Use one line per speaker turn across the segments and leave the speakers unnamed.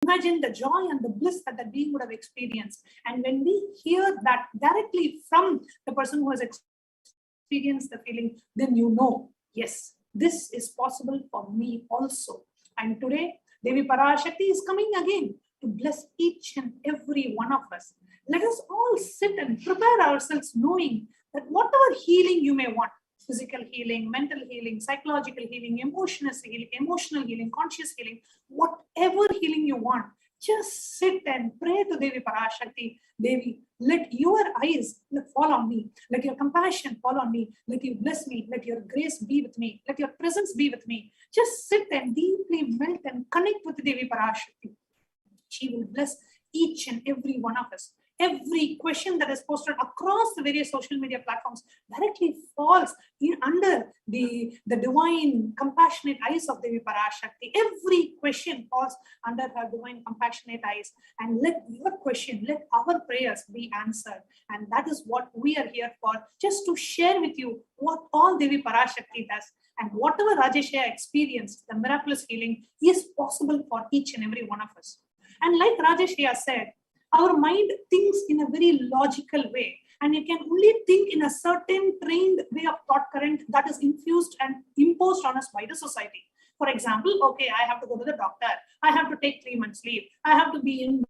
imagine the joy and the bliss that that being would have experienced. And when we hear that directly from the person who has experienced the feeling, then you know, yes, this is possible for me also. And today, Devi Parashakti is coming again to bless each and every one of us. Let us all sit and prepare ourselves knowing that whatever healing you may want, physical healing, mental healing, psychological healing, emotional healing, conscious healing, whatever healing you want, just sit and pray to Devi Parashakti. Devi, let your eyes fall on me. Let your compassion fall on me. Let you bless me. Let your grace be with me. Let your presence be with me. Just sit and deeply melt and connect with Devi Parashakti. She will bless each and every one of us. Every question that is posted across the various social media platforms directly falls under the divine compassionate eyes of Devi Parashakti. Every question falls under her divine compassionate eyes. And let your question, let our prayers be answered. And that is what we are here for, just to share with you what all Devi Parashakti does. And whatever Rajeshya experienced, the miraculous healing is possible for each and every one of us. And like Rajeshya said, our mind thinks in a very logical way, and you can only think in a certain trained way of thought current that is infused and imposed on us by the society. For example, okay, I have to go to the doctor, I have to take 3 months leave, I have to be in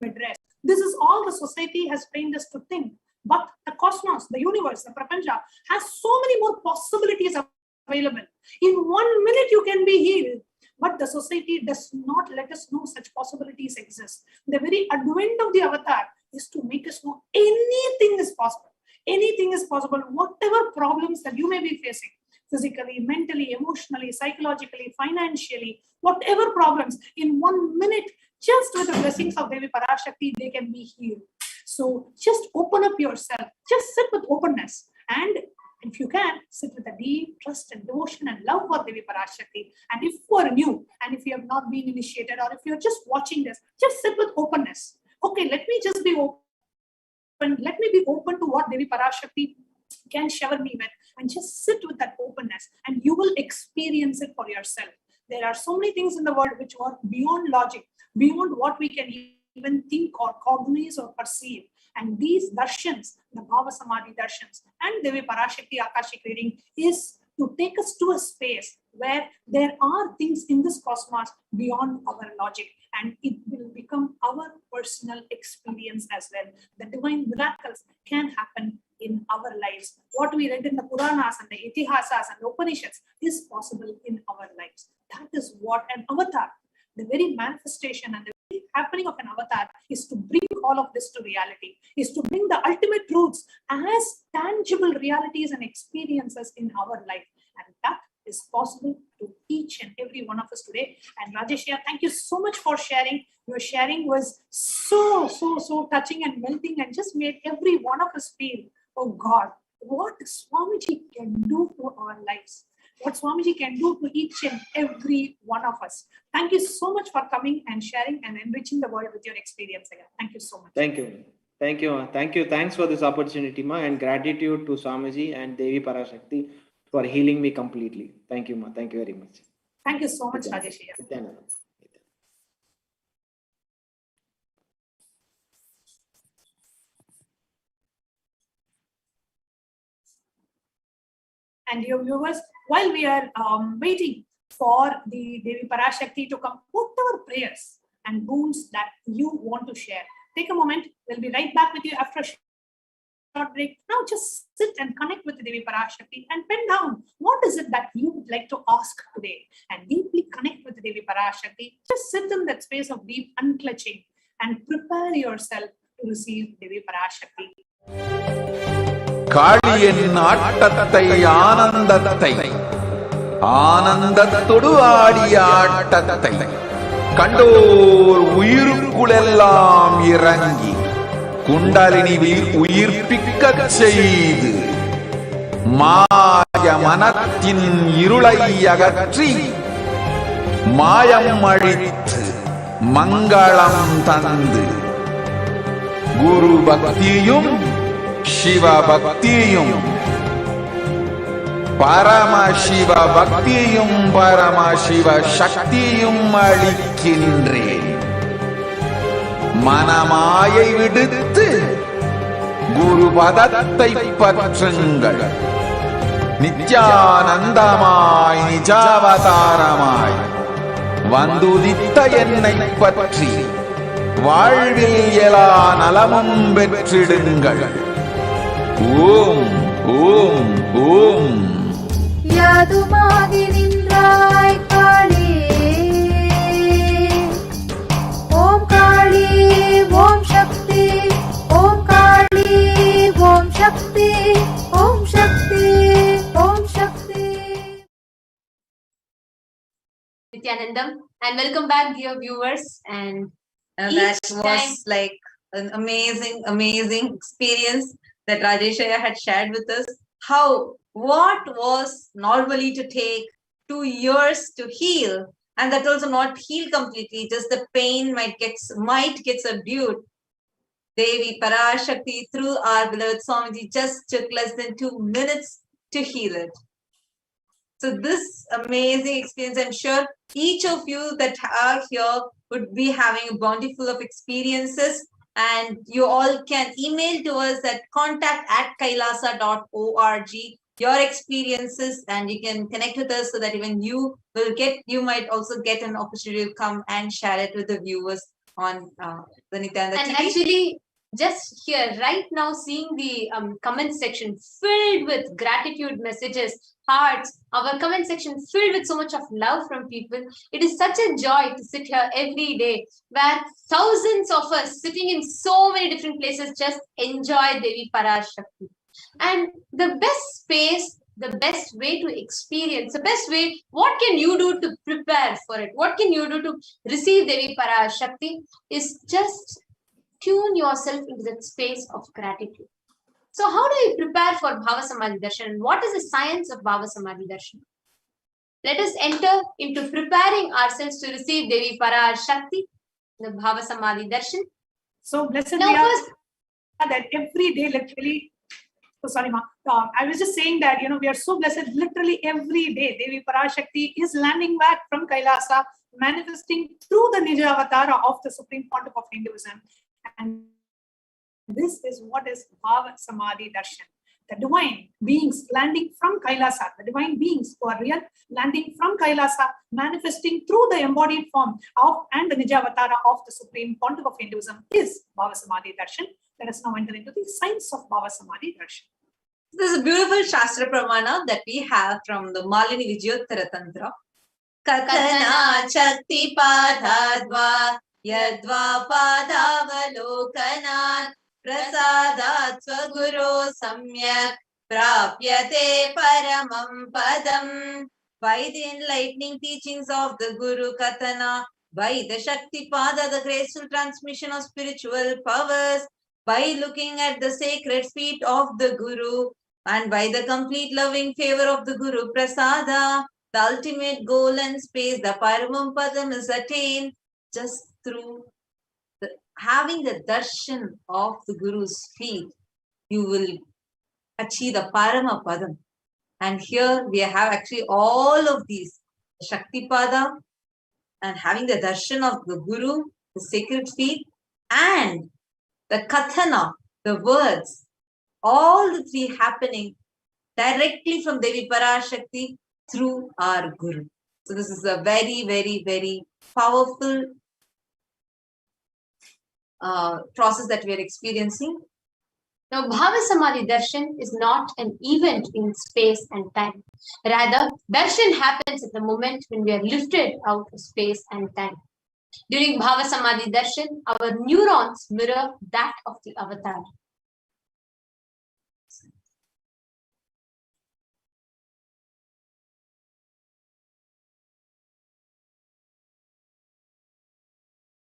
bed rest. This is all the society has trained us to think. But the cosmos, the universe, the prapancha has so many more possibilities available. In 1 minute you can be healed. But the society does not let us know such possibilities exist. The very advent of the avatar is to make us know anything is possible. Anything is possible. Whatever problems that you may be facing, physically, mentally, emotionally, psychologically, financially, whatever problems, in 1 minute, just with the blessings of Devi Parashakti, they can be healed. So just open up yourself. Just sit with openness. And if you can, sit with a deep trust and devotion and love for Devi Parashakti. And if you are new, and if you have not been initiated, or if you're just watching this, just sit with openness. Okay, let me just be open. Let me be open to what Devi Parashakti can shower me with. And just sit with that openness. And you will experience it for yourself. There are so many things in the world which are beyond logic, beyond what we can even think or cognize or perceive. And these darshans, the Bhava Samadhi darshans and Devi Parashakti Akashic reading is to take us to a space where there are things in this cosmos beyond our logic, and it will become our personal experience as well. The divine miracles can happen in our lives. What we read in the Puranas and the Itihasas and the Upanishads is possible in our lives. That is what an avatar, the very manifestation and the happening of an avatar, is to bring all of this to reality, is to bring the ultimate truths as tangible realities and experiences in our life. And that is possible to each and every one of us today. And Rajeshya, thank you so much for sharing. Your sharing was so touching and melting, and just made every one of us feel, oh God, what Swamiji can do to our lives. What Swamiji can do to each and every one of us. Thank you so much for coming and sharing and enriching the world with your experience again. Thank you so much.
Thank you. Thank you. Thank you. Thanks for this opportunity, Ma, and gratitude to Swamiji and Devi Parashakti for healing me completely. Thank you, Ma. Thank you very much.
Thank you so much, Rajeshya. And your viewers, while we are waiting for the Devi Parashakti to come, whatever prayers and boons that you want to share, take a moment. We'll be right back with you after a short break. Now just sit and connect with the Devi Parashakti and pen down what is it that you would like to ask today, and deeply connect with the Devi Parashakti. Just sit in that space of deep unclutching and prepare yourself to receive Devi Parashakti.
காளியின் ஆட்டத்தை ஆனந்தத்தை ஆனந்தத்தொடு ஆடிய ஆட்டத்தை கண்டோர் உயிருக்குளெல்லாம் இறங்கி குண்டலினி உயிர்ப்பிக்கச் செய்து மாய மனத்தின் இருளை அகற்றி மாயம் அழித்து மங்களம் தந்து குரு பக்தியும் சிவ பக்தியும் பரமசிவ பக்தியும் பரமசிவ சக்தியும் அளிக்கின்றேன். மனமாயை விடுத்து குரு பதத்தை பற்றுங்கள். நித்யானந்தமாய் நிஜாவதாரமாய் வந்துதித்த என்னை பற்றி வாழ்வில் எல்லா நலமும் பெற்றிடுங்கள். ஓம் ஓம் ஓம்.
யாதுமாகி நின்றாய் காளி, ஓம் காளி ஓம் சக்தி, ஓம் காளி ஓம் சக்தி, ஓம் சக்தி ஓம் சக்தி.
Nityanandam, and welcome back, dear viewers. And
that
each
was
time-
like an amazing experience that Rajeshaya had shared with us. How what was normally to take 2 years to heal, and that also not heal completely, just the pain might get subdued. Devi Parashakti through our beloved Swamiji just took less than 2 minutes to heal it. So this amazing experience, I'm sure each of you that are here would be having a bountiful of experiences, and you all can email to us at contact@kailasa.org your experiences, and you can connect with us so that even you might also get an opportunity to come and share it with the viewers on the Nityananda
And
TV.
actually, just here, right now, seeing the comment section filled with gratitude messages, hearts, our comment section filled with so much of love from people. It is such a joy to sit here every day, where thousands of us sitting in so many different places just enjoy Devi Parashakti. And the best space, the best way to experience, the best way, what can you do to prepare for it? What can you do to receive Devi Parashakti is just tune yourself into that space of gratitude. So how do you prepare for Bhava Samadhi Darshan? What is the science of Bhava Samadhi Darshan? Let us enter into preparing ourselves to receive Devi Parashakti, the Bhava Samadhi Darshan.
So blessed
Now
we are
first,
that every day literally. So sorry, ma. I was just saying that we are so blessed. Literally every day, Devi Parashakti is landing back from Kailasa, manifesting through the Nija Avatara of the Supreme Pontiff of Hinduism. And this is what is Bhava Samadhi Darshan. The divine beings landing from Kailasa, the divine beings who are real, landing from Kailasa, manifesting through the embodied form of and the Nija Avatara of the Supreme Pontiff of Hinduism is Bhava Samadhi Darshan. Let us now enter into the science of Bhava Samadhi Darshan.
This is a beautiful Shastra Pramana that we have from the Malini Vijayottara Tantra. Kathana Shakti Padhadva Yadva Padavalokanat Prasadat Swaguru Samyak Prapyate Paramam Padam. By the enlightening teachings of the Guru Kathana, by the Shakti Pada, the graceful transmission of spiritual powers, by looking at the sacred feet of the Guru, and by the complete loving favor of the Guru Prasada, the ultimate goal and space, the Paramam Padam, is attained just through having the darshan of the Guru's feet. You will achieve the Parama Padam. And here we have actually all of these, the Shakti Pada, and having the darshan of the Guru, the sacred feet, and the Kathana, the words, all the three happening directly from Devi Parashakti through our Guru. So this is a very powerful process that we are experiencing.
now Bhava Samadhi Darshan is not an event in space and time. Rather, Darshan happens at the moment when we are lifted out of space and time. During Bhava Samadhi Darshan, our neurons mirror that of the avatar.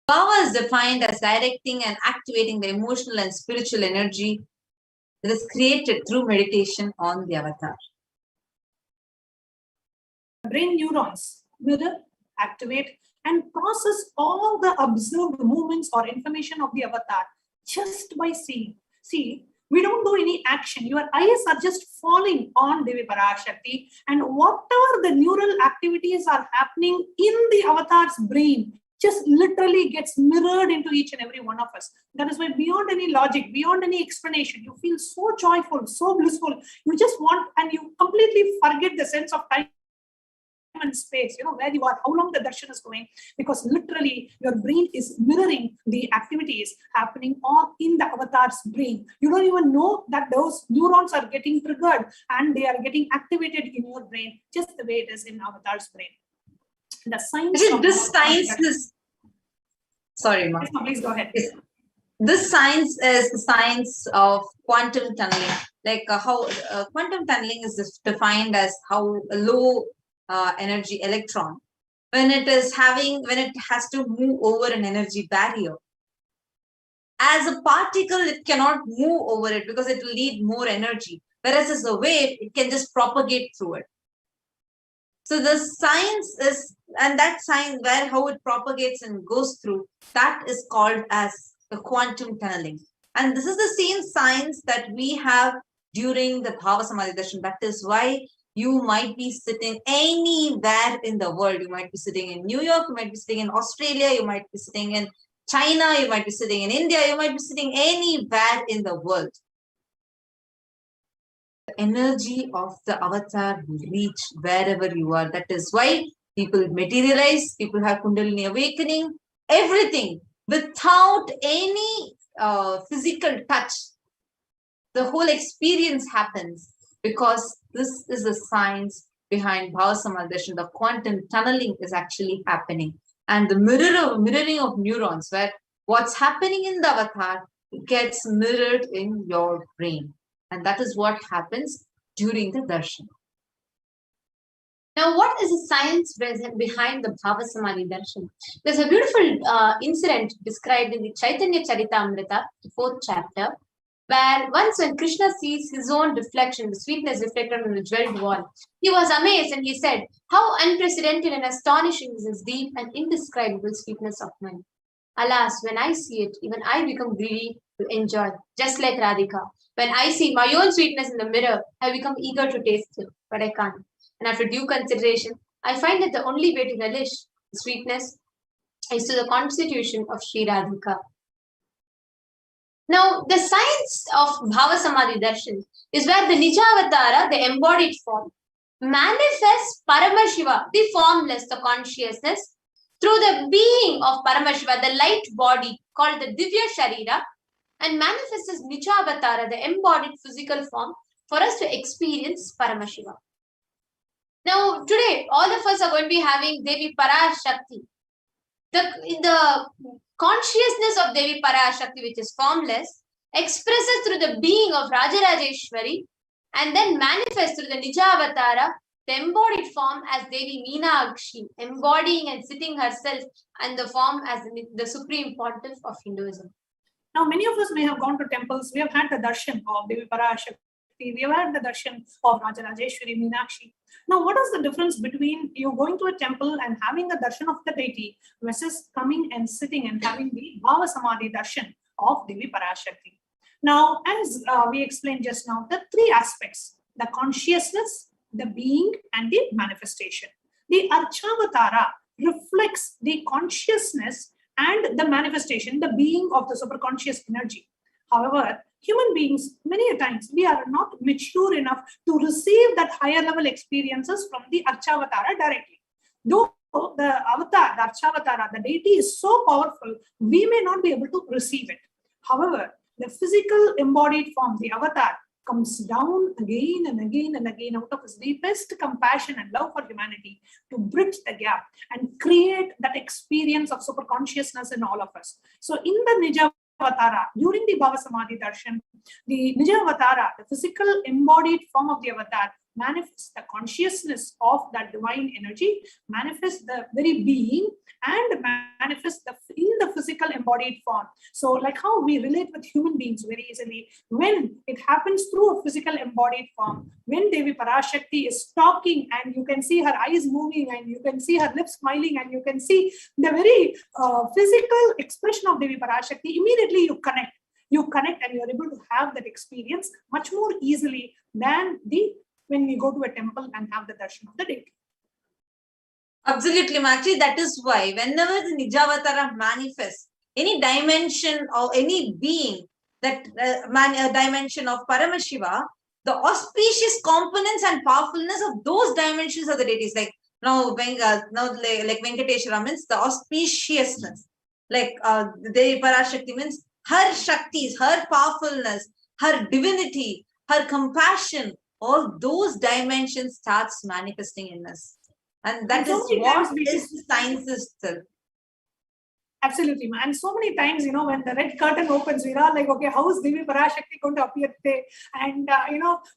Bhava is defined as directing and activating the emotional and spiritual energy that is created through meditation on the avatar.
Brain neurons mirror, activate, and process all the observed movements or information of the avatar just by seeing. See, We don't do any action. Your eyes are just falling on Devi Parashakti, and whatever the neural activities are happening in the avatar's brain just literally gets mirrored into each and every one of us. That is why beyond any logic, beyond any explanation, you feel so joyful, so blissful. You just want, and you completely forget the sense of time and space, where you are, how long the darshan is going, because literally your brain is mirroring the activities happening on in the avatar's brain. You don't even know that those neurons are getting triggered and they are getting activated in your brain, just the way it is in avatar's brain. The science of
This science is, sorry, Ma.
Please go ahead.
This science is the science of quantum tunneling. Like how quantum tunneling is defined as how a low energy electron, when it has to move over an energy barrier, as a particle, it cannot move over it because it will need more energy. Whereas as a wave, it can just propagate through it. So the science is, and that science where how it propagates and goes through, that is called as the quantum tunneling. And this is the same science that we have during the Bhava Samadhi Darshan. That is why you might be sitting anywhere in the world. You might be sitting in New York, you might be sitting in Australia, you might be sitting in China, you might be sitting in India, you might be sitting anywhere in the world. The energy of the avatar will reach wherever you are. That is why people materialize, people have Kundalini awakening, everything without any physical touch. The whole experience happens because this is the science behind Bhava Samadhi Darshan. The quantum tunneling is actually happening. And the mirroring of neurons, where what's happening in the avatar gets mirrored in your brain. And that is what happens during the darshan.
Now, what is the science behind the Bhava Samadhi Darshan? There's a beautiful incident described in the Chaitanya Charitamrita, the 4th chapter, where once when Krishna sees his own reflection, the sweetness reflected on the jeweled wall, he was amazed and he said, "How unprecedented and astonishing is this deep and indescribable sweetness of mine. Alas, when I see it, even I become greedy to enjoy, just like Radhika. When I see my own sweetness in the mirror, I become eager to taste it, but I can't. And after due consideration, I find that the only way to relish the sweetness is to the constitution of Sri Radhika." Now, the science of Bhava Samadhi Darshan is where the Nijavatara, the embodied form, manifests Paramashiva, the formless, the consciousness, through the being of Paramashiva, the light body called the Divya Sharira, and manifests as Nijavatara, the embodied physical form, for us to experience Paramashiva. Now, today, all of us are going to be having Devi Parashakti. The consciousness of Devi Parashakti, which is formless, expresses through the being of Rajarajeshwari and then manifests through the Nijavatara, the embodied form as Devi Meenakshi, embodying and sitting herself and the form as the supreme pontiff of Hinduism.
Now, many of us may have gone to temples. We have had the darshan of Devi Parashakti. We have had the darshan of Rajarajeshwari, Meenakshi. Now, what is the difference between you going to a temple and having a darshan of the deity versus coming and sitting and having the Bhava Samadhi darshan of Devi Parashakti? Now, as we explained just now, the 3 aspects: the consciousness, the being, and the manifestation. The Archavatara reflects the consciousness and the manifestation, the being of the superconscious energy. However, human beings, many a times, we are not mature enough to receive that higher level experiences from the Archavatara directly. Though the avatar, the Archavatara, the deity is so powerful, we may not be able to receive it. However, the physical embodied form, the avatar, comes down again and again and again out of his deepest compassion and love for humanity to bridge the gap and create that experience of super consciousness in all of us. So in the Nijavatara, during the Bhava Samadhi Darshan, the Nijavatara, the physical embodied form of the avatar, manifests the consciousness of that divine energy, manifests the very being, and manifests in the physical embodied form. So like how we relate with human beings very easily, when it happens through a physical embodied form, when Devi Parashakti is talking and you can see her eyes moving and you can see her lips smiling and you can see the very physical expression of Devi Parashakti, immediately you connect. you connect and you're able to have that experience much more easily than when you go to a temple and have the darshan of the deity.
Absolutely, actually, that is why whenever the Nijavatara manifests, any dimension or any being, that dimension of Paramashiva, the auspicious components and powerfulness of those dimensions of the deities, like like Venkateshwara means the auspiciousness, like Devi Parashakti means her Shaktis, her powerfulness, her divinity, her compassion, all those dimensions starts manifesting in us. And that is what is the science itself.
Absolutely, ma. And so many times, when the red curtain opens, we're all like, okay, how is Devi Parashakti going to appear today? And,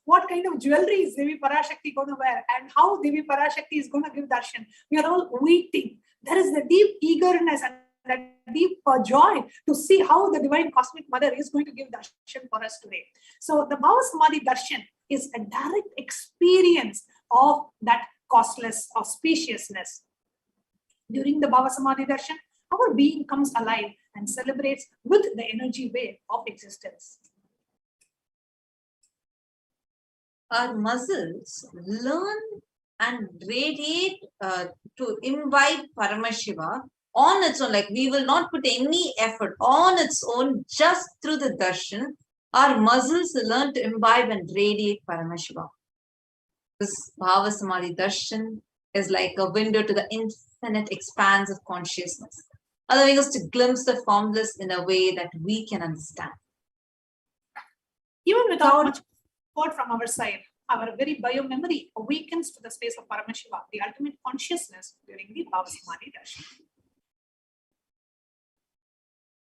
what kind of jewelry is Devi Parashakti going to wear? And how Devi Parashakti is going to give darshan? We are all waiting. There is the deep eagerness and that deep joy to see how the Divine Cosmic Mother is going to give darshan for us today. So the Bhava Samadhi darshan is a direct experience of that costless auspiciousness. During the Bhava Samadhi darshan, our being comes alive and celebrates with the energy wave of existence.
Our muscles learn and radiate to imbibe Paramashiva on its own. Like, we will not put any effort on its own, just through the darshan. Our muscles learn to imbibe and radiate Paramashiva. This Bhava Samadhi darshan is like a window to the infinite expanse of consciousness, allowing us to glimpse the formless in a way that we can understand.
Even without much support from our side, our very biomemory awakens to the space of Paramashiva, the ultimate consciousness, during the Bhava Samadhi darshan.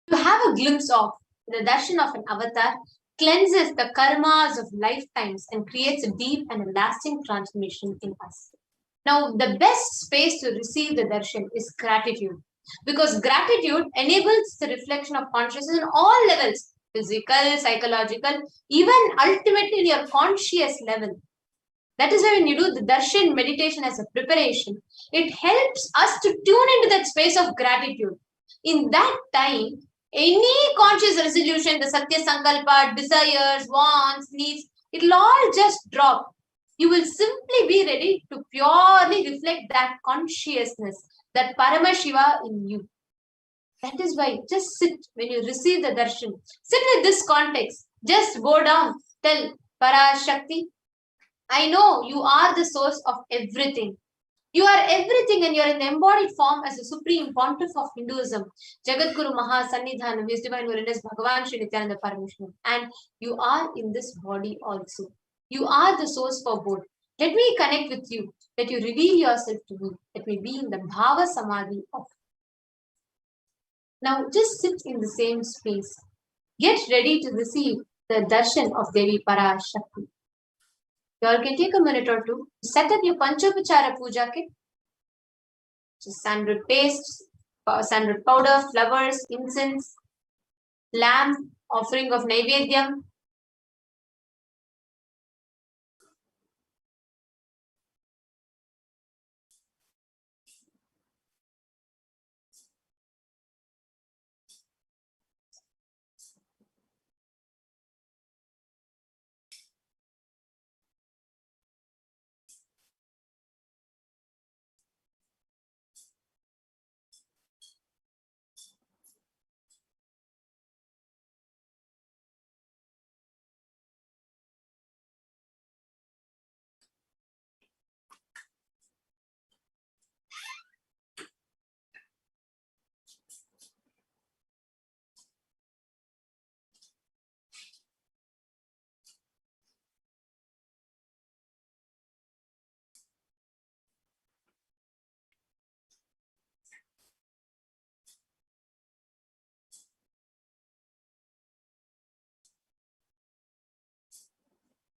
To have a glimpse of the darshan of an avatar cleanses the karmas of lifetimes and creates a deep and a lasting transformation in us. Now, the best space to receive the darshan is gratitude, because gratitude enables the reflection of consciousness on all levels, physical, psychological, even ultimately in your conscious level. That is why when you do the darshan meditation as a preparation, it helps us to tune into that space of gratitude. In that time, any conscious resolution, the Satya Sankalpa, desires, wants, needs, it will all just drop. You will simply be ready to purely reflect that consciousness, that Paramashiva in you. That is why just sit when you receive the darshan. Sit with this context. Just go down. Tell Parashakti, I know you are the source of everything. You are everything, and you are in the embodied form as the supreme pontiff of Hinduism, Jagadguru Maha Sannidhanam, His Divine Holiness Bhagavan Shri Nityananda Parameshwaran. And you are in this body also. You are the source for both. Let me connect with you. Let you reveal yourself to me. Let me be in the Bhava Samadhi of. Now just sit in the same space. Get ready to receive the darshan of Devi Parashakti. You all can take a minute or two to set up your Panchopachara Puja kit. Just sandalwood paste, sandalwood powder, flowers, incense, lamb, offering of Naivedyam.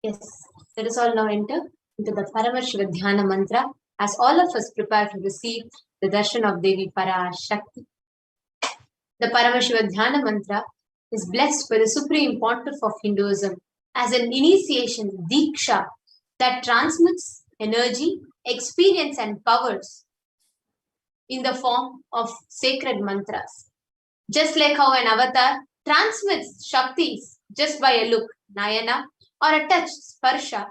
Yes, let us all now enter into the Paramashiva Dhyana mantra as all of us prepare to receive the darshan of Devi Parashakti. The Paramashiva Dhyana mantra is blessed by the Supreme Pontiff of Hinduism as an initiation, Diksha, that transmits energy, experience, and powers in the form of sacred mantras. Just like how an avatar transmits Shaktis just by a look, Nayana, or a touch, Sparsha.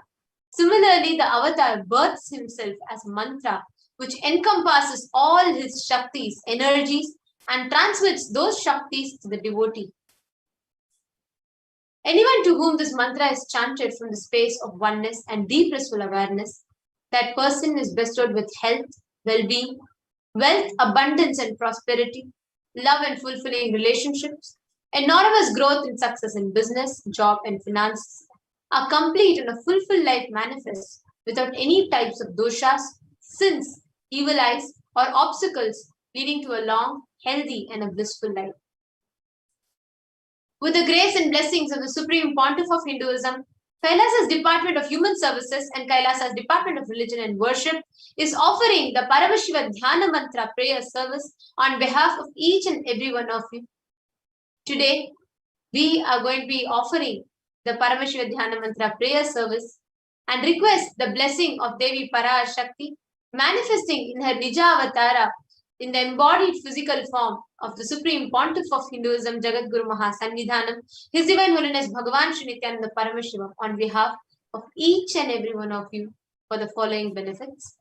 Similarly, the avatar births himself as a mantra which encompasses all his Shaktis, energies, and transmits those Shaktis to the devotee. Anyone to whom this mantra is chanted from the space of oneness and deep blissful awareness, that person is bestowed with health, well-being, wealth, abundance and prosperity, love and fulfilling relationships, enormous growth and success in business, job and finances, a complete and a fulfilled life manifests without any types of doshas, sins, evil eyes, or obstacles, leading to a long, healthy, and a blissful life. With the grace and blessings of the Supreme Pontiff of Hinduism, Kailasa's Department of Human Services and Kailasa's Department of Religion and Worship is offering the Paramashiva Dhyana Mantra prayer service on behalf of each and every one of you. Today, we are going to be offering the Paramashiva Dhyana Mantra prayer service and request the blessing of Devi Parashakti manifesting in her Nija Avatara in the embodied physical form of the Supreme Pontiff of Hinduism, Jagadguru Mahasannidhanam, His Divine Holiness Bhagavan Shri Nityananda Paramashiva, on behalf of each and every one of you for the following benefits.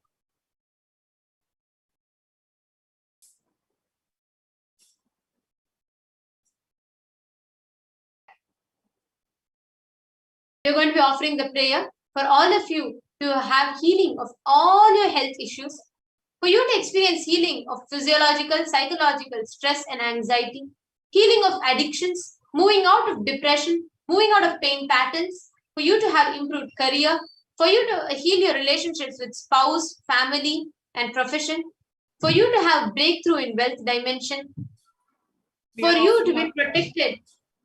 We are going to be offering the prayer for all of you to have healing of all your health issues, for you to experience healing of physiological, psychological stress and anxiety, healing of addictions, moving out of depression, moving out of pain patterns, for you to have improved career, for you to heal your relationships with spouse, family, and profession, for you to have breakthrough in wealth dimension, for you to be protected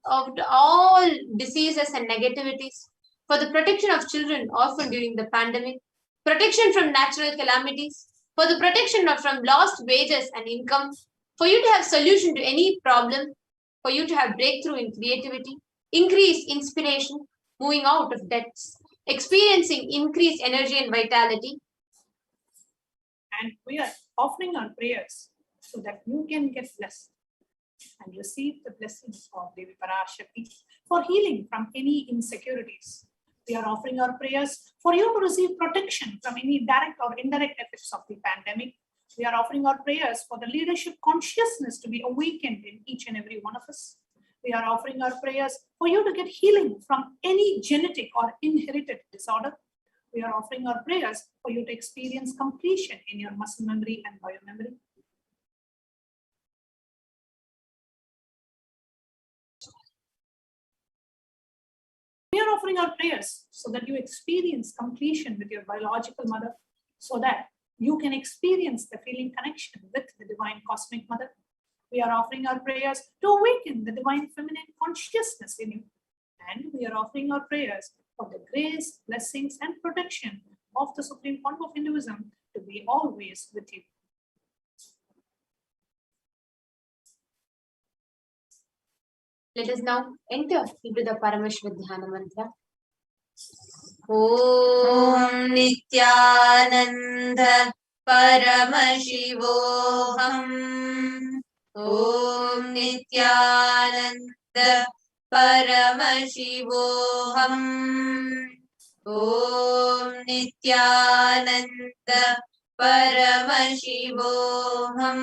of all diseases and negativities, for the protection of children orphaned during the pandemic, protection from natural calamities, for the protection from lost wages and income, for you to have solution to any problem, for you to have breakthrough in creativity, increased inspiration, moving out of debts, experiencing increased energy and vitality.
And we are offering our prayers so that you can get blessed and receive the blessings of Devi Parashakti for healing from any insecurities. We are offering our prayers for you to receive protection from any direct or indirect effects of the pandemic. We are offering our prayers for the leadership consciousness to be awakened in each and every one of us. We are offering our prayers for you to get healing from any genetic or inherited disorder. We are offering our prayers for you to experience completion in your muscle memory and biomemory. We are offering our prayers so that you experience completion with your biological mother, so that you can experience the feeling connection with the divine cosmic mother. We are offering our prayers to awaken the divine feminine consciousness in you. And we are offering our prayers for the grace, blessings, and protection of the Supreme Pontiff of Hinduism to be always with you.
Let us now enter into the Paramashva Dhyana Mantra. Om
Nityananda Paramashivoham. Om Nityananda Paramashivoham. Om Nityananda Paramashivoham.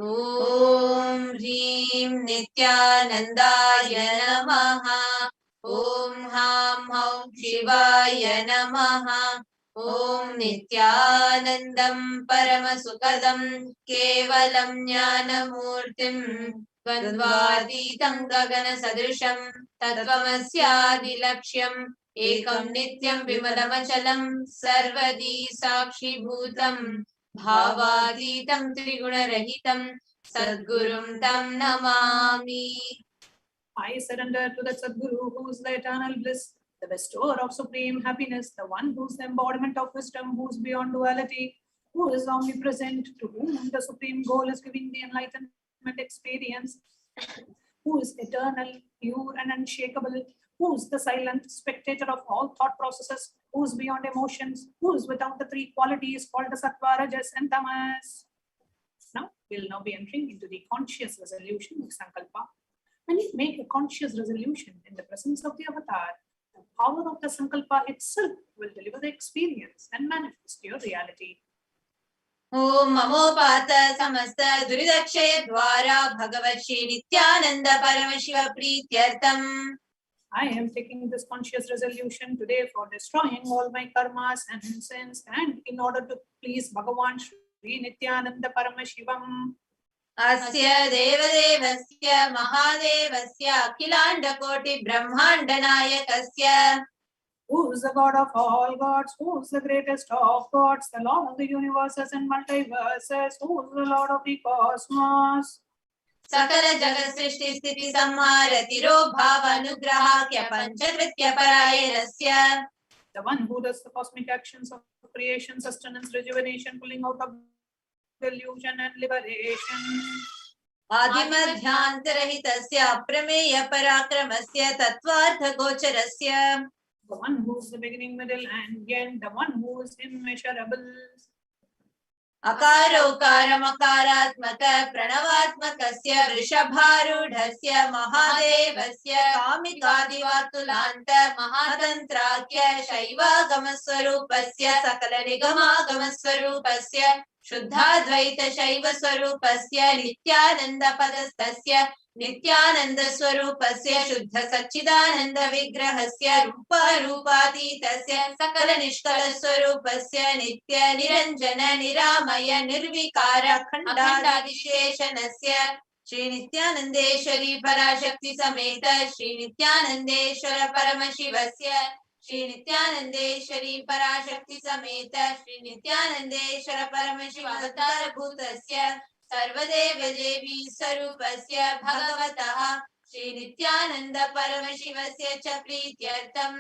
Om Hrim Nityanandaya Namaha. Om Ham Haum Shivaya Namaha. Om Nityanandam Paramasukadam Kevalam Jnanamurtim Dvandvaditam Gagana Sadrisham Tattvamasya Laksham Ekam Nityam Vimalamachalam Sarvadi Sakshi Bhutam Bhavaditam Triguna-rahitam Sadgurum Tam Namami.
I surrender to the Sadguru, who is the eternal bliss, the bestower of supreme happiness, the one who is the embodiment of wisdom, who is beyond duality, who is omnipresent, to whom the supreme goal is giving the enlightenment experience, who is eternal, pure and unshakable, who is the silent spectator of all thought processes, who is beyond emotions, who is without the three qualities called the Sattva, Rajas, and Tamas. Now, we'll now be entering into the conscious resolution of Sankalpa. When you make a conscious resolution in the presence of the avatar, the power of the sankalpa itself will deliver the experience and manifest your reality.
Om Mamopata Samasta Duridakshaya Dwara Bhagavat Shri Nityananda Paramashiva Prityartam.
I am taking this conscious resolution today for destroying all my karmas and sins and in order to please Bhagavan Shri Nityananda Paramashivam.
Asya Devadevasya Mahadevasya Akhilanda Koti Brahmanda Nayakasya.
Who is the God of all gods? Who is the greatest of gods? The Lord of the universes and multiverses. Who is the Lord of the cosmos?
Sakala Jagat Srishti Sthiti Samhara Tiro Bhava Anugrahakya Panchakritya Parayanasya.
The one who does the cosmic actions of creation, sustenance, rejuvenation, pulling out of delusion and liberation.
Adimadhyantarhitasya Aprameya Parakramasya Tattvartha Gocharasya.
The one who is the beginning, middle, and end, the one who is immeasurable.
Akarokaram akaratmaka pranavatmakasya vrishabharudhasya mahadevasya kamikadivatulanta mahatantrakya shaivaagamaswarupasya sakala nigamaagamaswarupasya shuddhadvaita shaivaswarupasya nityananda padastasya Nityananda Swarupasya Shuddha Satchidananda Vigrahasya Rupa Rupaatitasya Sakala Nishkala Swarupasya Nitya Niranjana Niramaya Nirvikara Khandadisheshanasya Shri Nityanandeshwari Parashakti Sameta Shri Nityanandeshwara Paramashivasya Shri Nityanandeshwari Parashakti Sameta Shri Nityanandeshwara Paramashivasya Bhutasya सर्वदेव देवी स्वरूपस्य भगवतः श्री नित्यानंद परमशिवस्य च प्रीत्यर्थं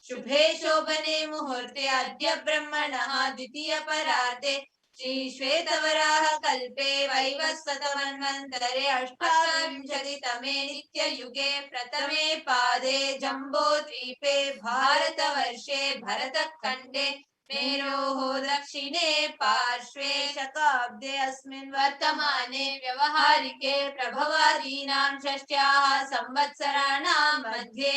शुभे शोभने मुहूर्ते अद्य ब्रह्मणः द्वितीय परार्धे श्री श्वेतवराह कल्पे वैवस्वतमन्वन्तरे अष्टाविंशतितमे नित्ययुगे प्रथमे पादे जम्बोद्वीपे भारतवर्षे भरतखण्डे मेरोः दक्षिणे पार्श्वे शकाब्दे अस्मिन् वर्तमाने व्यवहारिके प्रभवादीनां षष्ट्याः संवत्सराणां मध्ये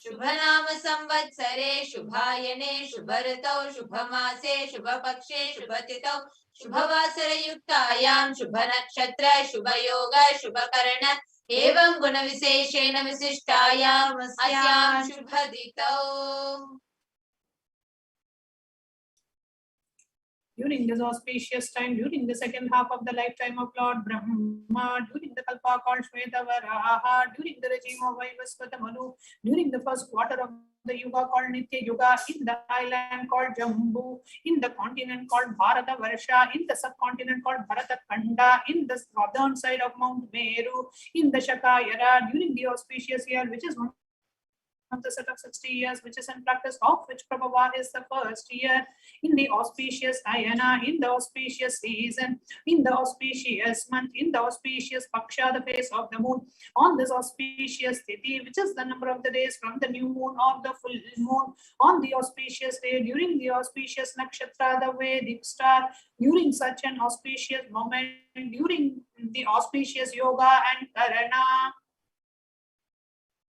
शुभनाम संवत्सरे शुभायने शुभऋतौ शुभमासे शुभपक्षे शुभतिथौ शुभवासरयुक्तायां शुभनक्षत्र शुभयोग शुभकर्ण एवं गुणविशेषेण विशिष्टायाम् अस्यां शुभतिथौ.
During this auspicious time, during the second half of the lifetime of Lord Brahma, during the Kalpa called Shvetavaraha, during the regime of Vaivasvata Manu, during the first quarter of the Yuga called Nitya Yuga, in the island called Jambu, in the continent called Bharata Varsha, in the subcontinent called Bharata Khanda, in the southern side of Mount Meru, in the Shakayara, during the auspicious year, which is one of the set of 60 years, which is in practice, of which Prabhupada is the first year, in the auspicious Ayana, in the auspicious season, in the auspicious month, in the auspicious Paksha, the face of the moon, on this auspicious Tithi, which is the number of the days from the new moon or the full moon, on the auspicious day, during the auspicious Nakshatra, the Vedic star, during such an auspicious moment, during the auspicious Yoga and Karana.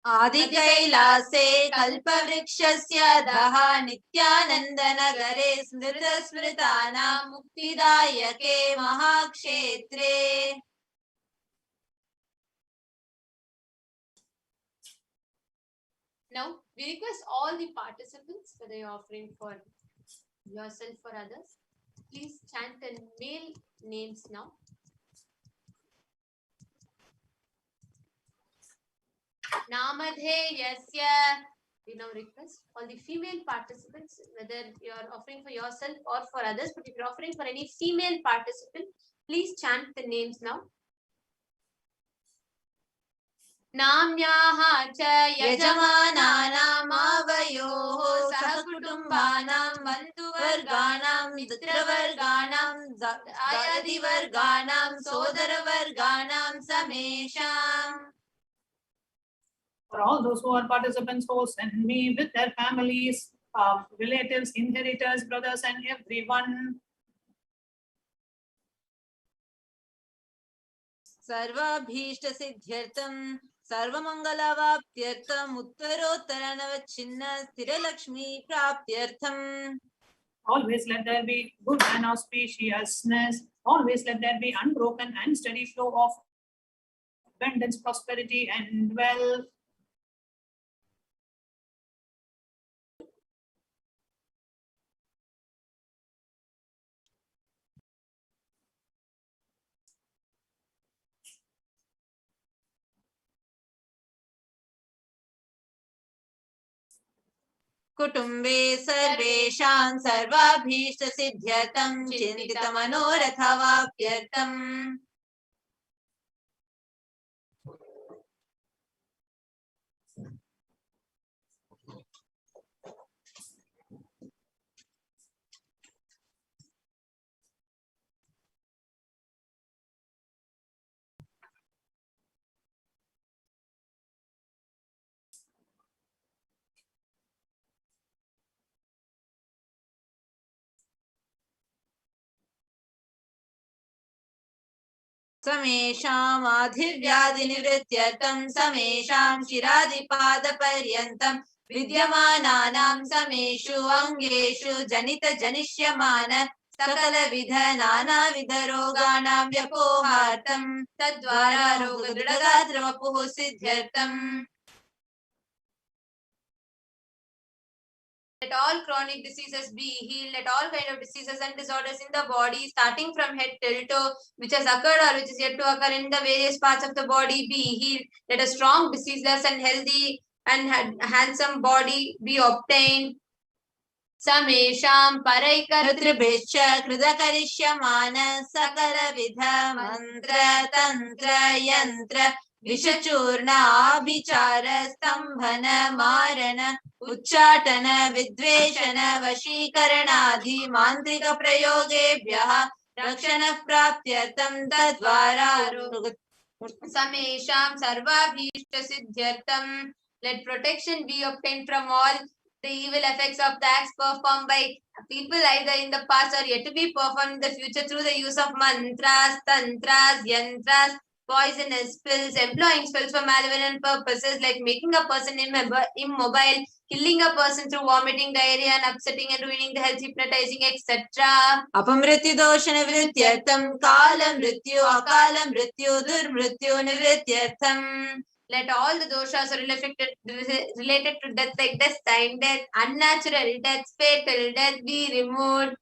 आदि कैलासे कल्पवृक्षस्य अधः नित्यानन्दनगरे स्मृतस्मृतानां मुक्तिदायके महाक्षेत्रे.
Now, we request all the participants, whether you're offering for yourself or others, please chant the male names now. Namadheyasya. We now request all the female participants, whether you're offering for yourself or for others, but if you're offering for any female participant, please chant the names now. Namyaha cha
यजमानानाम् आवयोः सहकुटुम्बानां बन्धुवर्गाणां मित्रवर्गाणां आयादिवर्गाणां सोदरवर्गाणां समेषाम्.
For all those who are participants who send me with their families, relatives, inheritors, brothers, and everyone.
सर्वाभीष्ट सिद्ध्यर्थम सर्वमंगलवाप्त्यर्थम उत्तरोत्तर नवच्छिन्न स्थिरलक्ष्मी प्राप्त्यर्थम.
Always let there be good and auspiciousness. Always let there be unbroken and steady flow of abundance, prosperity, and wealth.
कुटुम्बे सर्वेषां सर्वाभीष्ट सिद्ध्यर्थं चिन्तित मनोरथवाप्यर्थम्. समेषाम् आधिर्व्याधिनिवृत्त्यर्थं समेषां शिरादिपादपर्यन्तं विद्यमानानां समेषु अङ्गेषु जनिष्यमान सकलविध नानाविध रोगाणां व्यपोहार्थं तद्वारा रोगदृढगात्रवपुः सिद्ध्यर्थम्.
Let all chronic diseases be healed. Let all kind of diseases and disorders in the body, starting from head till toe, which has occurred or which is yet to occur in the various parts of the body, be healed. Let a strong, diseaseless, and healthy and handsome body be obtained. Samesham
paraikaratribhishch कृतकरिष्यमान सकलविध मंत्र तंत्र यंत्र विषचूर्ण आभिचार स्तंभन मारण उच्चाटन विद्वेषण वशीकरणादि मांत्रिक प्रयोगेभ्यः रक्षण प्राप्त्यर्थं तद्वारा
Samesham sarvabhishta siddhyartham. Let protection be obtained from all the evil effects of the acts performed by people either in the past or yet to be performed in the future through the use of mantras, tantras, yantras, poisonous spells, employing spells for malevolent purposes like making a person immobile, killing a person through vomiting, diarrhea, and upsetting and ruining the health, hypnotizing, etc.
अपमृत्यु दोष निवृत्त्यर्थं काल मृत्यु अकाल मृत्यु दुर्मृत्यु निवृत्त्यर्थं.
Let all the doshas related to death like destined death, unnatural death, fatal death be removed.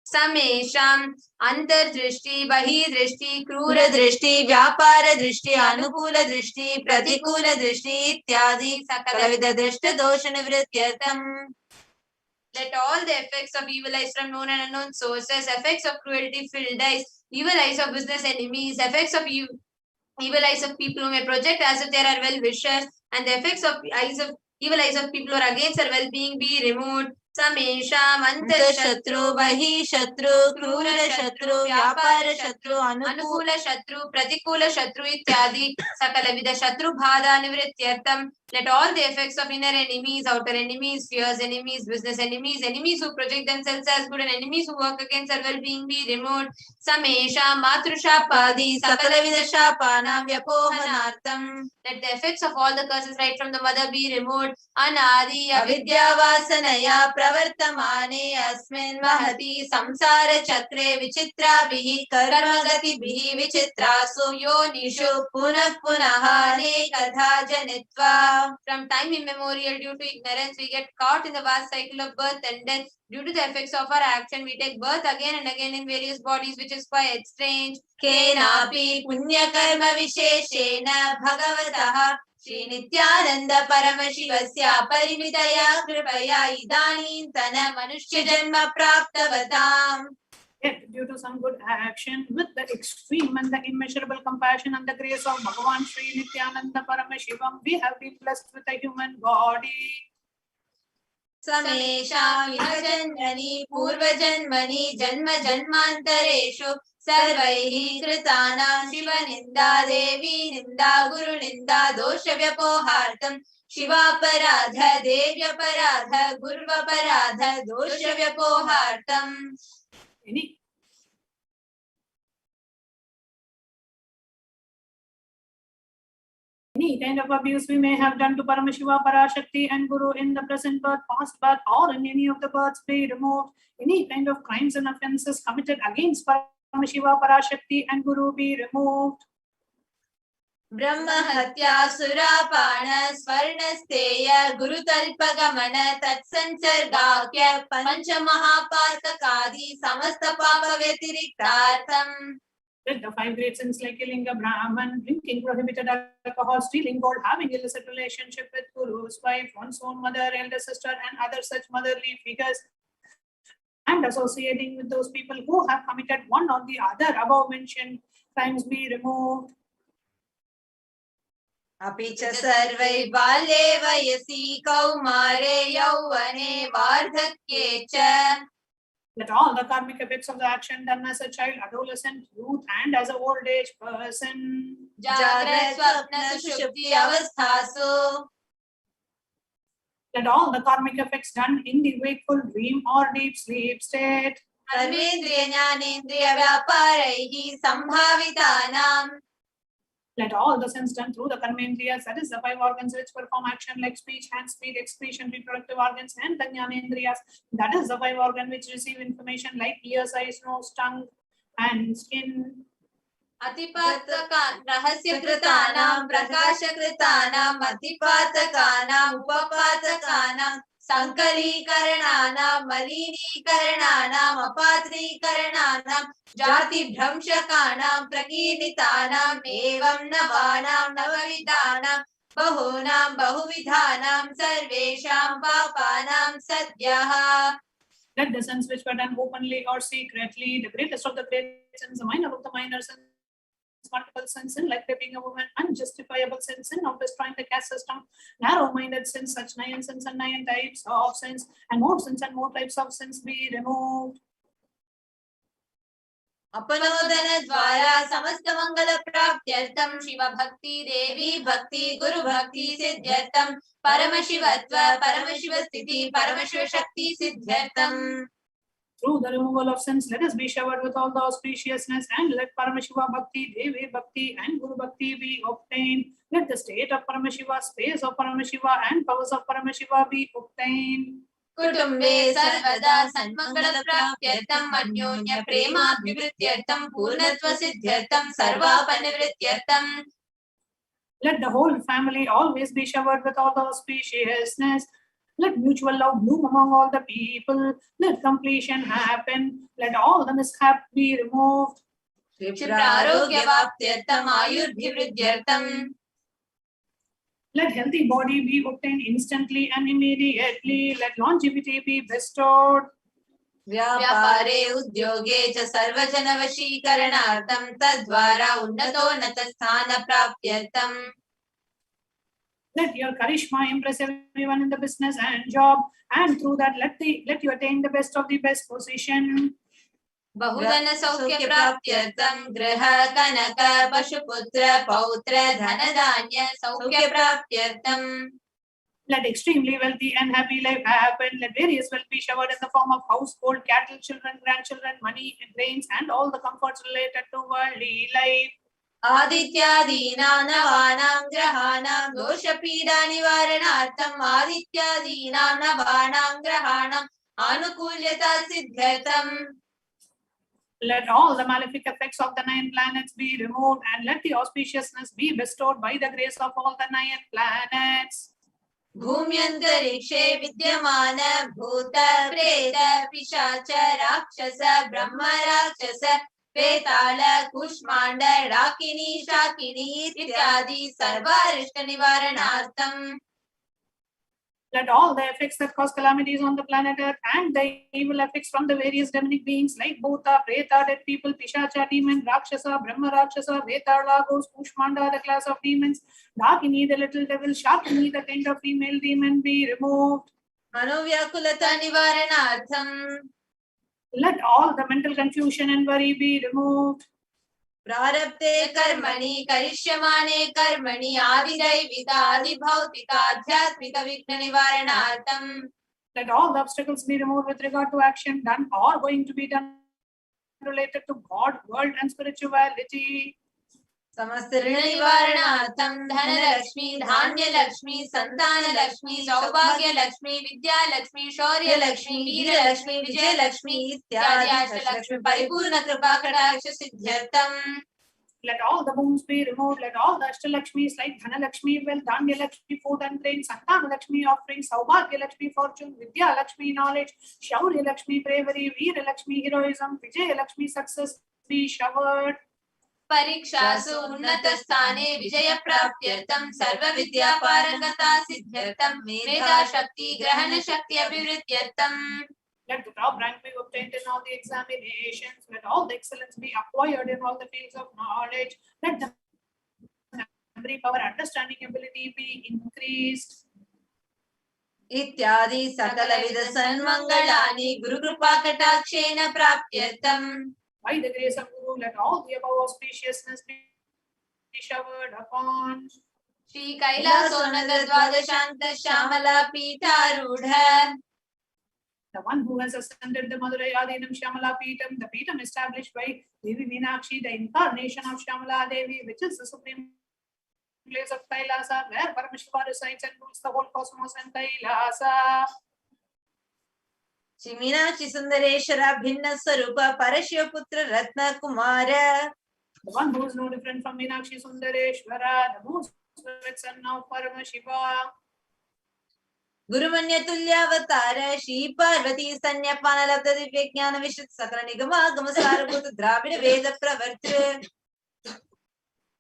Samesham antardrishti, bahidrishti, krura
दृष्टि व्यापार दृष्टि अनुकूल दृष्टि प्रतिकूल दृष्टि इत्यादि सकलविध दृष्ट दोष निवृत्त्यर्थम्.
Let all the effects of evil eyes from known and unknown sources, effects of cruelty filled eyes, evil eyes of business enemies, effects of evil eyes of people who may project as if they are well wishers, and the effects of evil eyes of people who are against their well-being be removed. Samesham
शत्रु बहि शत्रु क्रूर शत्रु व्यापार शत्रु
अनुकूल शत्रु प्रतिकूल शत्रु इत्यादि सकल विध शत्रु बाधा निवृत्त्यर्थम. Let all the effects of inner enemies, outer enemies, fierce enemies, business enemies, enemies who project themselves as good, and enemies who work against their well-being be removed. Samesham matrushapaadi
सकल विध शापानां व्यपोहनार्थं.
Let the effects of all the curses right from the mother be removed. Anadi
अविद्यावासनया प्रवर्तमाने अस्मिन् महति संसार चक्रे विचित्राभिः कर्मगतिभिः विचित्रासु योनिषु पुनः पुनः अनेकधा जनित्वा.
From time immemorial, due to ignorance, we get caught in the vast cycle of birth and death. Due to the effects of our action, we take birth again and again in various bodies, which is quite strange.
केनापि पुण्यकर्म विशेषेण भगवतः श्री नित्यानंद परमशिवस्य परिमितया कृपया इदानीन्तन मनुष्य जन्म प्राप्तवताम्.
Yet, due to some good action, with the extreme and the immeasurable compassion and the grace of Bhagavan Sri Nityananda Paramashivam, we have been blessed with a human body.
समेषां इह जन्मनि पूर्वजन्मनि जन्म जन्मान्तरेषु सर्वैः कृतानां शिवनिन्दा देवी निन्दा गुरुनिन्दा दोषव्यपोहार्थं शिवापराध देव्यपराध गुर्वपराध दोषव्यपोहार्थम्.
Any Any kind of abuse we may have done to Paramashiva, Parashakti and Guru in the present birth, past birth, or in any of the births be removed. Any kind of crimes and offences committed against Paramashiva, Parashakti and Guru be removed.
Brahma Hatya Surapana Swarnasteya Guru Talpagamana Tatsansargakya Pancha Mahapatakadi Samasta Papa Vetiriktartham.
Let the 5 great sins like killing a Brahman, drinking prohibited alcohol, stealing gold, having illicit relationship with Guru's wife, one's own mother, elder sister, and other such motherly figures, and associating with those people who have committed one or the other above mentioned crimes be removed.
Api cha sarvai bale vayasi kaumare yauvane vardhakye cha.
Let all the karmic effects of the action done as a child, adolescent, youth, and as an old age person,
Jagrat Swapna Sushupti Avasthasu.
let all the karmic effects done in the wakeful dream or deep sleep state,
Sarvendriya Jnanendriya Vyaparaihi Sambhavitanam.
let all the sins done through the karmendriyas, that is the 5 organs which perform action like speech, hands, feet, excretion, reproductive organs, and the jnanendriyas, that is the 5 organs which receive information like ears, eyes, nose, tongue, and skin.
Atipataka Rahasya Kritanam Prakasha Kritanam Atipatakanam Upapatakanam Sankali Karananam Malini Karananam Apatri Karananam Jati Bhramshakanam Prakinitanam Evam Navanam Navavidanam Bahunam Bahuvidhanam Sarvesham Papanam Sadhyaha.
Let the sins which were done openly or secretly, the greatest of the great sins, the minor of the minor sins, multiple sins in like raping a woman, unjustifiable sins in of destroying the caste system, narrow-minded sins, such 9 sins and 9 types of sins, and more sins and more types of sins be removed.
Apanodana Dwara Samasta Mangala Praptyartam Shiva Bhakti Devi Bhakti Guru Bhakti Siddhyartam Paramashivatva Paramashiva Sthiti Paramashiva Shakti Siddhyartam.
Through the removal of sins, let us be showered with all the auspiciousness, and let Paramashiva Bhakti, Devi Bhakti, and Guru Bhakti be obtained. Let the state of Paramashiva, space of Paramashiva, and powers of Paramashiva be obtained.
Kutumbe Sarvada Sanmangala Praptyartam Anyonya Prema Vivrityartam Purnatva Siddhyartam Sarva Panivrityartam.
Let the whole family always be showered with all the auspiciousness. Let mutual love bloom among all the people. Let completion happen. Let all the mishap be removed.
Kshiprarogya Vaptyartam Ayurbhivridyartam.
Let healthy body be obtained instantly and immediately. Let longevity be bestowed.
Vyapare Udyoge cha Sarvajana Vashikaranartam Tadvara Unnato Natasthana Praptyartam.
Let your charisma impress everyone in the business and job, and through that let you attain the best of the best position.
Bahudana Saukya Praptyartam Graha Kanaka Pashuputra Pautra Dhanadanya Saukya Praptyartam.
Let extremely wealthy and happy life happen. Let various wealth be showered in the form of household, cattle, children, grandchildren, money, grains, and all the comforts related to worldly life.
Adityadinam Navanam Grahanam Dosha Pida Nivaranartham Adityadinam Navanam Grahanam Anukulyata Siddhartam.
Let all the malefic effects of the 9 planets be removed, and let the auspiciousness be bestowed by the grace of all the 9 planets.
Bhumyantarikshe Vidyamana Bhuta Preta Pishacha Rakshasa Brahma Rakshasa Petala Kushmanda Rakini Shakini Ityadi Sarvarishta Nivaranartham.
Let all the effects that cause calamities on the planet Earth and the evil effects from the various demonic beings like Bhuta, Preta, dead people, Pishacha, demon, Rakshasa, Brahma Rakshasa, Vetala, ghost, Kushmanda, the class of demons, Dakini, the little devil, Shakini, the kind of female demon be removed.
Manuvyakulata Nivaranartham.
Let all the mental confusion and worry be removed.
Prarabdhe karmani karishyamane karmani adidayvita adibhautika adhyatmika vigna nivaranartham.
Let all the obstacles be removed with regard to action done or going to be done related to God, world, and spirituality.
समस्त ऋण निवारणार्थं धनलक्ष्मी धान्यलक्ष्मी संतानलक्ष्मी सौभाग्यलक्ष्मी विद्यालक्ष्मी शौर्यलक्ष्मी वीरलक्ष्मी विजयलक्ष्मी इत्यादि अष्टलक्ष्मी परिपूर्ण कृपा कटाक्ष सिद्ध्यर्थं
Let all the wounds be removed. Let all the Ashtalakshmis like Dhanalakshmi, wealth, Dhanya-lakshmi, food and rain, Santana-lakshmi, offering, Saubhagya-lakshmi, fortune, Vidya-lakshmi, knowledge, Shaurya-lakshmi, bravery, Veera-lakshmi, heroism, Vijaya-lakshmi, success be showered.
परीक्षासु उन्नतस्थाने विजयप्राप्त्यर्थं सर्वविद्यापारंगता सिद्ध्यर्थं मेधाशक्ति ग्रहणशक्ति अभिवृद्ध्यर्थं
Let the top rank be obtained in all the examinations. Let all the excellence be acquired in all the fields of knowledge. Let the memory power, understanding ability be increased.
इत्यादि सकलविध सन्मंगलानि Gurukripa कटाक्षेण प्राप्त्यर्थं
By the grace of Guru, let all the above auspiciousness be showered upon
Shri कैलासोनद द्वादशांत Shyamala पीठारूढ़
the one who has ascended the Madurai Adinam Shyamala Peetam, the Peetam established by Devi Meenakshi, the incarnation of Shyamala Devi, which is the supreme place of Kailasa, where Parameshiva resides and rules the whole cosmos and Kailasa.
Shri Meenakshi Sundareshwar भिन्न स्वरूप परशिव पुत्र रत्न Kumar
The one who is no different from Meenakshi Sundareshwara, the most perfect son of Parameshiva.
गुरुमन्य तुल्यावतार Shri Parvati स्तन्यपान लब्ध दिव्य ज्ञान विशुद्ध सकल निगमागम सारभूत द्राविड़ वेद प्रवर्तक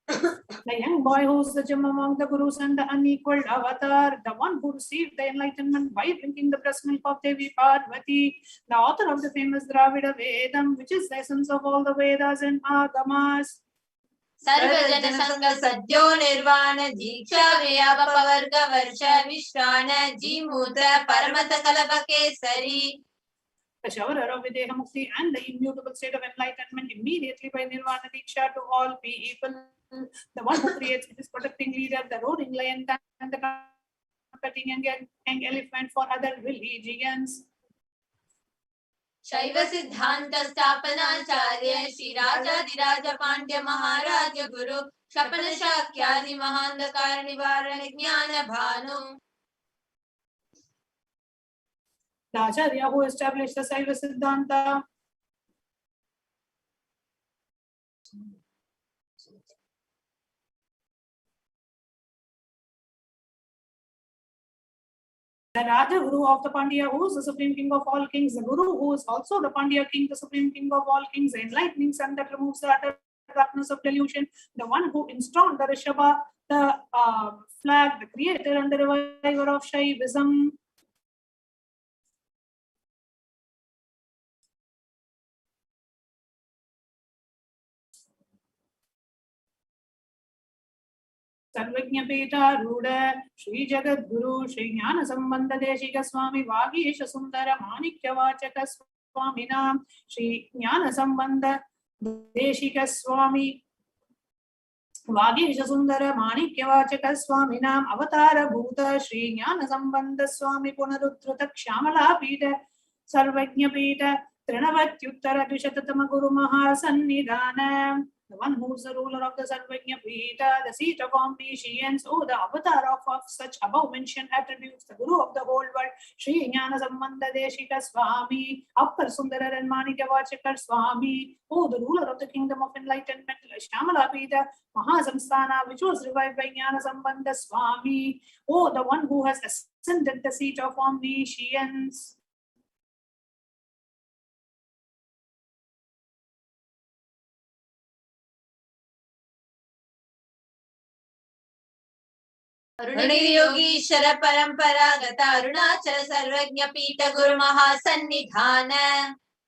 The young boy who is the gem among the Gurus and the unequaled avatar, the one who received the enlightenment by drinking the breast milk of Devi Parvati, the author of the famous Dravida Vedam, which is the essence of all the Vedas and Agamas.
सर्वजन संग सद्यो निर्वाण दीक्षा व्यापक वर्ग वर्ष विश्राण Jimuta परमत कलप Kesari
The showerer of Videha Mukti and the immutable state of enlightenment immediately by Nirvana Diksha to all people. The one who creates his protecting leader, the roaring lion and the comforting young elephant for other religions.
शैव सिद्धांत स्थापनाचार्य श्री राजाधिराज पांड्य महाराज गुरु शपन शाक्यादि महांधकार निवारण ज्ञान Bhanu
The Acharya who established the Saiva Siddhanta. The Raja Guru of the Pandya, who is the supreme king of all kings, the Guru who is also the Pandya king, the supreme king of all kings, the enlightening sun that removes the utter darkness of delusion, the one who installed the Rishabha, the flag, the creator and the reviver of Shaivism. सर्वज्ञ पीठारूढ़ श्री जगद्गुरु श्री ज्ञान संबंध देशिक स्वामी वागीश सुंदर माणिक्य वाचक स्वामिनां श्री ज्ञान संबंध देशिक स्वामी वागीश सुंदर माणिक्य वाचक स्वामिनां अवतार भूत श्री ज्ञान संबंध स्वामी पुनरुद्धृत श्यामला पीठ सर्वज्ञ पीठ तृणवत्युत्तर द्विशततम गुरु महासन्निधान. The one who is the ruler of the Sarvajna Pita, the seat of omniscience, oh, the avatar of such above mentioned attributes, the Guru of the whole world, Sri Jnana Sambandha Deshika Swami, Appar Sundara and Manikya Vachakar Swami, oh, the ruler of the kingdom of enlightenment, Shyamala Pita, Mahasamsthana, which was revived by Jnana Sambandha Swami, oh, the one who has ascended the seat of omniscience.
अरुणगिरियोगीश्वर परंपरागत अरुणाचल सर्वज्ञ पीठ गुरु महासन्निधान.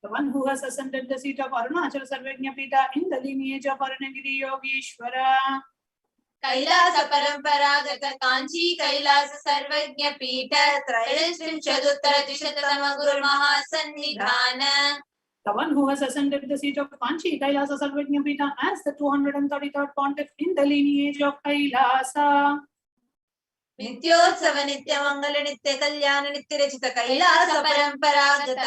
The one who has ascended the seat of Arunachal Sarvajna Pita in the lineage of Arunagiri Yogeshwara.
Kailash परंपरागत कांची कैलास सर्वज्ञ पीठ त्रयस्त्रिंशदुत्तर द्विशततम गुरु महासन्निधान.
The one who has ascended the seat of Kanchi Kailasa Sarvajna Pita as the 233rd pontiff in the lineage of Kailasa.
नित्योत्सव नित्य मंगल नित्य कल्याण नित्य रचित कैलास परंपरागत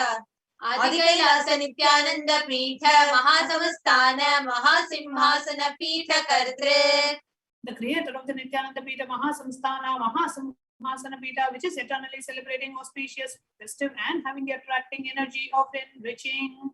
Adi Kailasa Nityananda Peetha Mahasamastana Mahasimhasana Peetha Kartre.
The creator of the Nityananda Pita Mahasamsthana Mahasimhasana Pita, which is eternally celebrating, auspicious, festive, and having the attracting energy of enriching.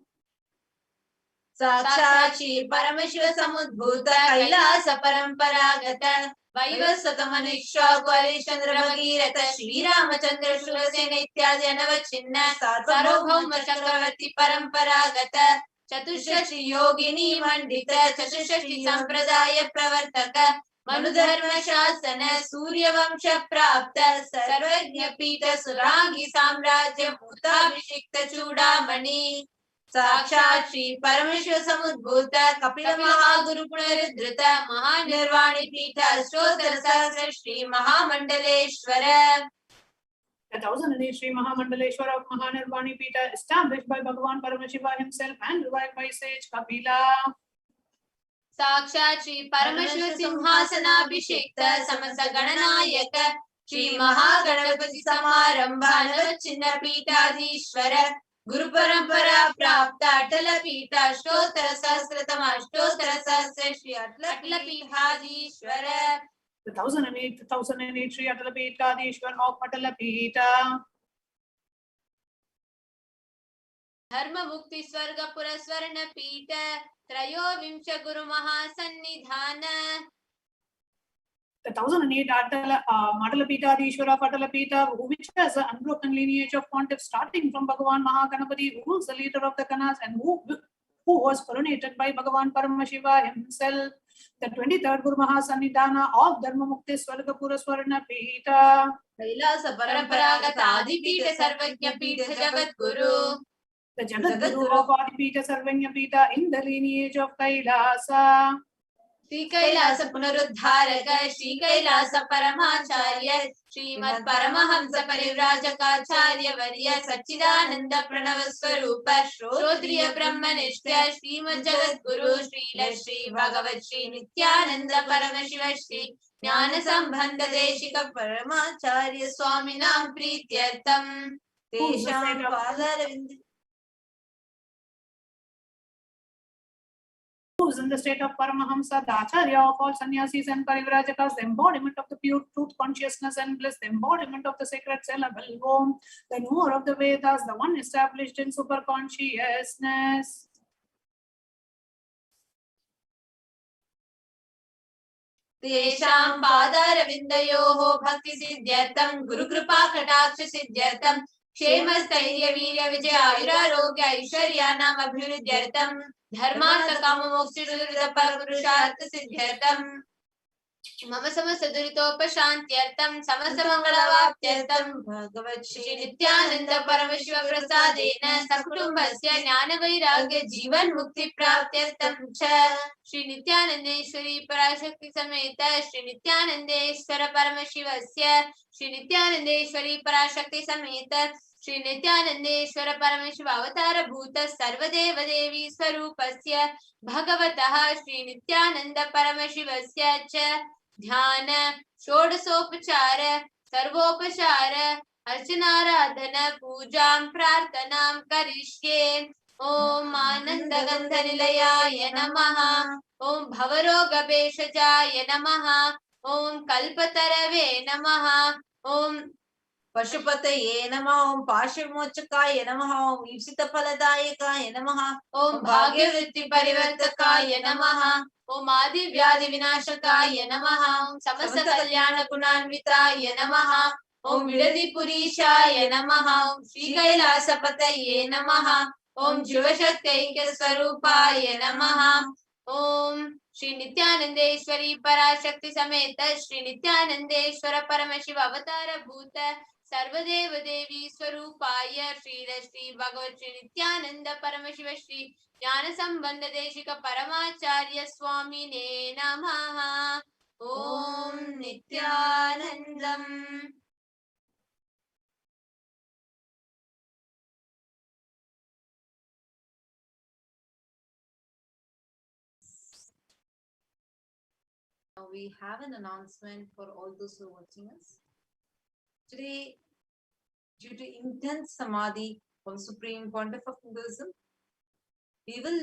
Sakshachi Paramashiva Samudbhuta Kailasa Paramparagata Vaivasata Manishwa Kwali Chandra Bhagirata Shri Ramachandra Shurasena Ityadi Anavachinna Sarvabhauma Chakravarti Paramparagata Chatushashi Yogini Mandita Chatushashi Sampradaya Pravartaka Manudharma Shasana Surya Vamsha Prapta Sarvajna Pita Surangi Samrajya Bhutabhishikta Chudamani साक्षात् श्री परमेश्वर समुद्भूत कपिल महागुरु पुनरुद्धृत महानिर्वाणी पीठ अष्टोत्तर सहस्र श्री महामंडलेश्वर.
The 1008 Sri Mahamandaleshwara of Mahanirvani Pita, established by Bhagavan Paramashiva himself and revived by sage Kapila.
साक्षात् श्री परमेश्वर सिंहासनाभिषिक्त समस्त गणनायक श्री महागणपति समारंभ नवचिन्न पीठाधीश्वर गुरु परंपरा प्राप्त अटल पीठ अष्टोत्तर सहस्रतम अष्टोत्तर सहस्र श्री अटल पीठाधीश्वर.
The 1008 Sri Atalapita Adishwar of Atalapita.
धर्म मुक्ति स्वर्ग पुरस्वर्ण पीठ त्रयोविंश गुरु महासन्निधान.
The 1008 Atalapita Adishwar of Atalapita, which has an unbroken lineage of pontiffs starting from Bhagavan Mahaganapati, who is the leader of the Kanas and who was coronated by Bhagavan Paramashiva himself. The 23rd Guru Mahasannidhana of Dharma Mukti Swargapura Swarna Pita.
Kailasa Paramparagata Adipita Sarvajna Pita Jagat Guru.
The Jagat Guru of Adipita Sarvajna Pita in the lineage of Kailasa.
Shri Kailasa Punaruddharaka Shri Kailasa Paramacharya Srimad Paramahamsa Parivrajaka Varya Sachidananda Pranava Swarupa Shrodriya Brahmanishya Srimad Jagat Guru Srila Shri Bhagavat Shri Nityananda Paramashiva Shri Jnana Sambandha Deshika Paramacharya Swaminam Prityartham Tesham Padaravinda.
Who is in the state of Paramahamsa, the Acharya of all sannyasis and Parivrajakas, the embodiment of the pure truth consciousness and bliss, the embodiment of the sacred syllable Om, the knower of the Vedas, the one established in superconsciousness.
Tesham Padaravindayoho Bhakti Siddhyartham Guru Kripa Kataksha Siddhyartham Kshema Stairya Virya Vijaya Ayurarogya Aishwaryanam Abhirudyartham Dharmartha Kama Moksha Durita Parapurushartha Siddhyartham Mama Samasta Duritopashantyartham Samasta Mangalavaptyartham Bhagavat Shri Nityananda Paramashiva Prasadena Sakutumbasya Jnana Vairagya Jivan Mukti Praptyartham Cha Shri Nityanandeshwari Parashakti Sameta Shri Nityanandeshwara Paramashivasya Shri Nityanandeshwari Parashakti Sameta Shri Nityanandeshwara Paramashiva Avatara Bhuta Sarvadeva Devi Swarupasya Bhagavataha Shri Nityananda Paramashivasya Cha Dhyana Shodasopachara Sarvopachara Archanaradhana Pujam Prarthanam Karishye Om Ananda Gandha Nilayaya Namaha Om Bhavaroga Beshajaya Namaha Om Kalpatarave Namaha Om Pashupataye Namaha Om Pashimochakaya Namaha Om Ipsita Paladayakaya Namaha Om Bhagyavritti Parivartakaya Namaha Om Adi Vyadi Vinashakaya Namaha Om Samasta Kalyana Gunanvitaya Namaha Om Vidadi Purishaya Namaha Om Shri Kailasa Pataye Namaha Om Jivashaktaika Swarupaya Namaha Om Shri Nityanandeshwari Parashakti Sameta Shri Nityanandeshwara Paramashiva Avatara Bhuta Sarvadeva Devi Swarupaya Shri Shri Bhagavat Shri Nityananda Paramashiva Shri Jnana Sambandha Deshika Paramacharya Swamine Namaha Om Nityanandam. Now we have an announcement for all those who are watching us. Today, due to intense samadhi, of Supreme Pontiff of Hinduism, we will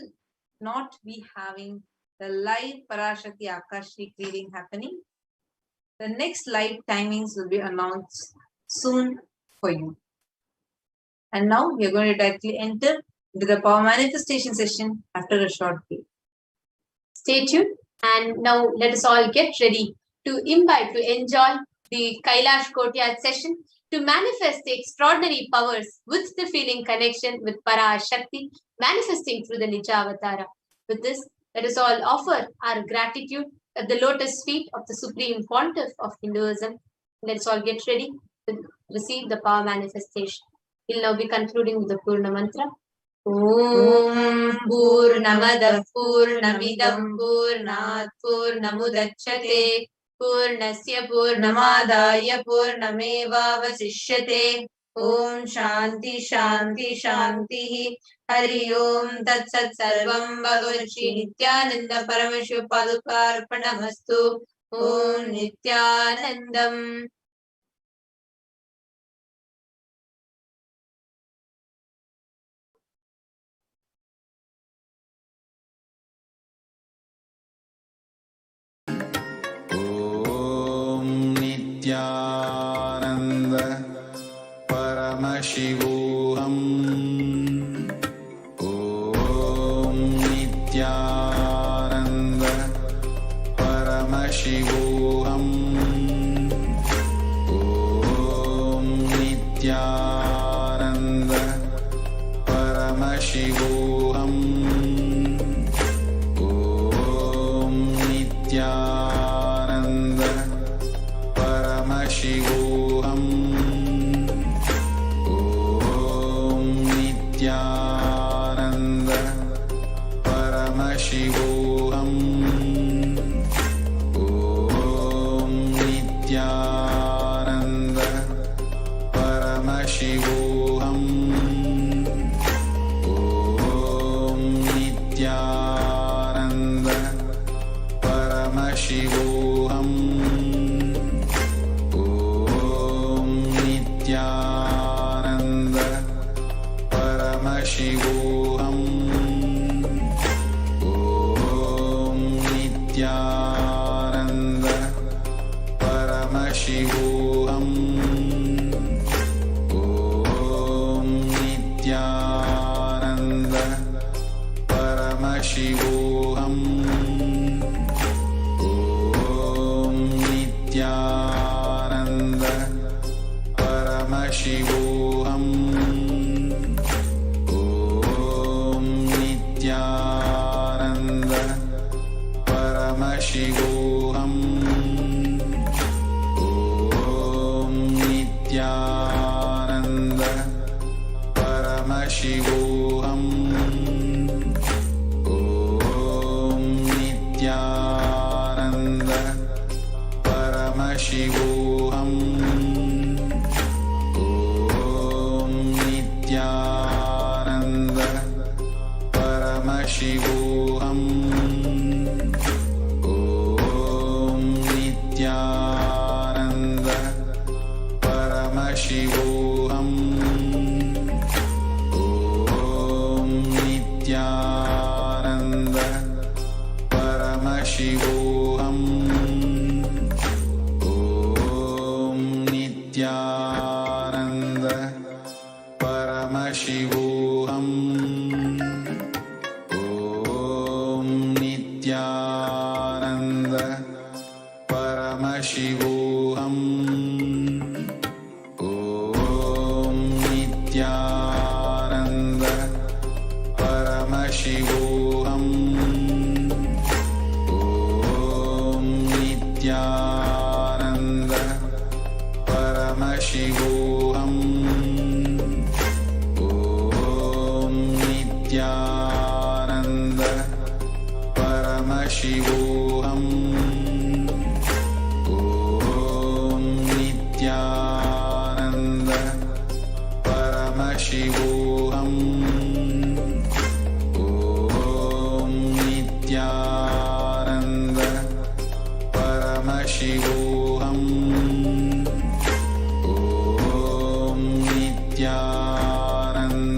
not be having the live Parashakti Akashic reading happening. The next live timings will be announced soon for you. And now we are going to directly enter into the power manifestation session after a short break.
Stay tuned, and now let us all get ready to imbibe, to enjoy the Kailash Courtyard session, to manifest the extraordinary powers with the feeling connection with Parashakti, manifesting through the Nijavatara. With this, let us all offer our gratitude at the lotus feet of the Supreme Pontiff of Hinduism. Let us all get ready to receive the power manifestation. We'll now be concluding with the Purna Mantra.
Om Purnamadav Purnamidam Purnat Purnamudachyate Purnasya Purnamadaya Purnamevavasishyate. Om Shanti Shanti Shanti. Hari Om Tat Sat Sarvam Bhagavad Shri Nityananda Paramashiva Padukarpanamastu. Om Nityanandam.
Nityanand परमशिवोऽहम् ॐ नित्यानन्द परमशिवोऽहम् ॐ नित्यानन्द परमशिवोऽहम् ॐ नित्यानन्द परमशिवोऽहम् ॐ नित्यानन्द परमशिवोऽहम् ॐ नित्यानन्द परमशिवोऽहम् ॐ नित्यानन्द परमशिवोऽहम् नित्यानन्द परमशिवोऽहम् ॐ नित्यानन्द परमशिवोऽहम् ॐ नित्यानन्द परमशिवोऽहम् ॐ नित्यानन्द परमशिवोऽहम् ॐ नित्यानन्द परमशिवोऽहम् ॐ नित्यानन्द परमशिवोऽहम् ॐ नित्यानन्द परमशिवोऽहम् नित्यानन्द परमशिवोऽहम् ॐ नित्यानन्द परमशिवोऽहम् ॐ नित्यानन्द परमशिवोऽहम् ॐ नित्यानन्द परमशिवोऽहम् ॐ नित्यानन्द परमशिवोऽहम् ॐ नित्यानन्द परमशिवोऽहम् ॐ नित्यानन्द परमशिवोऽहम् ॐ नित्यानन्द परमशिवोऽहम् ॐ नित्यानन्द परमशिवोऽहम् ॐ नित्यानन्द परमशिवोऽहम् ॐ Nityanand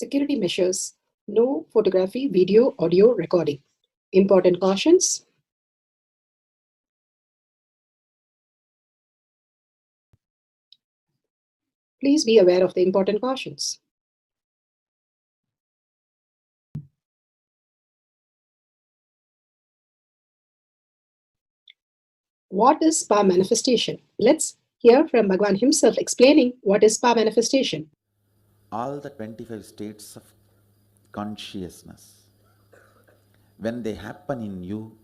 Security measures. No photography, video, audio recording. Important cautions. Please be aware of the important cautions. What is spa manifestation? Let's hear from Bhagwan himself explaining what is spa manifestation.
All the 25 states of consciousness, when they happen in you,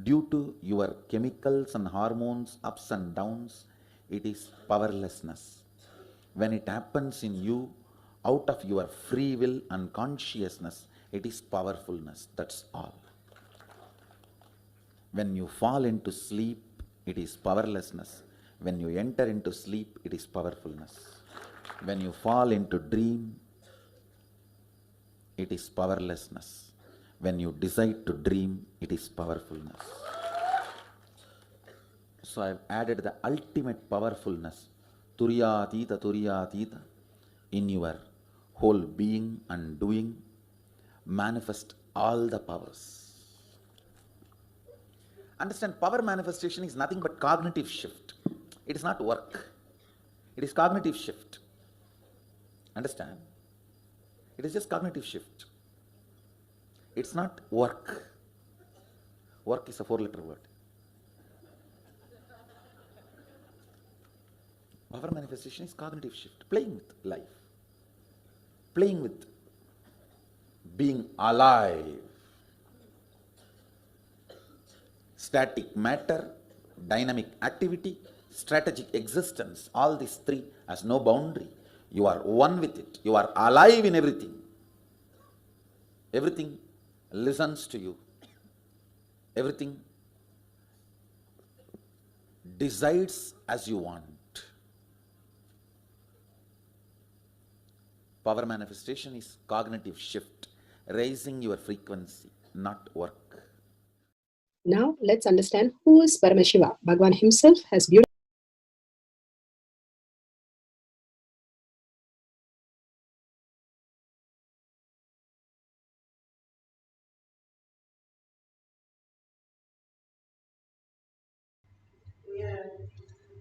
due to your chemicals and hormones, ups and downs, it is powerlessness. When it happens in you, out of your free will and consciousness, it is powerfulness. That's all. When you fall into sleep, it is powerlessness. When you enter into sleep, it is powerfulness. When you fall into dream, it is powerlessness. When you decide to dream, it is powerfulness. So I've added the ultimate powerfulness, Turyatita, in your whole being and doing. Manifest all the powers. Understand, power manifestation is nothing but cognitive shift. It is not work. It is cognitive shift. Understand? It is just cognitive shift. It's not work. Work is a 4-letter word. Power manifestation is cognitive shift. Playing with life. Playing with being alive. Static matter, dynamic activity, strategic existence, all these three has no boundary. You are one with it. You are alive in everything. Everything listens to you. Everything decides as you want. Power manifestation is cognitive shift, raising your frequency, not work.
Now let's understand who is Paramashiva. Bhagwan himself has beautiful.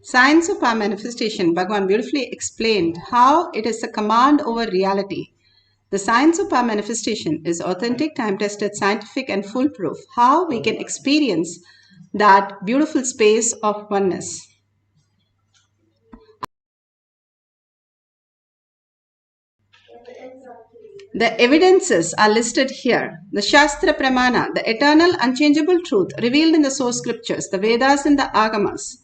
Science of our manifestation, Bhagwan beautifully explained how it is a command over reality. The science of our manifestation is authentic, time-tested, scientific and foolproof. How we can experience that beautiful space of oneness. The evidences are listed here. The Shastra Pramana, the eternal unchangeable truth revealed in the source scriptures, the Vedas and the Agamas.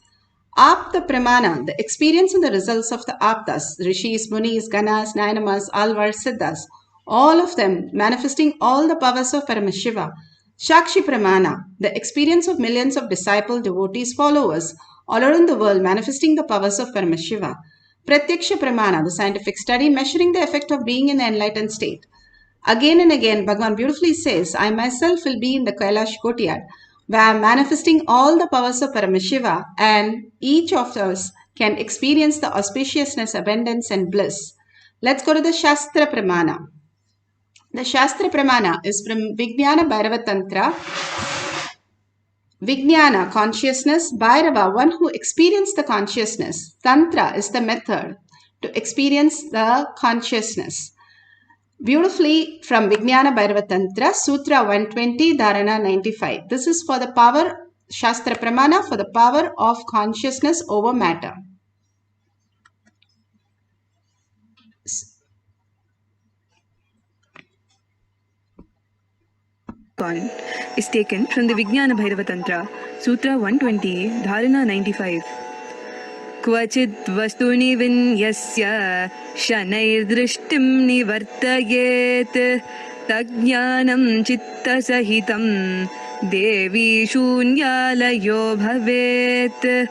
Apta Pramana, the experience and the results of the Aptas, Rishis, Munis, Ganas, Nayamas, Alvars, Siddhas, all of them manifesting all the powers of Paramashiva. Shakshi Pramana, the experience of millions of disciple, devotees, followers all around the world manifesting the powers of Paramashiva. Pratyaksha Pramana, the scientific study measuring the effect of being in the enlightened state. Again and again, Bhagavan beautifully says, I myself will be in the Kailasa courtyard, where I am manifesting all the powers of Paramashiva, and each of us can experience the auspiciousness, abundance and bliss. Let's go to the Shastra Pramana. The Shastra Pramana is from Vijnana Bhairava Tantra. Vijnana, consciousness. Bhairava, one who experienced the consciousness. Tantra is the method to experience the consciousness. Beautifully from Vijnana Bhairava Tantra, Sutra 120, Dharana 95. This is for the power, Shastra Pramana, for the power of consciousness over matter.
Is taken from the Vijnana Bhairava Tantra, Sutra 120, Dharana 95. Kvachit vastuni vinyasya shanaidrishtim nivartayet tajnanam chitta sahitam devi shunyalayo bhavet.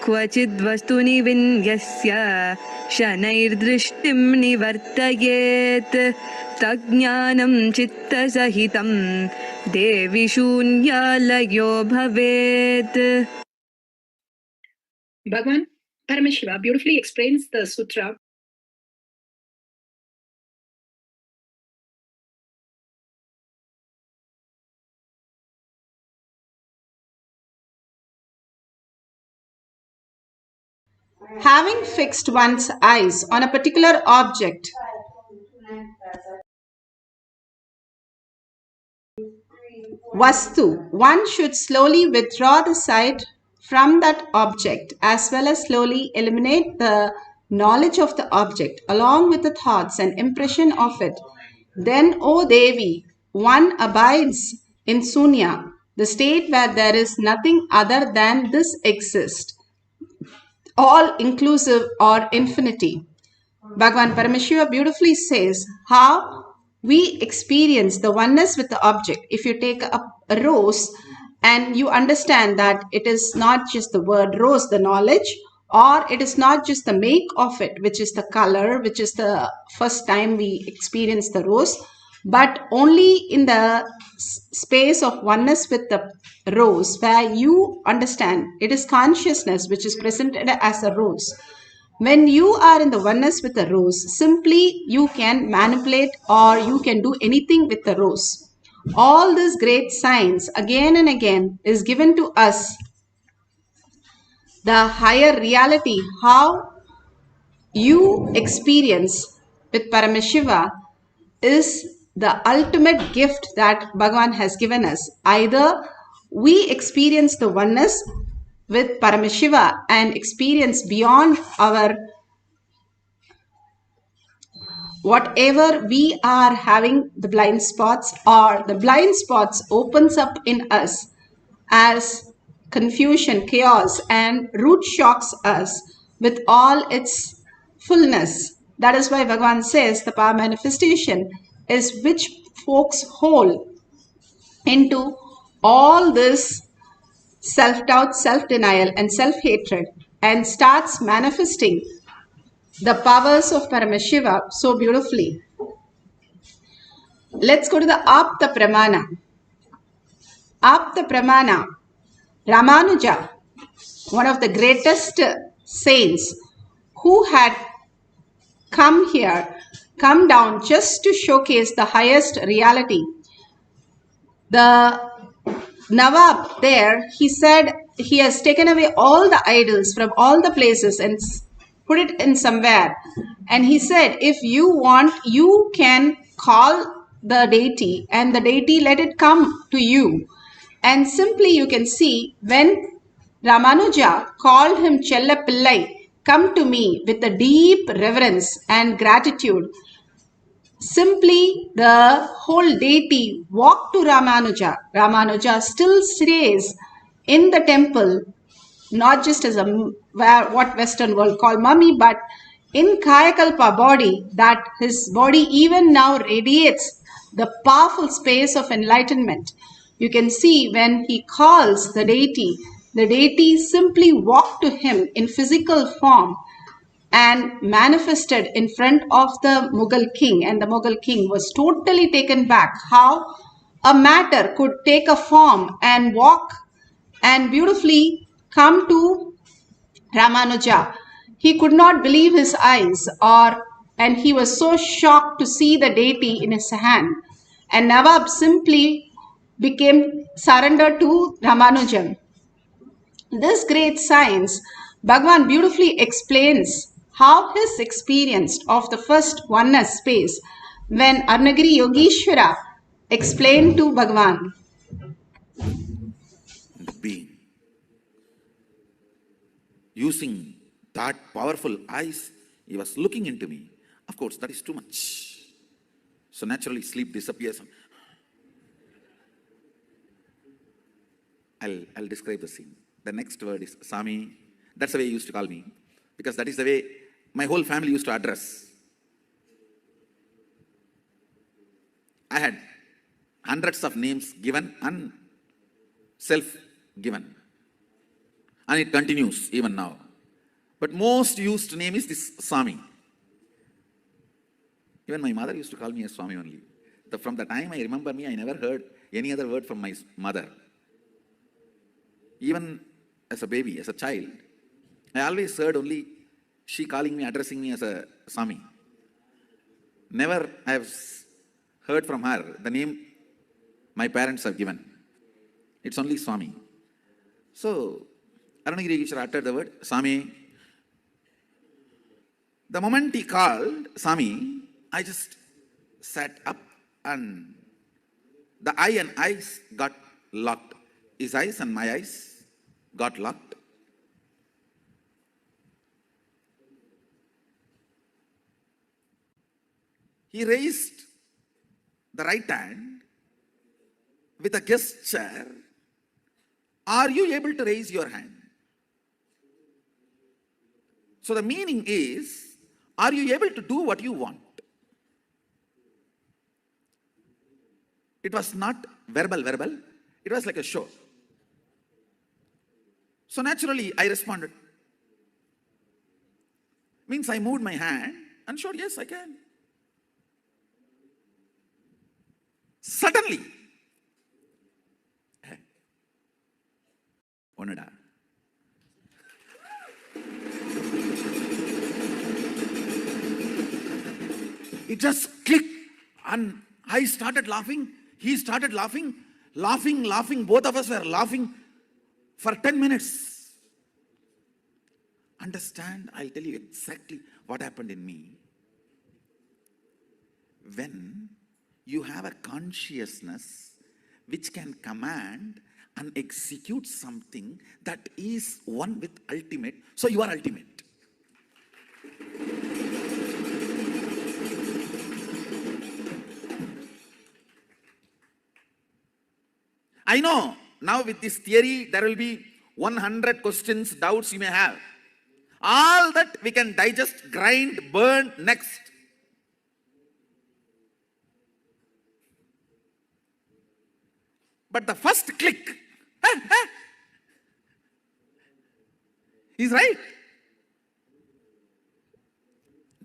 Kvachit vastuni vinyasya shanaidrishtim nivartayet tajnanam chitta sahitam devi shunyalayo bhavet.
Bhagwan Paramashiva beautifully explains the sutra
Having fixed one's eyes on a particular object, Vastu, one should slowly withdraw the sight from that object as well as slowly eliminate the knowledge of the object along with the thoughts and impression of it. Then, O Devi, one abides in Sunya, the state where there is nothing other than this exist, all inclusive or infinity. Bhagavan Paramashiva beautifully says how we experience the oneness with the object. If you take a rose and you understand that it is not just the word rose, the knowledge, or it is not just the make of it, which is the color, which is the first time we experience the rose, but only in the space of oneness with the rose, where you understand it is consciousness which is presented as a rose. When you are in the oneness with the rose, simply you can manipulate or you can do anything with the rose. All these great signs again and again is given to us. The higher reality, how you experience with Paramashiva, is the ultimate gift that Bhagavan has given us. Either we experience the oneness with Paramashiva and experience beyond our whatever we are having the blind spots, or the blind spots opens up in us as confusion, chaos, and root shocks us with all its fullness. That is why Bhagavan says the power manifestation is which folks hold into all this self-doubt, self-denial, and self-hatred and starts manifesting the powers of Paramashiva so beautifully. Let's go to the Apta Pramana. Apta Pramana, Ramanuja, one of the greatest saints who had come down just to showcase the highest reality. The Nawab there, he said he has taken away all the idols from all the places and put it in somewhere. And he said, if you want, you can call the deity and the deity let it come to you. And simply you can see when Ramanuja called him Chella Pillai, come to me with a deep reverence and gratitude. Simply the whole deity walked to Ramanuja. Ramanuja still stays in the temple, not just as what Western world call mummy, but in Kayakalpa body, that his body even now radiates the powerful space of enlightenment. You can see when he calls the deity simply walked to him in physical form and manifested in front of the Mughal king, and the Mughal king was totally taken back how a matter could take a form and walk and beautifully come to Ramanuja. He could not believe his eyes, and he was so shocked to see the deity in his hand. And Nawab simply became surrendered to Ramanujan. This great science, Bhagavan beautifully explains how his experience of the first oneness space when Arnagiri Yogeshwara explained to Bhagavan.
The being. Using that powerful eyes, he was looking into me. Of course, that is too much. So naturally, sleep disappears. I'll describe the scene. The next word is Sami. That's the way he used to call me, because that is the way my whole family used to address. I had hundreds of names given and self-given. And it continues even now. But most used name is this Swami. Even my mother used to call me as Swami only. From the time I remember me, I never heard any other word from my mother. Even as a baby, as a child, I always heard only she calling me, addressing me as a Swami. Never I have heard from her the name my parents have given. It's only Swami. So, Arunagiri Yogeshwara uttered the word Swami.
The moment he called Swami, I just sat up and the eye and eyes got locked. His eyes and my eyes got locked. He raised the right hand with a gesture. Are you able to raise your hand? So the meaning is, are you able to do what you want? It was not verbal. It was like a show. So naturally, I responded. Means I moved my hand and showed, yes, I can. Suddenly, Onada. It just clicked and I started laughing. He started laughing. Both of us were laughing for 10 minutes. Understand? I'll tell you exactly what happened in me. When you have a consciousness which can command and execute something that is one with ultimate, so you are ultimate. I know now with this theory there will be 100 questions, doubts you may have. All that we can digest, grind, burn next. But the first click, he's right.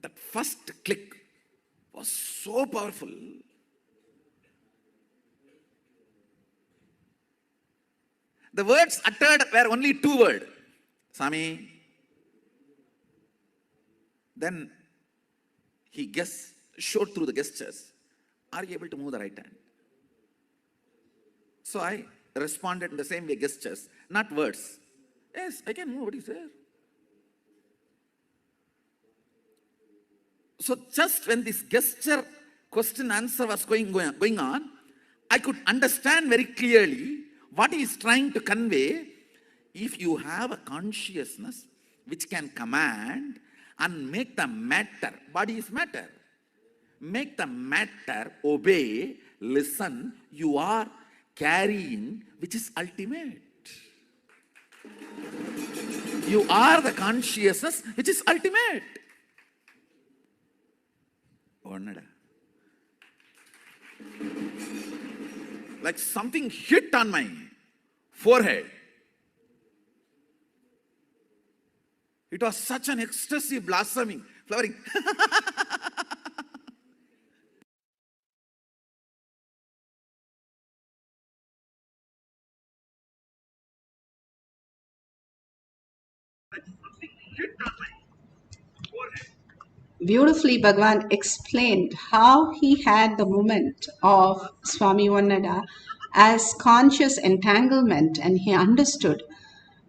That first click was so powerful. The words uttered were only 2 words. Swami. Then he showed through the gestures. Are you able to move the right hand? So I responded in the same way, gestures, not words. Yes, I can move. What is there? So just when this gesture, question, answer was going on, I could understand very clearly what he is trying to convey. If you have a consciousness which can command and make the matter, body is matter, make the matter obey, listen, you are carrying, which is ultimate. You are the consciousness which is ultimate. Like something hit on my forehead. It was such an ecstasy, blossoming, flowering.
Beautifully, Bhagwan explained how he had the moment of Swami Vannada as conscious entanglement, and he understood,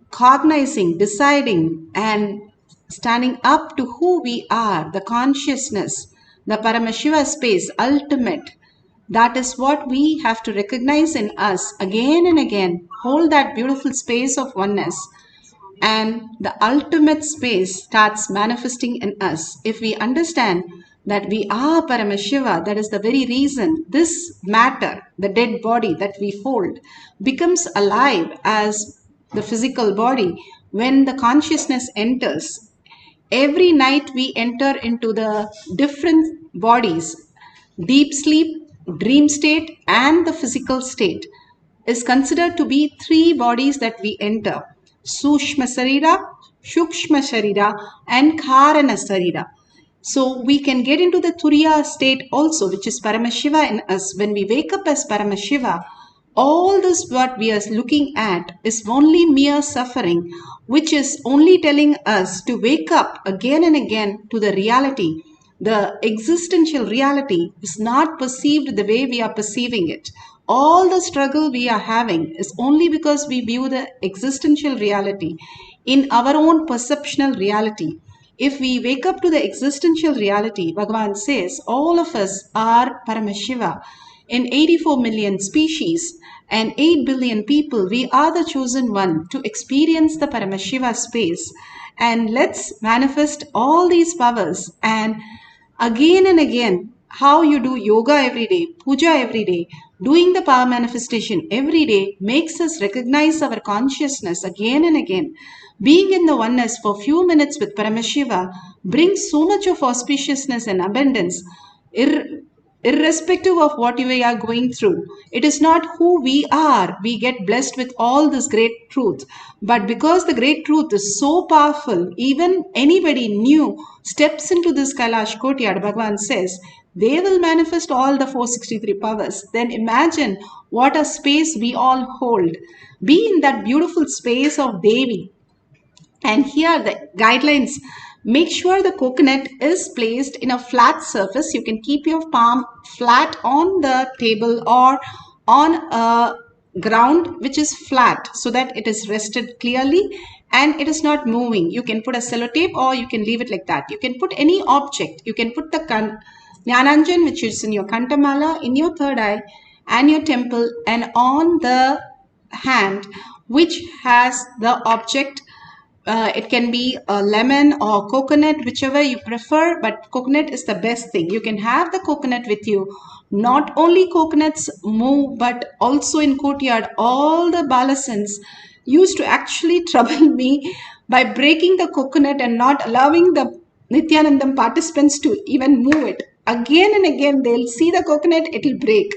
cognizing, deciding, and standing up to who we are, the consciousness, the Paramashiva space, ultimate. That is what we have to recognize in us again and again. Hold that beautiful space of oneness, and the ultimate space starts manifesting in us. If we understand that we are Paramashiva, that is the very reason this matter, the dead body that we hold, becomes alive as the physical body when the consciousness enters. Every night we enter into the different bodies, deep sleep, dream state, and the physical state is considered to be 3 bodies that we enter: Sushma Sarira, Shukshma Sharira, and Karana Sarira. So we can get into the Turiya state also, which is Paramashiva in us. When we wake up as Paramashiva, all this what we are looking at is only mere suffering, which is only telling us to wake up again and again to the reality. The existential reality is not perceived the way we are perceiving it. All the struggle we are having is only because we view the existential reality in our own perceptional reality. if we wake up to the existential reality, Bhagavan says all of us are Paramashiva. In 84 million species and 8 billion people, we are the chosen one to experience the Paramashiva space. And let's manifest all these powers. And again, how you do yoga every day, puja every day, doing the power manifestation every day makes us recognize our consciousness again and again. Being in the oneness for few minutes with Paramashiva brings so much of auspiciousness and abundance, irrespective of what we are going through. It is not who we are. We get blessed with all this great truth. But because the great truth is so powerful, even anybody new steps into this Kailash courtyard, Bhagavan says, they will manifest all the 463 powers. Then imagine what a space we all hold. Be in that beautiful space of Devi. And here the guidelines, make sure the coconut is placed in a flat surface. You can keep your palm flat on the table or on a ground which is flat so that it is rested clearly and it is not moving. You can put a sellotape or you can leave it like that. You can put any object. You can put the Jnananjan, which is in your Kantamala, in your third eye and your temple, and on the hand which has the object. It can be a lemon or coconut, whichever you prefer, but coconut is the best thing. You can have the coconut with you. Not only coconuts move, but also in courtyard, all the balasans used to actually trouble me by breaking the coconut and not allowing the Nityanandam participants to even move it. Again and again, they'll see the coconut, it'll break.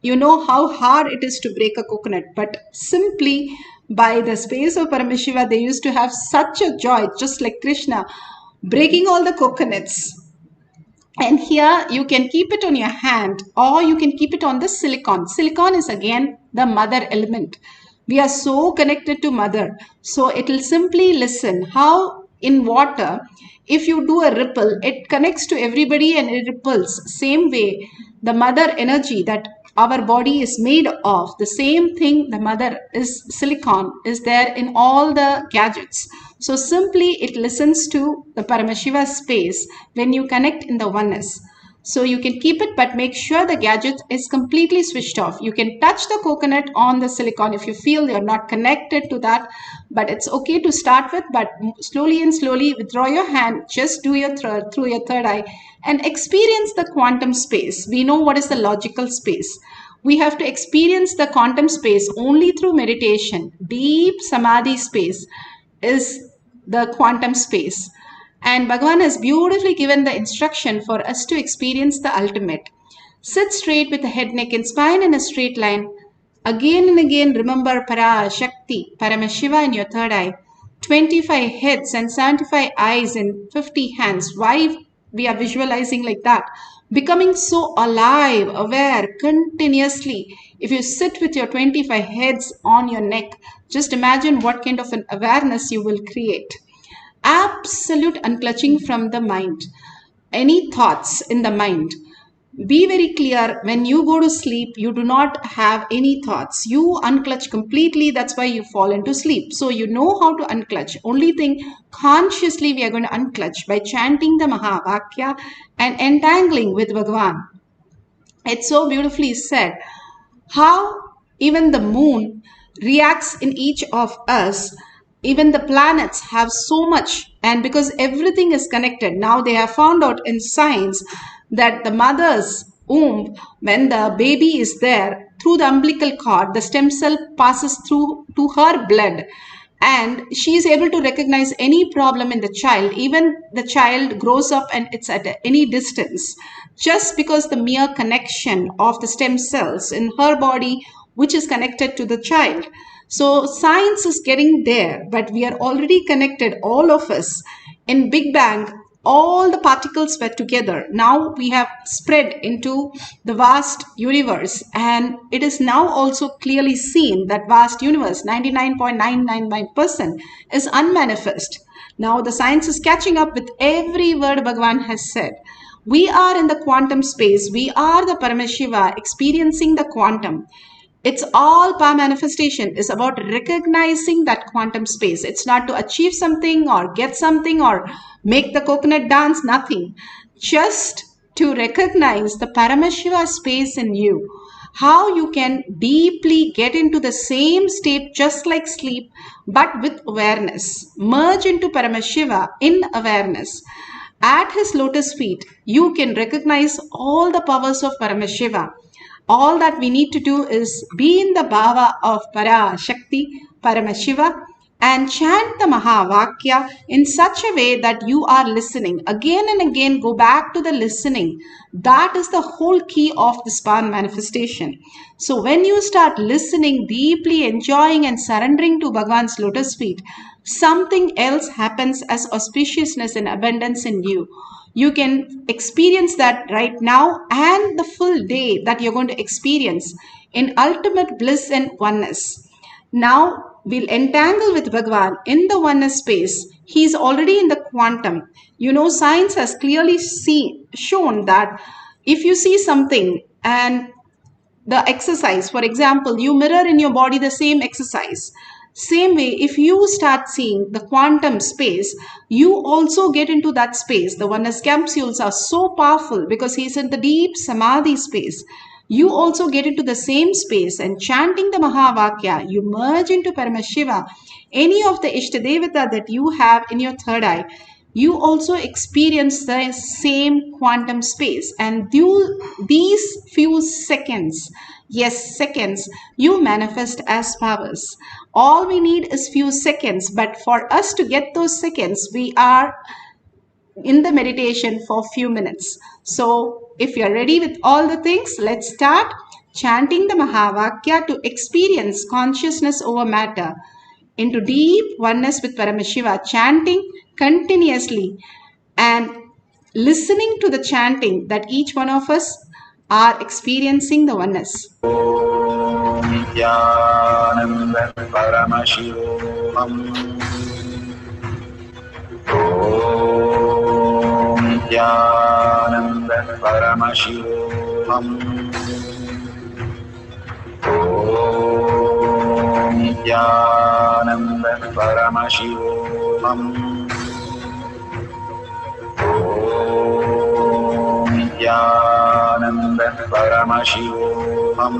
You know how hard it is to break a coconut, but simply by the space of Paramashiva, they used to have such a joy, just like Krishna, breaking all the coconuts. And here you can keep it on your hand or you can keep it on the silicon. Silicon is again the mother element. We are so connected to mother. So it will simply listen how in water, if you do a ripple, it connects to everybody and it ripples. Same way, the mother energy that our body is made of, the same thing, the mother is silicon, is there in all the gadgets. So simply it listens to the Paramashiva space when you connect in the oneness. So you can keep it, but make sure the gadget is completely switched off. You can touch the coconut on the silicon if you feel you're not connected to that, but it's okay to start with, but slowly and slowly withdraw your hand, just do your through your third eye and experience the quantum space. We know what is the logical space. We have to experience the quantum space only through meditation. Deep samadhi space is the quantum space. And Bhagavan has beautifully given the instruction for us to experience the ultimate. Sit straight with the head, neck and spine in a straight line. Again and again remember Parashakti, Paramashiva in your third eye. 25 heads and 75 eyes and 50 hands. Why we are visualizing like that? Becoming so alive, aware, continuously. If you sit with your 25 heads on your neck, just imagine what kind of an awareness you will create. Absolute unclutching from the mind. Any thoughts in the mind. Be very clear, when you go to sleep, you do not have any thoughts. You unclutch completely, that's why you fall into sleep. So you know how to unclutch. Only thing, consciously we are going to unclutch by chanting the Mahavakya and entangling with Bhagavan. It's so beautifully said. How even the moon reacts in each of us. Even the planets have so much, and because everything is connected, now they have found out in science that the mother's womb, when the baby is there, through the umbilical cord, the stem cell passes through to her blood, and she is able to recognize any problem in the child. Even the child grows up and it's at any distance, just because the mere connection of the stem cells in her body, which is connected to the child. So science is getting there, but we are already connected, all of us. In Big Bang, all the particles were together. Now we have spread into the vast universe, and it is now also clearly seen that vast universe, 99.999%, is unmanifest. Now the science is catching up with every word Bhagavan has said. We are in the quantum space. We are the Paramashiva experiencing the quantum. It's all power manifestation is about recognizing that quantum space. It's not to achieve something or get something or make the coconut dance, nothing. Just to recognize the Paramashiva space in you. How you can deeply get into the same state just like sleep, but with awareness. Merge into Paramashiva in awareness. At his lotus feet, you can recognize all the powers of Paramashiva. All that we need to do is be in the bhava of Parashakti, Paramashiva, and chant the Mahavakya in such a way that you are listening. Again and again, go back to the listening. That is the whole key of this power manifestation. So when you start listening deeply, enjoying and surrendering to Bhagwan's lotus feet, something else happens as auspiciousness and abundance in you. You can experience that right now and the full day that you're going to experience in ultimate bliss and oneness. Now we'll entangle with Bhagwan in the oneness space. He's already in the quantum. You know, science has clearly shown that if you see something and the exercise, for example, you mirror in your body the same exercise. Same way, if you start seeing the quantum space, you also get into that space. The oneness capsules are so powerful because he's in the deep samadhi space. You also get into the same space and chanting the Mahavakya, you merge into Paramashiva. Any of the Ishtadevata that you have in your third eye, you also experience the same quantum space. And these few seconds, yes, seconds, you manifest as powers. All we need is few seconds, but for us to get those seconds, we are in the meditation for few minutes. So if you're ready with all the things, let's start chanting the Mahavakya to experience consciousness over matter into deep oneness with Paramashiva, chanting continuously and listening to the chanting that each one of us are experiencing the oneness.
Nityananda Paramashivoham. Om Nityananda Paramashivoham. Om Nityananda Paramashivoham. Om Nityananda Paramashivoham.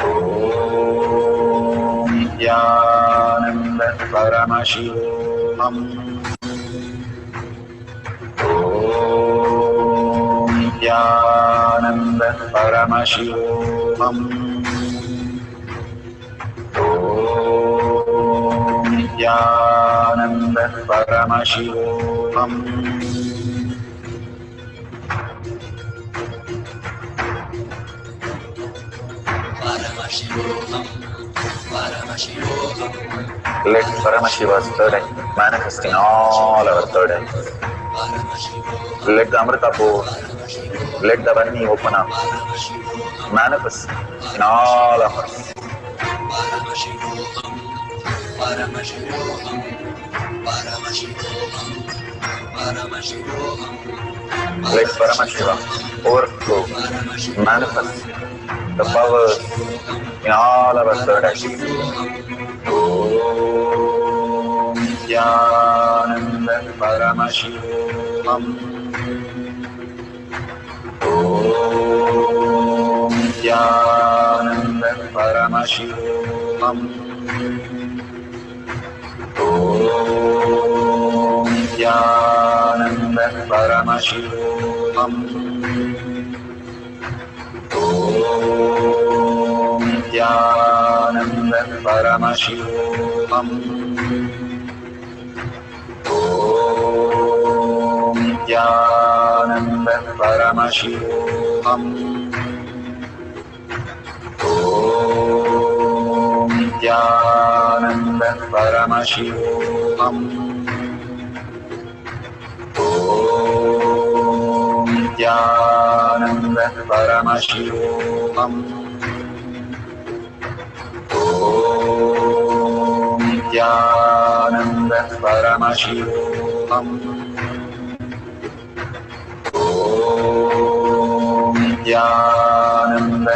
Om Nityananda Paramashivoham. Om Nityananda Paramashivoham. Om Nityananda Paramashivoham. Let Paramashiva's third eye manifest in all our third eyes. Let the Amrita pour, let the Varni open up, manifest in all of us. Let Paramashiva overflow, manifest the powers in all our third eyes. Om Nityananda Paramashivoham. Om Nityananda Paramashivoham. Om Nityananda Paramashivoham. Om Nityananda Paramashivoham. Om Nityananda Paramashivoham. Om Nityananda Paramashivoham. Om Nityananda Paramashivoham. Om Nityananda Paramashivoham. Om Nityananda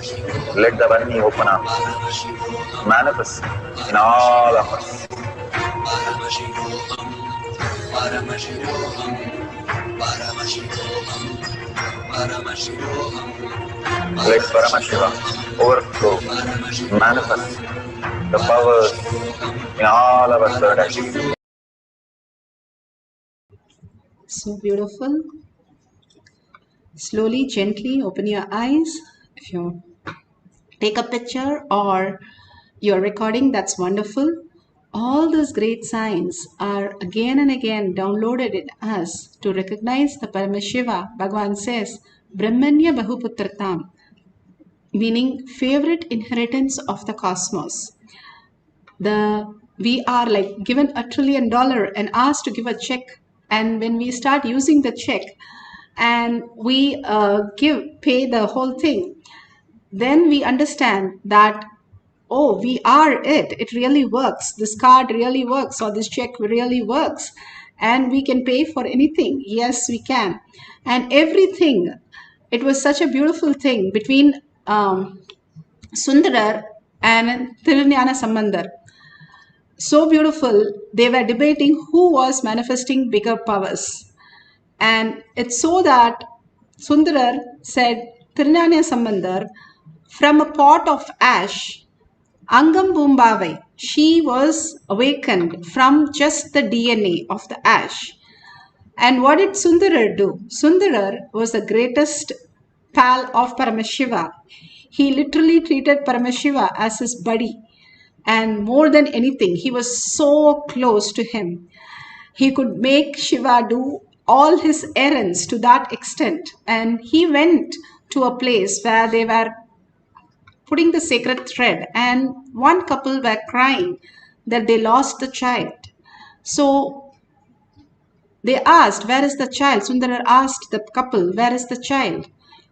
Let the Vani open up. Manifest in all of us. Let Paramashiva overflow, manifest the powers in all our third eye.
So beautiful. Slowly, gently open your eyes. If you take a picture or you're recording, that's wonderful. All those great signs are again and again downloaded in us to recognize the Paramashiva. Bhagavan says, Brahmanya Bahuputratam, meaning favorite inheritance of the cosmos. We are like given $1 trillion and asked to give a check, and when we start using the check and we pay the whole thing, then we understand that, oh, we are it really works, this card really works, or this check really works, and we can pay for anything. Yes, we can. And everything, it was such a beautiful thing between Sundarar and Tirunjana Sambandar. So beautiful. They were debating who was manifesting bigger powers. And it's so that Sundarar said, Tirunjana Sambandar, from a pot of ash, Angam Boombavai, she was awakened from just the DNA of the ash. And what did Sundarar do? Sundarar was the greatest pal of Paramashiva. He literally treated Paramashiva as his buddy. And more than anything, he was so close to him. He could make Shiva do all his errands to that extent. And he went to a place where they were putting the sacred thread, and one couple were crying that they lost the child. So they asked, where is the child? Sundarar asked the couple, where is the child?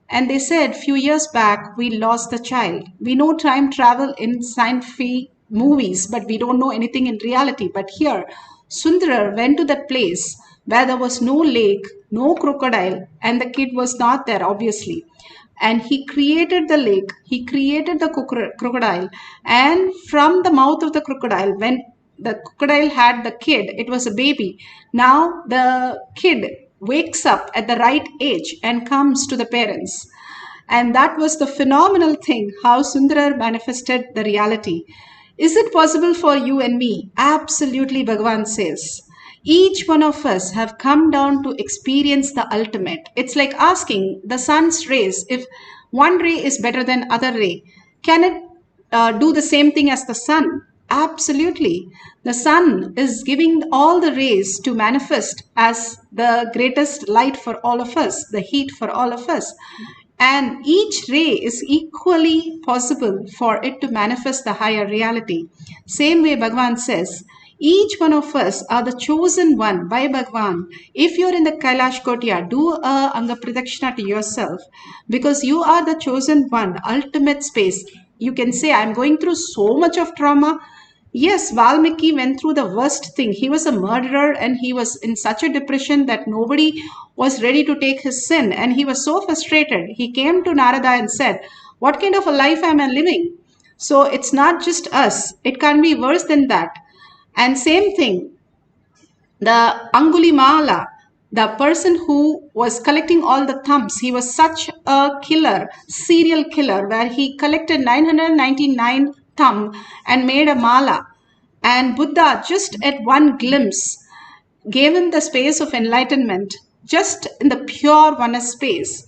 And they said, few years back, we lost the child. We know time travel in science-fi movies, but we don't know anything in reality. But here, Sundarar went to that place where there was no lake, no crocodile, and the kid was not there, obviously. And he created the lake, he created the crocodile, and from the mouth of the crocodile, when the crocodile had the kid, it was a baby. Now the kid wakes up at the right age and comes to the parents. And that was the phenomenal thing, how Sundarar manifested the reality. Is it possible for you and me? Absolutely, Bhagavan says. Each one of us have come down to experience the ultimate. It's like asking the sun's rays, if one ray is better than other ray, can it do the same thing as the sun? Absolutely. The sun is giving all the rays to manifest as the greatest light for all of us, the heat for all of us. And each ray is equally possible for it to manifest the higher reality. Same way Bhagavan says, each one of us are the chosen one by Bhagavan. If you're in the Kailash Kotya, do a Anga Pradakshina to yourself, because you are the chosen one, ultimate space. You can say, I'm going through so much of trauma. Yes, Valmiki went through the worst thing. He was a murderer and he was in such a depression that nobody was ready to take his sin. And he was so frustrated. He came to Narada and said, what kind of a life am I living? So it's not just us. It can be worse than that. And same thing, the Angulimala, the person who was collecting all the thumbs, he was such a killer, serial killer, where he collected 999 thumb and made a mala. And Buddha, just at one glimpse, gave him the space of enlightenment, just in the pure oneness space.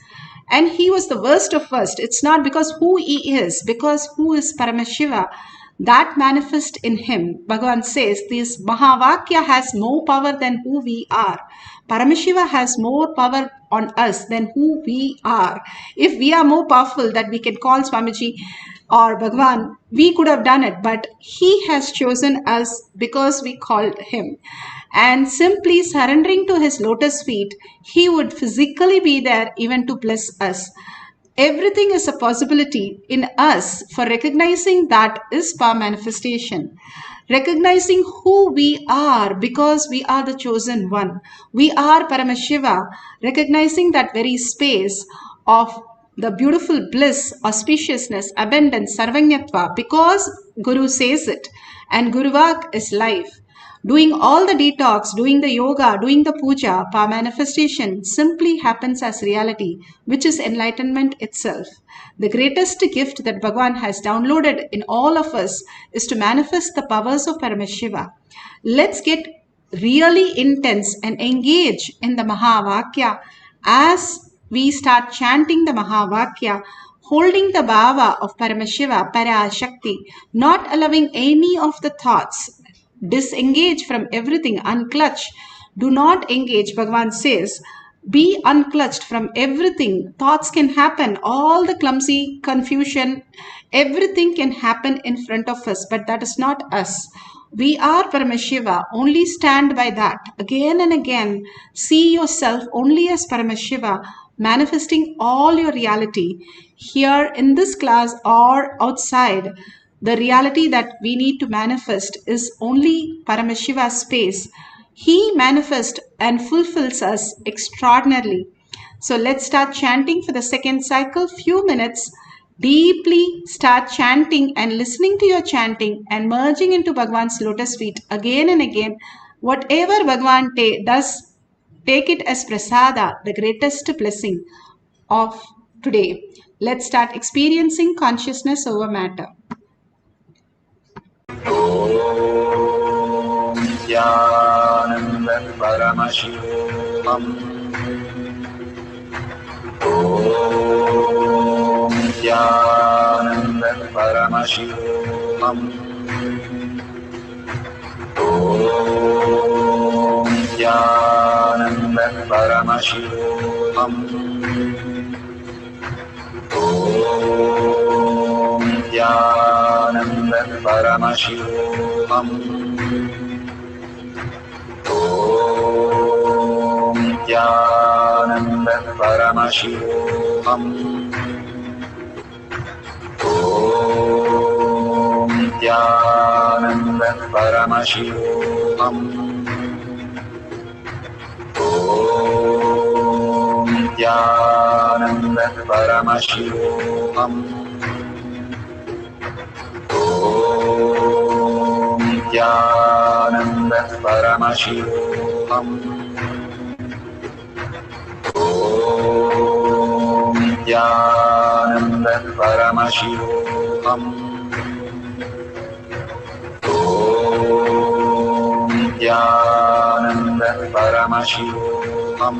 And he was the worst of worst. It's not because who he is, because who is Paramashiva, that manifests in him. Bhagavan says this Mahavakya has more power than who we are. Paramashiva has more power on us than who we are. If we are more powerful that we can call Swamiji or Bhagavan, we could have done it, but he has chosen us because we called him. And simply surrendering to his lotus feet, he would physically be there even to bless us. Everything is a possibility in us for recognizing that is power manifestation. Recognizing who we are because we are the chosen one. We are Paramashiva. Recognizing that very space of the beautiful bliss, auspiciousness, abundance, sarvanyatva, because Guru says it. And Guruvak is life. Doing all the detox, doing the yoga, doing the puja, power manifestation simply happens as reality, which is enlightenment itself. The greatest gift that Bhagavan has downloaded in all of us is to manifest the powers of Paramashiva. Let's get really intense and engage in the Mahavakya as we start chanting the Mahavakya, holding the bhava of Paramashiva, Parashakti, not allowing any of the thoughts. Disengage from everything, unclutch. Do not engage, Bhagavan says. Be unclutched from everything. Thoughts can happen, all the clumsy confusion, everything can happen in front of us, but that is not us. We are Paramashiva. Only stand by that. Again and again, see yourself only as Paramashiva, manifesting all your reality here in this class or outside. The reality that we need to manifest is only Paramashiva's space. He manifests and fulfills us extraordinarily. So let's start chanting for the second cycle. Few minutes. Deeply start chanting and listening to your chanting and merging into Bhagavan's lotus feet again and again. Whatever Bhagavan does, take it as prasada, the greatest blessing of today. Let's start experiencing consciousness over matter.
Nityananda Paramashivam. Om Nityananda Paramashivam. Om Nityananda Paramashivam. Om Nityananda Paramashivam. Om Nityananda Paramashivam. Om Nityananda Paramashivam. Om Nityananda Paramashivam. Om Nityananda Paramashivam. Om Nityananda Paramashivam. Om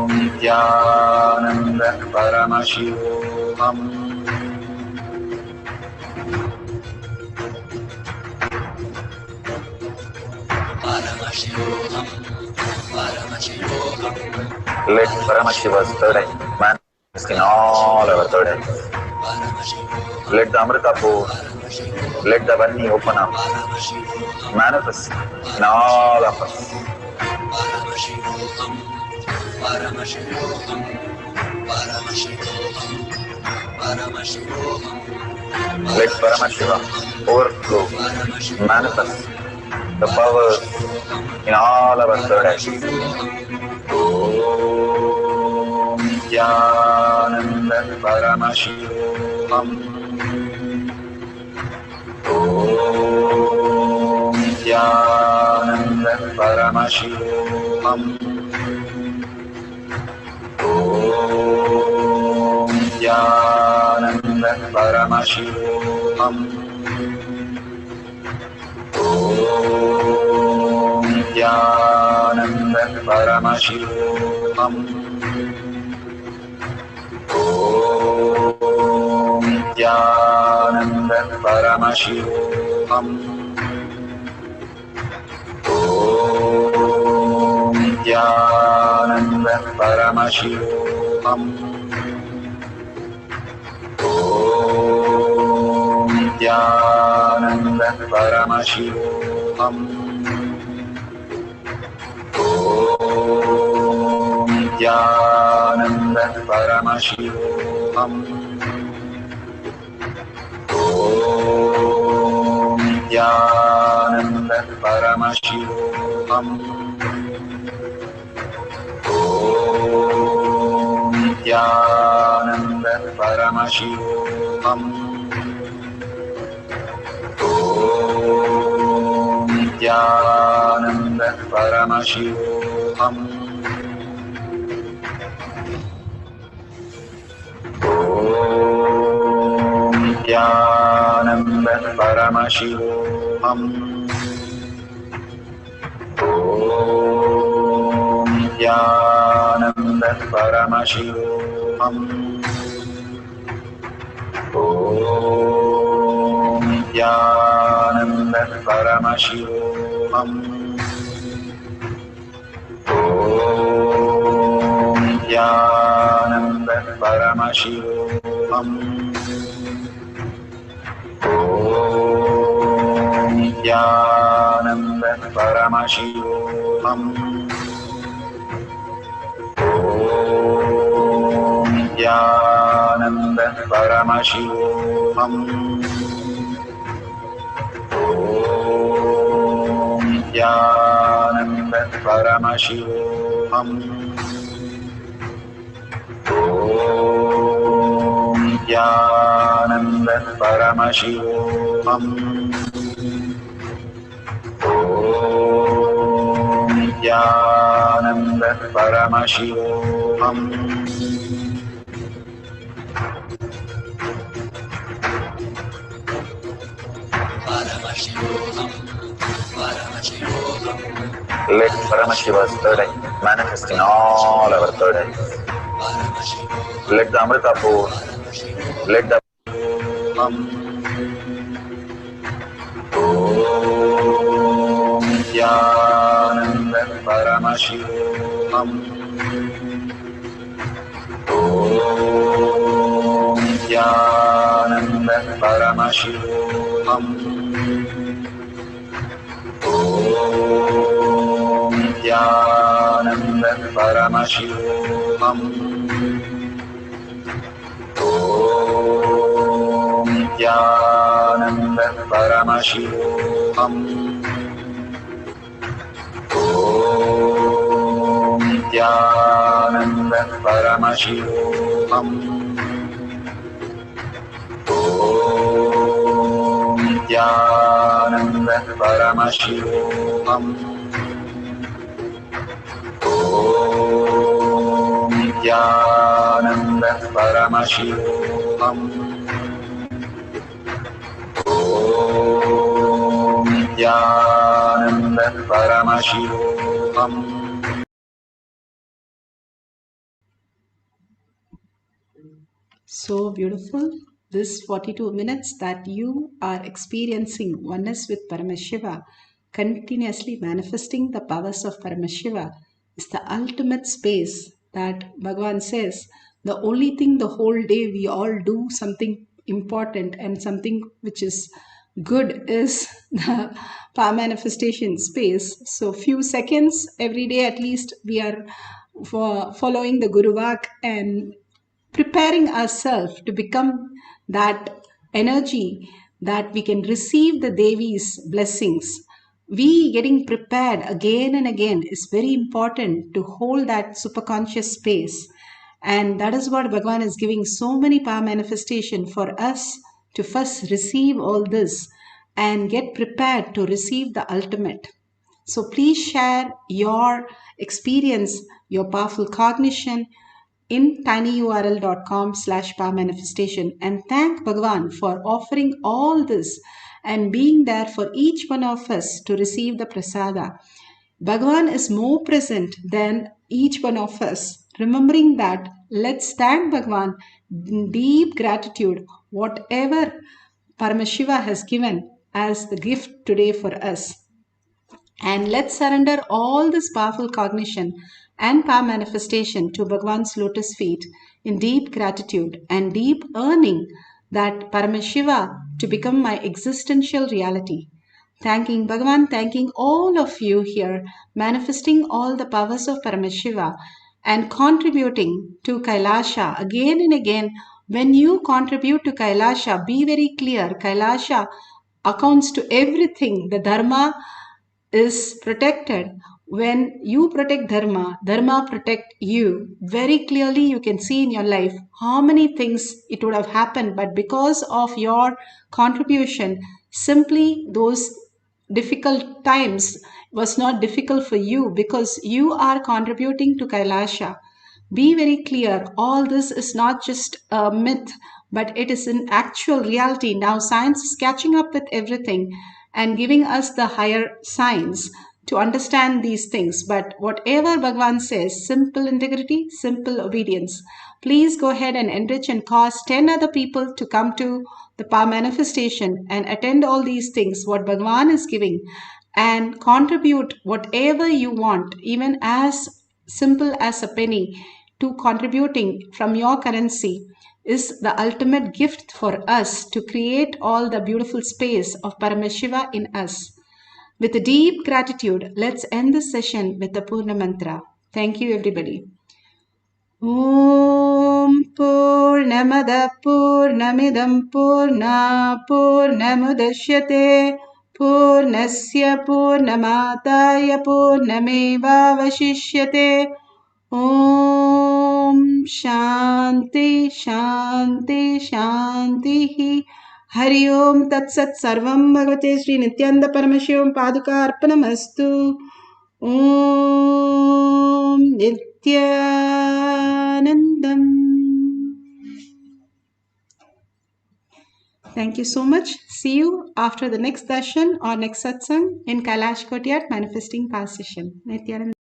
Nityananda Paramashivam. Let Paramashiva's third eye manifest in all our third eyes. Let the Amrita pour, let the Vani open up, manifest in all of us. Let Paramashiva overflow, manifest the powers in all our third eyes. Om Nityananda Paramashivam. Om Nityananda Paramashivam. Om Nityananda Paramashivam. Om Nityananda Paramashivam. Om Nityananda Paramashivam. Om Nityananda Paramashivam. Om Nityananda Paramashivam. Om Nityananda Paramashivam. Om Nityananda Paramashivam. Om Nityanand परमशिवोऽहम् ॐ नित्यानंद परमशिवोऽहम् ॐ नित्यानंद परमशिवोऽहम् ॐ नित्यानंद परमशिवोऽहम् ॐ नित्यानंद परमशिवोऽहम् ॐ नित्यानंद परमशिवोऽहम् ॐ नित्यानंद परमशिवोऽहम् ॐ नित्यानंद परमशिवोऽहम् ॐ नित्यानंद परमशिवोऽहम् ॐ नित्यानंद परमशिवोऽहम् ॐ नित्यानंद परमशिवोऽहम् Let Paramashiva's third eye manifest in all our third eyes. Let the Amrita pour, let the Om Nityananda Paramashivoham Om Nityananda Paramashivoham Om Nityananda Paramashivoham Om Nityananda Paramashivoham Om Nityananda Paramashivoham Om Nityananda Paramashivoham Om Nityananda Paramashivoham Om Nityananda Paramashivoham.
So beautiful. This 42 minutes that you are experiencing oneness with Paramashiva, continuously manifesting the powers of Paramashiva, is the ultimate space that Bhagavan says the only thing the whole day we all do something important and something which is good is the power manifestation space. So few seconds every day at least we are following the Guru Vak and preparing ourselves to become that energy that we can receive the Devi's blessings. We getting prepared again and again is very important to hold that superconscious space. And that is what Bhagavan is giving so many power manifestation for us to first receive all this and get prepared to receive the ultimate. So please share your experience, your powerful cognition in tinyurl.com/power manifestation and thank Bhagavan for offering all this and being there for each one of us to receive the prasada. Bhagavan is more present than each one of us. Remembering that, let's thank Bhagavan in deep gratitude, whatever Paramashiva has given as the gift today for us. And let's surrender all this powerful cognition and power manifestation to Bhagavan's lotus feet in deep gratitude and deep earning that Paramashiva to become my existential reality. Thanking Bhagavan, thanking all of you here, manifesting all the powers of Paramashiva and contributing to Kailasa again and again. When you contribute to Kailasa, be very clear, Kailasa accounts to everything. The Dharma is protected When you protect Dharma, Dharma protect you. Very clearly you can see in your life how many things it would have happened, but because of your contribution, simply those difficult times was not difficult for you because you are contributing to Kailasa. Be very clear, all this is not just a myth, but it is an actual reality. Now science is catching up with everything and giving us the higher science to understand these things. But whatever Bhagavan says, simple integrity, simple obedience. Please go ahead and enrich and cause 10 other people to come to the power manifestation and attend all these things, what Bhagavan is giving, and contribute whatever you want, even as simple as a penny, to contributing from your currency is the ultimate gift for us to create all the beautiful space of Paramashiva in us. With deep gratitude, let's end this session with the Purna Mantra. Thank you, everybody. Om Purnamada Purnamidam Purna Purnamudashyate Purnasya Purnamataya Purnameva Vashishyate. Om Shanti Shanti Shanti. Hari Om Tat Sat Sarvam Bhagavate Sri Nityananda Paramashivam Paduka Arpanamastu. Om Nityanandam. Thank you so much. See you after the next darshan or next satsang in Kailash Courtyard Manifesting Power Session. Nityananda.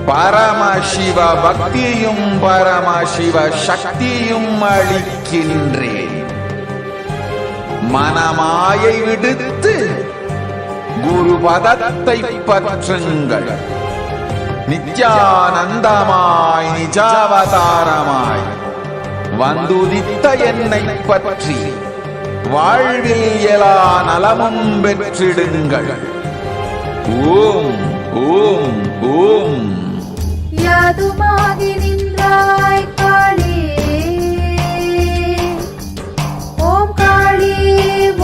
Paramasiva பக்தியும் பரமசிவ சக்தியும் அளிக்கின்றேன். மனமாயை விடுத்து குரு பதத்தை பற்றுங்கள். நித்யானந்தமாய் நிஜாவதாரமாய் வந்துதித்த என்னை பற்றி வாழ்வில் எல்லா நலமும் பெற்றிடுங்கள். ஓம் ஓம் ஓம்.
யாதுமாகி நின்றாய் காளி. ஓம் காளி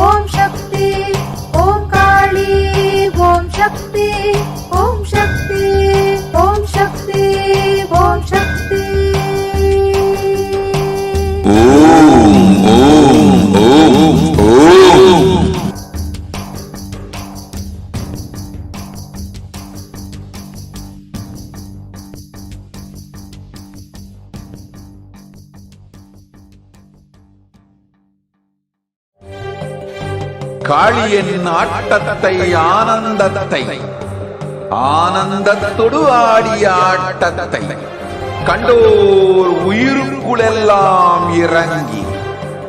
ஓம் சக்தி. ஓம் காளி ஓம் சக்தி. ஓம் சக்தி ஓம் சக்தி ஓம் சக்தி.
ஓம் ஓம் ஓம் ஓம். காளியின் ஆட்டத்தை ஆனந்தத்தை ஆனந்தத்தொடு ஆடிய ஆட்டத்தை கண்டோர் உயிருக்குளெல்லாம் இறங்கி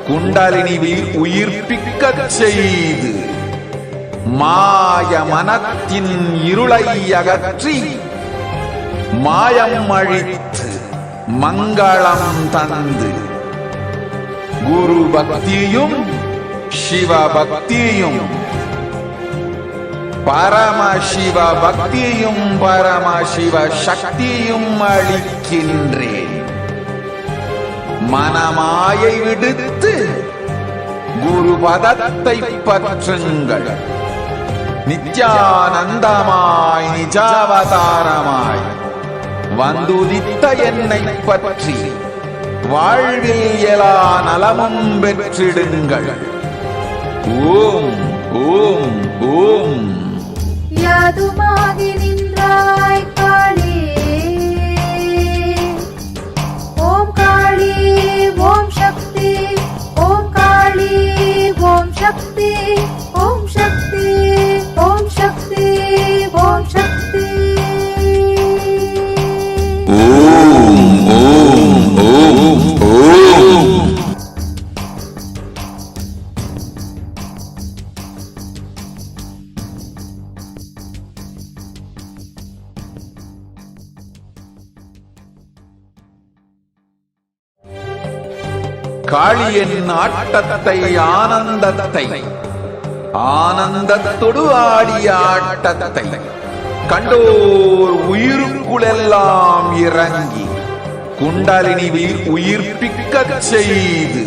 குண்டலினிவில் உயிர்ப்பிக்கச் செய்து மாய மனத்தின் இருளை அகற்றி மாயம் அழித்து மங்களம் தந்து குரு பக்தியும் சிவ பக்தியும் பரமசிவ பக்தியும் பரமசிவ சக்தியும் அளிக்கின்றேன். மனமாயை விடுத்து குரு பதத்தை பற்றுங்கள். நித்யானந்தமாய் நிஜாவதாரமாய் வந்துதித்த என்னை பற்றி வாழ்வில் எல்லா நலமும் பெற்றிடுங்கள். ஓம் ஓம் ஓம்.
யாதுமாகி நின்றாய் காளி. ஓம் காளி ஓம் சக்தி. ஓம் காளி ஓம் சக்தி. ஓம் சக்தி ஓம் சக்தி ஓம் சக்தி.
ஓம் ஓம் ஓம் ஓம். காளியின் ஆட்டத்தை ஆனந்தத்தை ஆனந்தத்தொடு ஆடிய ஆட்டத்தை கண்டோர் உயிருக்குளெல்லாம் இறங்கி குண்டலினி உயிர்ப்பிக்கச் செய்து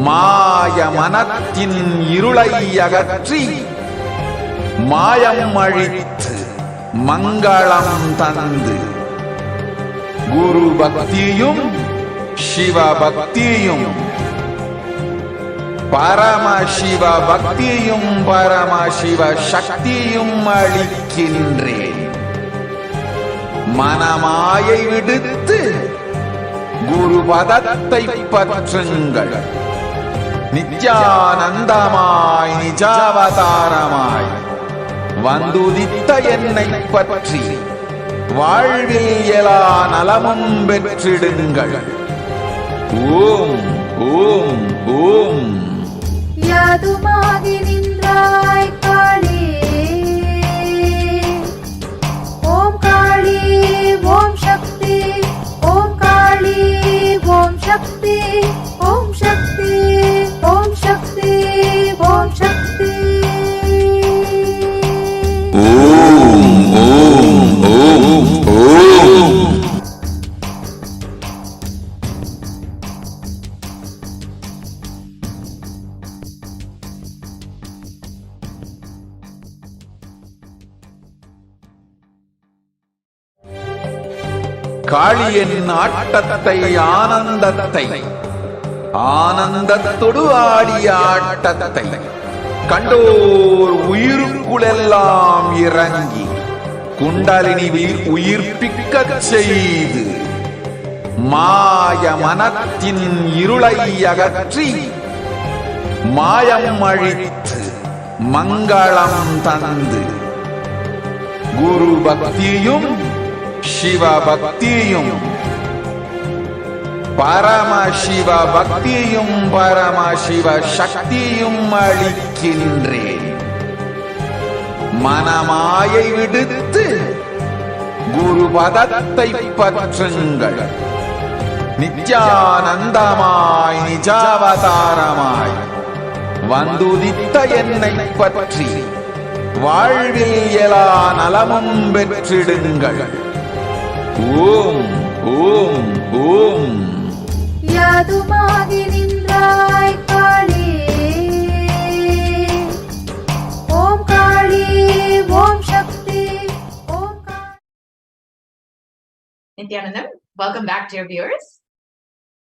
மாய மனத்தின் இருளை அகற்றி மாயம் அழித்து மங்களம் தந்து குரு பக்தியும் சிவ பக்தியும் பரமசிவ பக்தியும் பரமசிவ சக்தியும் அளிக்கின்றேன். மனமாயை விடுத்து குரு பதத்தை பற்றுங்கள். நித்யானந்தமாய் நிஜாவதாரமாய் வந்துதித்த என்னை பற்றி வாழ்வில் எல்லா நலமும் பெற்றிடுங்கள். ஓம் ஓம் ஓம்.
யாதுமாகி நின்றாய் காளி. ஓம் காளி ஓம் சக்தி. ஓம் காளி ஓம் சக்தி. ஓம் சக்தி ஓம் சக்தி ஓம் சக்தி.
ஓம் ஓம் ஓம் ஓம். காளியின் ஆட்டத்தை ஆனந்தத்தை ஆனந்தத்தொடு ஆடிய ஆட்டத்தை கண்டோர் உயிருக்குளெல்லாம் இறங்கி குண்டலினி உயிர்ப்பிக்கச் செய்து மாய மனத்தின் இருளை அகற்றி மாயம் அழித்து மங்களம் தந்து குரு பக்தியும் சிவ பக்தியும் பரமசிவ பக்தியும் பரமசிவ சக்தியும் அளிக்கின்றேன். மனமாயை விடுத்து குரு பதத்தை பற்றுங்கள். நித்யானந்தமாய் நிஜாவதாரமாய் வந்துதித்த என்னை பற்றி வாழ்வில் எல்லா நலமும் பெற்றிடுங்கள். ஓம் ஓம் ஓம்.
யாதுமாகி நின்றாய் காளி. ஓம் காளி ஓம் சக்தி. ஓம் காளி.
Nityanandam, welcome back, dear viewers.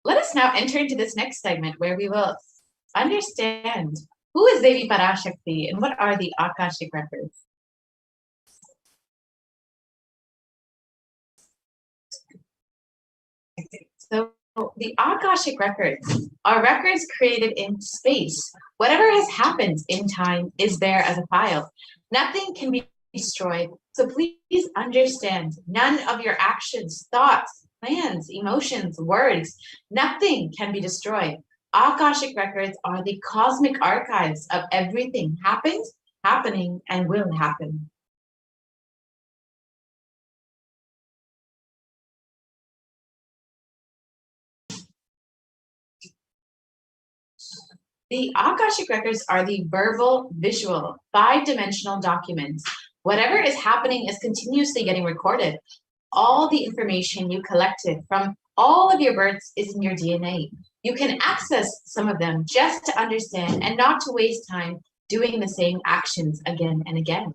Let us now enter into this next segment where we will understand who is Devi Parashakti and what are the Akashic records. So the Akashic records are records created in space. Whatever has happened in time is there as a file. Nothing can be destroyed. So please understand, none of your actions, thoughts, plans, emotions, words, nothing can be destroyed. Akashic records are the cosmic archives of everything happened, happening, and will happen. The Akashic records are the verbal, visual, 5-dimensional documents. Whatever is happening is continuously getting recorded. All the information you collected from all of your births is in your DNA. You can access some of them just to understand and not to waste time doing the same actions again and again.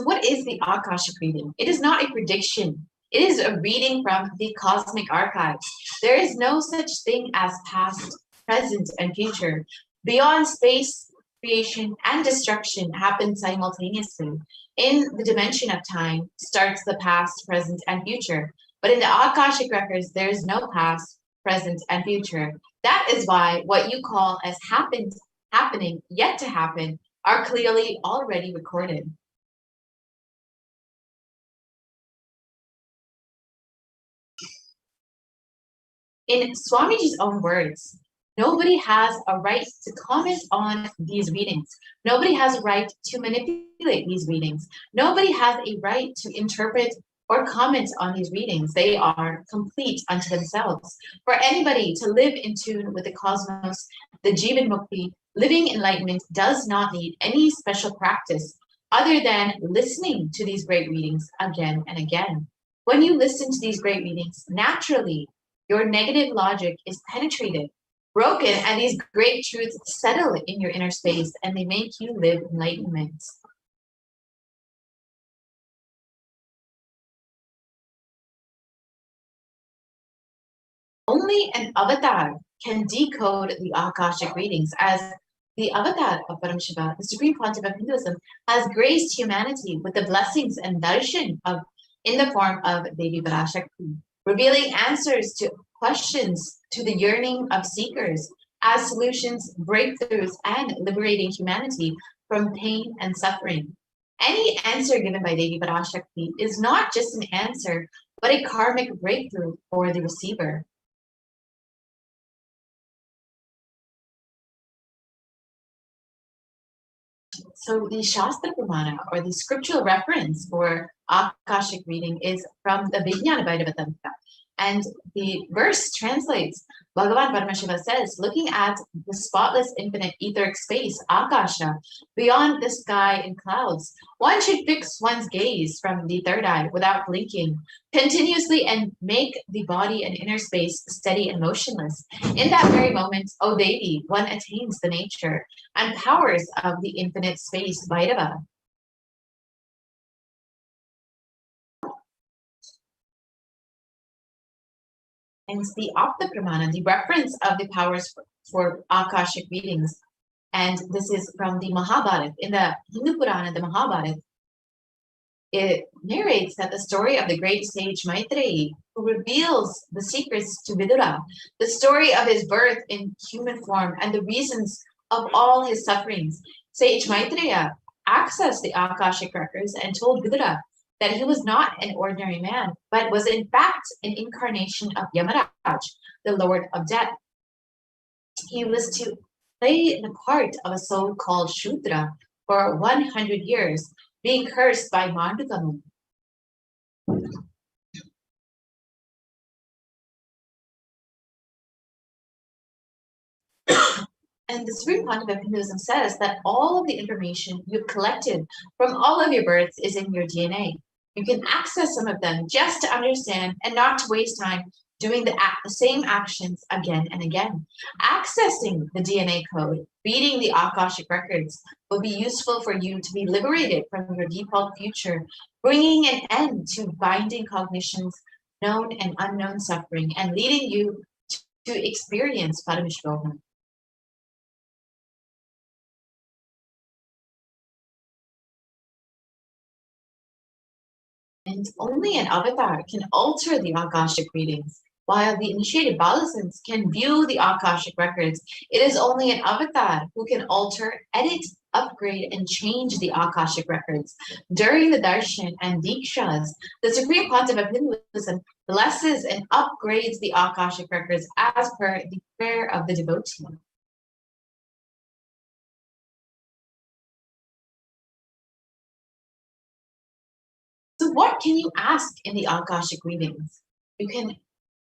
What is the Akashic reading? It is not a prediction. It is a reading from the cosmic archives. There is no such thing as past, present, and future. Beyond space, creation and destruction happen simultaneously. In the dimension of time starts the past, present, and future. But in the Akashic records, there is no past, present, and future. That is why what you call as happening, yet to happen, are clearly already recorded. In Swamiji's own words, nobody has a right to comment on these readings. Nobody has a right to manipulate these readings. Nobody has a right to interpret or comment on these readings. They are complete unto themselves. For anybody to live in tune with the cosmos, the Jivan Mukti, living enlightenment does not need any special practice other than listening to these great readings again and again. When you listen to these great readings, naturally, your negative logic is penetrated, broken, and these great truths settle in your inner space and they make you live enlightenment. Only an avatar can decode the Akashic readings, as the avatar of Paramashiva, the Supreme Pontiff of Hinduism, has graced humanity with the blessings and darshan in the form of Devi Parashakti, revealing answers to questions to the yearning of seekers as solutions, breakthroughs, and liberating humanity from pain and suffering. Any answer given by Devi Parashakti is not just an answer, but a karmic breakthrough for the receiver. So the Shastra Pramana, or the scriptural reference for Akashic reading, is from the Vijnana Bhairava Tantra. And the verse translates, Bhagavan Paramashiva says, looking at the spotless infinite etheric space, Akasha, beyond the sky and clouds, one should fix one's gaze from the third eye without blinking, continuously, and make the body and inner space steady and motionless. In that very moment, O Devi, one attains the nature and powers of the infinite space, Bhairava. And the Apta Pramana, the reference of the powers for Akashic readings. And this is from the Mahabharata. In the Hindu Purana, the Mahabharata, it narrates that the story of the great sage Maitreyi, who reveals the secrets to Vidura, the story of his birth in human form and the reasons of all his sufferings. Sage Maitreya accessed the Akashic records and told Vidura that he was not an ordinary man, but was in fact an incarnation of Yamaraj, the Lord of Death. He was to play the part of a so-called Shudra for 100 years, being cursed by Mandukamu. And the Supreme Pontiff of Hinduism says that all of the information you've collected from all of your births is in your DNA. You can access some of them just to understand and not to waste time doing the same actions again and again. Accessing the DNA code, reading the Akashic records will be useful for you to be liberated from your default future, bringing an end to binding cognitions, known and unknown suffering, and leading you to experience Parameshvara. And only an avatar can alter the Akashic readings. While the initiated Balasans can view the Akashic records, it is only an avatar who can alter, edit, upgrade, and change the Akashic records. During the Darshan and Dikshas, the Supreme Pontiff of Hinduism blesses and upgrades the Akashic records as per the prayer of the devotee. So what can you ask in the Akashic readings? You can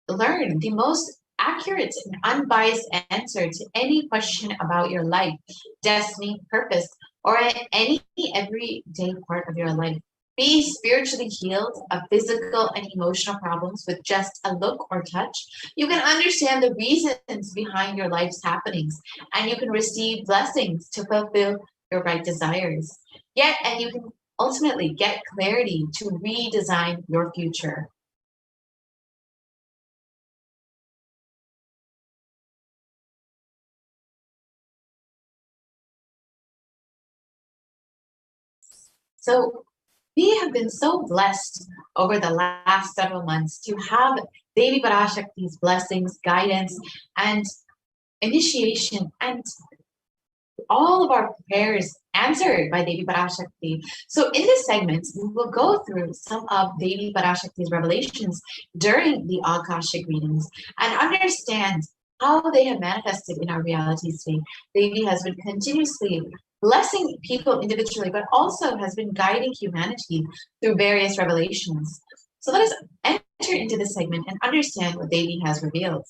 learn the most accurate and unbiased answer to any question about your life, destiny, purpose, or any everyday part of your life. Be spiritually healed of physical and emotional problems with just a look or touch. You can understand the reasons behind your life's happenings, and you can receive blessings to fulfill your right desires. And you can ultimately get clarity to redesign your future. So we have been so blessed over the last several months to have Devi Parashakti's blessings, guidance, and initiation, and all of our prayers answered by Devi Parashakti. So in this segment, we will go through some of Devi Parashakti's revelations during the Akashic readings and understand how they have manifested in our reality state. Devi has been continuously blessing people individually, but also has been guiding humanity through various revelations. So let us enter into this segment and understand what Devi has revealed.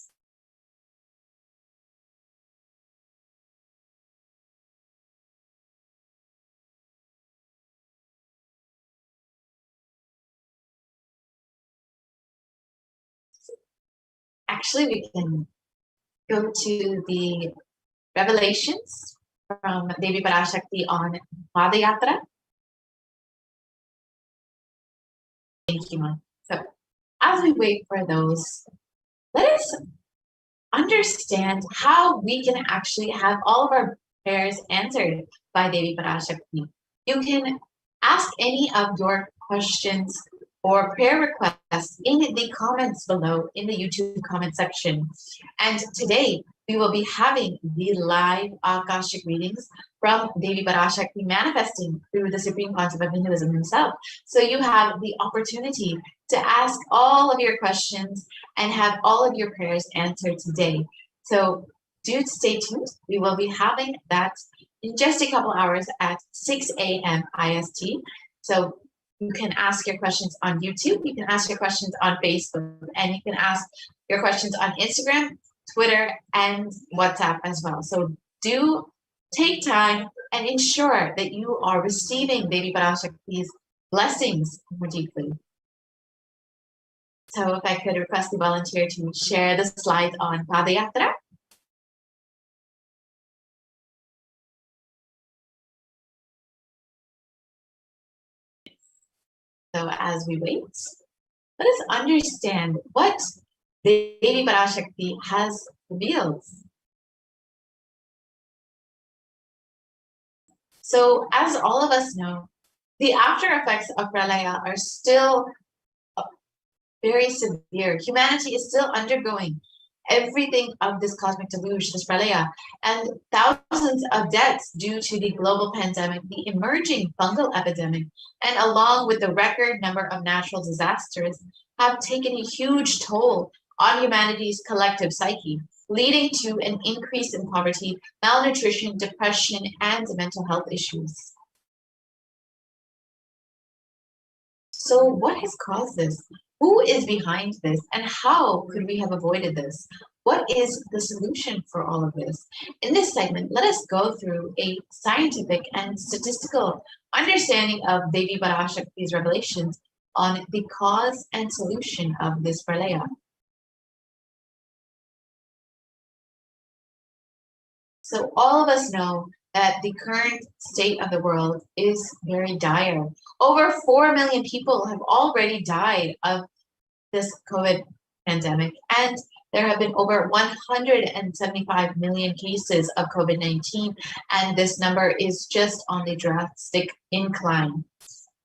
Actually, we can go to the revelations from Devi Parashakti on Padayatra. Thank you, Mom. So as we wait for those, let us understand how we can actually have all of our prayers answered by Devi Parashakti. You can ask any of your questions or prayer requests in the comments below in the YouTube comment section. And today we will be having the live Akashic readings from Devi Parashakti manifesting through the Supreme Concept of Hinduism himself. So you have the opportunity to ask all of your questions and have all of your prayers answered today. So do stay tuned. We will be having that in just a couple hours at 6 a.m. IST. So you can ask your questions on YouTube, you can ask your questions on Facebook, and you can ask your questions on Instagram, Twitter, and WhatsApp as well. So do take time and ensure that you are receiving Devi Parashakti's blessings more deeply. So if I could request the volunteer to share the slides on Padayatra. So as we wait, let us understand what Devi Parashakti has revealed. So as all of us know, the after effects of Pralaya are still very severe. Humanity is still undergoing everything of this cosmic deluge, this Pralaya, and thousands of deaths due to the global pandemic, the emerging fungal epidemic, and along with the record number of natural disasters have taken a huge toll on humanity's collective psyche, leading to an increase in poverty, malnutrition, depression, and mental health issues. So what has caused this? Who is behind this, and how could we have avoided this? What is the solution for all of this? In this segment, let us go through a scientific and statistical understanding of Devi Parashakti's revelations on the cause and solution of this Pralaya. So all of us know that the current state of the world is very dire. Over 4 million people have already died of this COVID pandemic, and there have been over 175 million cases of COVID-19, and this number is just on the drastic incline.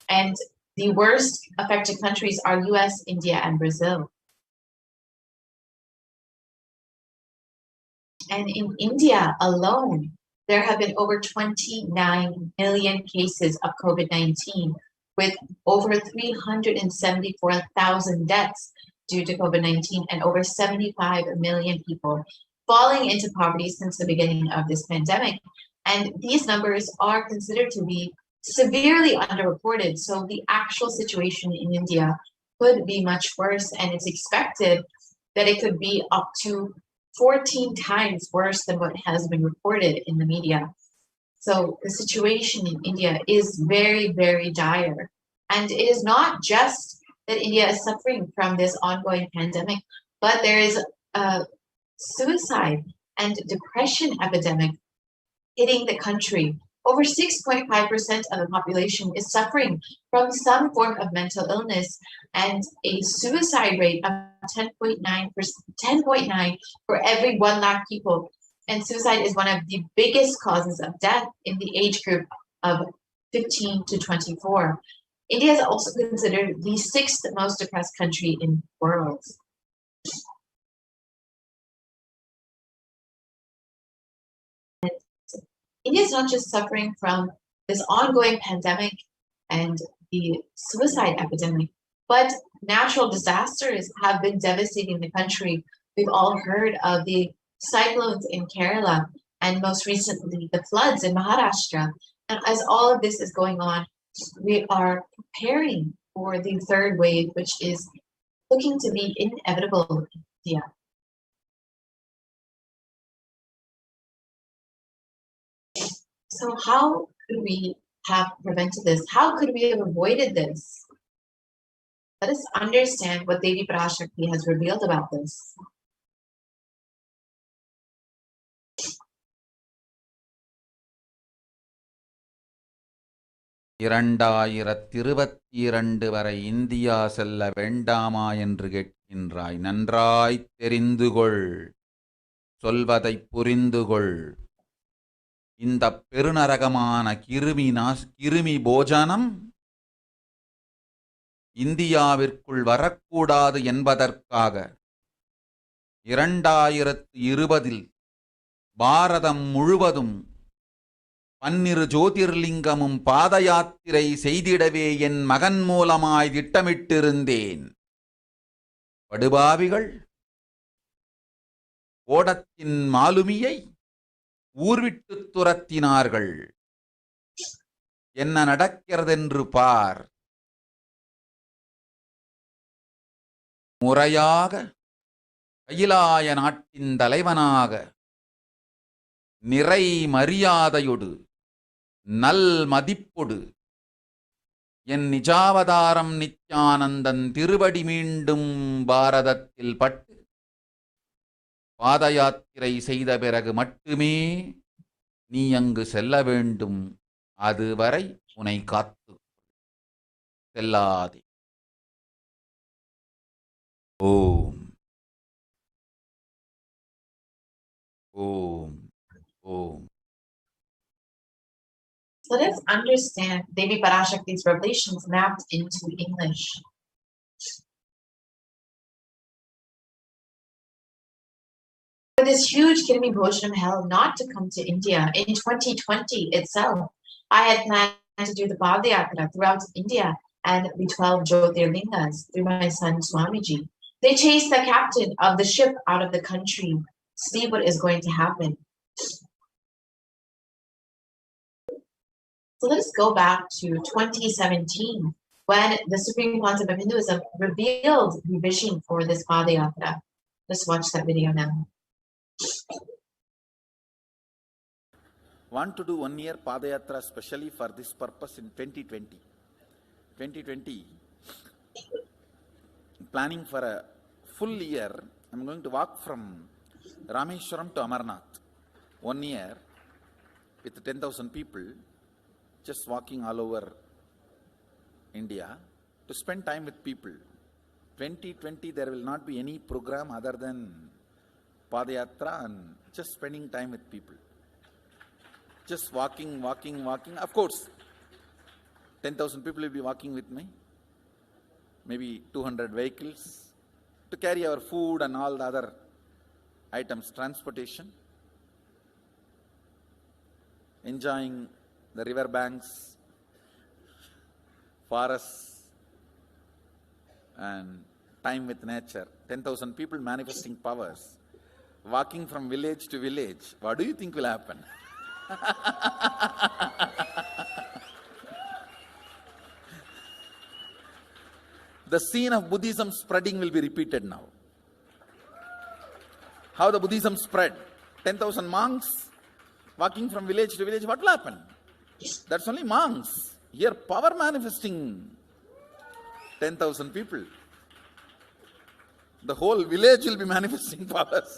And the worst affected countries are US, India, and Brazil. And in India alone, there have been over 29 million cases of COVID-19, with over 374,000 deaths due to COVID-19 and over 75 million people falling into poverty since the beginning of this pandemic. And these numbers are considered to be severely underreported. So the actual situation in India could be much worse, and it's expected that it could be up to 14 times worse than what has been reported in the media. So the situation in India is very, very dire. And it is not just that India is suffering from this ongoing pandemic, but there is a suicide and depression epidemic hitting the country Over 6.5% of the population is suffering from some form of mental illness, and a suicide rate of 10.9 for every 1 lakh people. And suicide is one of the biggest causes of death in the age group of 15 to 24. India is also considered the 6th most depressed country in the world. India is not just suffering from this ongoing pandemic and the suicide epidemic, but natural disasters have been devastating the country. We've all heard of the cyclones in Kerala and most recently the floods in Maharashtra. And as all of this is going on, we are preparing for the third wave, which is looking to be inevitable in India. So how could we have prevented this? How could we have avoided this? Let us understand what Devi Parashakti has revealed about this.
வரை India செல்ல வேண்டாமா என்று கேட்கின்றாய். நன்றாய் தெரிந்துகொள், சொல்வதைப் புரிந்துகொள். இந்த பெருநரகமான கிருமி போஜனம் இந்தியாவிற்குள் வரக்கூடாது என்பதற்காக 2020 பாரதம் முழுவதும் 12 ஜோதிர்லிங்கமும் பாத யாத்திரை செய்திடவே என் மகன் மூலமாய் திட்டமிட்டிருந்தேன். படுபாவிகள் ஓடத்தின் மாலுமியை ஊர்விட்டு துரத்தினார்கள். என்ன நடக்கிறதென்று பார். முறையாக கைலாய நாட்டின் தலைவனாக நிறை மரியாதையொடு நல் மதிப்பொடு என் நிஜாவதாரம் நித்யானந்தன் திருவடி மீண்டும் பாரதத்தில் பட்டு பாத யாத்திரை செய்த பிறகு மட்டுமே நீ அங்கு செல்ல வேண்டும். அதுவரை உன்னை காத்து செல்லாதே. ஓம் ஓம் ஓம்.
So let's understand Devi Parashakti's revelations mapped into English. For this huge Kirmi Bhoshanam hell not to come to India in 2020 itself, I had planned to do the Padayatra throughout India and the 12 Jyotirlingas through my son Swamiji. They chased the captain of the ship out of the country. See what is going to happen. So let us go back to 2017 when the Supreme Council of Hinduism revealed the vision for this Padayatra. Let's watch that video now.
Want to do 1 year Padayatra specially for this purpose in 2020. 2020, planning for a full year. I'm going to walk from Rameshwaram to Amarnath. 1 year with 10,000 people, just walking all over India to spend time with people. 2020, there will not be any program other than Padayatra and just spending time with people. Just walking. Of course, 10,000 people will be walking with me. Maybe 200 vehicles to carry our food and all the other items, transportation. Enjoying the river banks, forests, and time with nature. 10,000 people manifesting powers. Walking from village to village. What do you think will happen? The scene of Buddhism spreading will be repeated now. How the Buddhism spread. 10,000 monks walking from village to village. What will happen? That's only monks. Here power manifesting 10,000 people. The whole village will be manifesting powers.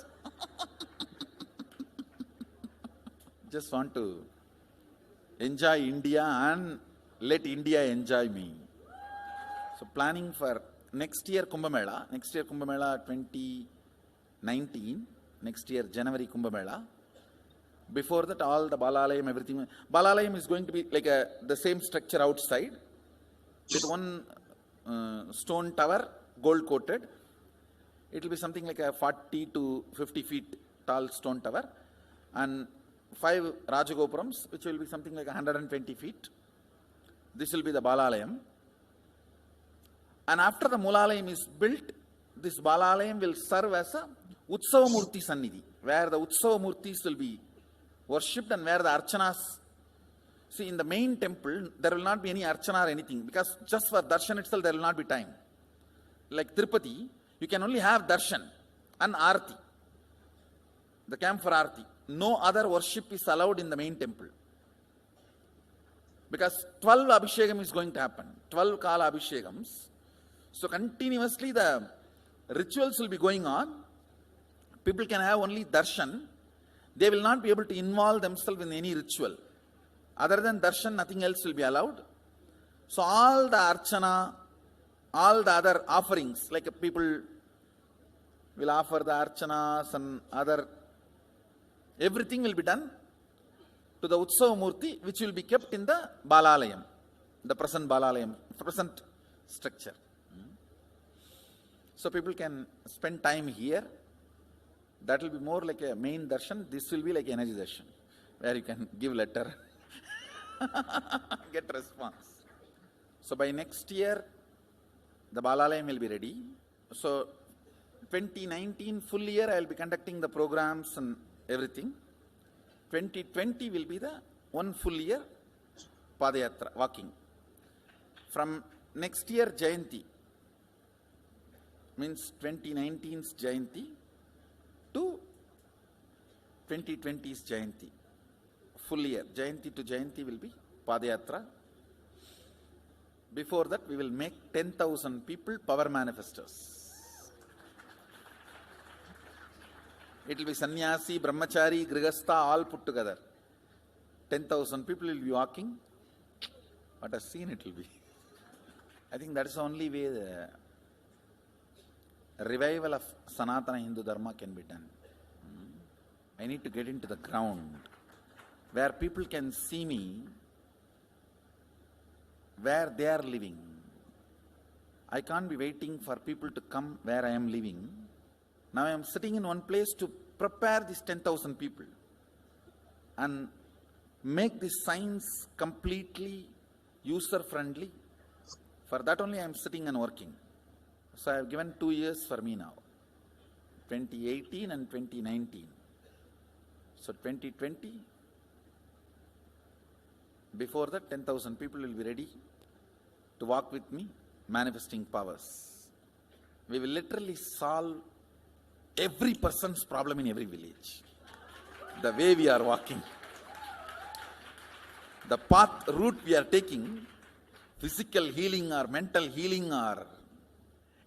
Just want to enjoy India and let India enjoy me. So planning for next year Kumbh Mela 2019, next year January Kumbh Mela. Before that, all the Balalayam, everything. Balalayam is going to be like the same structure outside with one stone tower, gold coated. It will be something like a 40 to 50 feet tall stone tower, and 5 Rajagopurams, which will be something like 120 feet. This will be the Balalayam. And after the Mulalayam is built, this Balalayam will serve as a Utsava Murti Sannidhi, where the Utsava Murtis will be worshipped and where the Archanas. See, in the main temple, there will not be any Archana or anything, because just for darshan itself, there will not be time. Like Tirupati, you can only have darshan and Aarti, the camp for Aarti. No other worship is allowed in the main temple, because 12 Abhishekam is going to happen, 12 Kala Abhishekams. So continuously the rituals will be going on. People can have only darshan. They will not be able to involve themselves in any ritual. Other than darshan, nothing else will be allowed. So all the archana, all the other offerings, like people will offer the archanas and other, everything will be done to the Utsava Murti, which will be kept in the Balalayam, the present Balalayam, present structure. So people can spend time here. That will be more like a main darshan. This will be like energy darshan, where you can give letter, get response. So by next year, the Balalayam will be ready. So 2019 full year, I will be conducting the programs and everything. 2020 will be the one full year Padayatra, walking. From next year Jayanti, means 2019's Jayanti to 2020's Jayanti, full year, Jayanti to Jayanti will be Padayatra. Before that, we will make 10,000 people power manifestors. It will be sannyasi, brahmachari, grihastha, all put together. 10,000 people will be walking. What a scene it will be. I think that is the only way the revival of Sanatana Hindu Dharma can be done. I need to get into the ground where people can see me, where they are living. I can't be waiting for people to come where I am living. Now I am sitting in one place to prepare these 10,000 people and make this science completely user-friendly. For that only I am sitting and working. So I have given 2 years for me now, 2018 and 2019. So 2020, before that 10,000 people will be ready to walk with me, manifesting powers. We will literally solve every person's problem in every village. The way we are walking, the path, route we are taking, physical healing or mental healing, or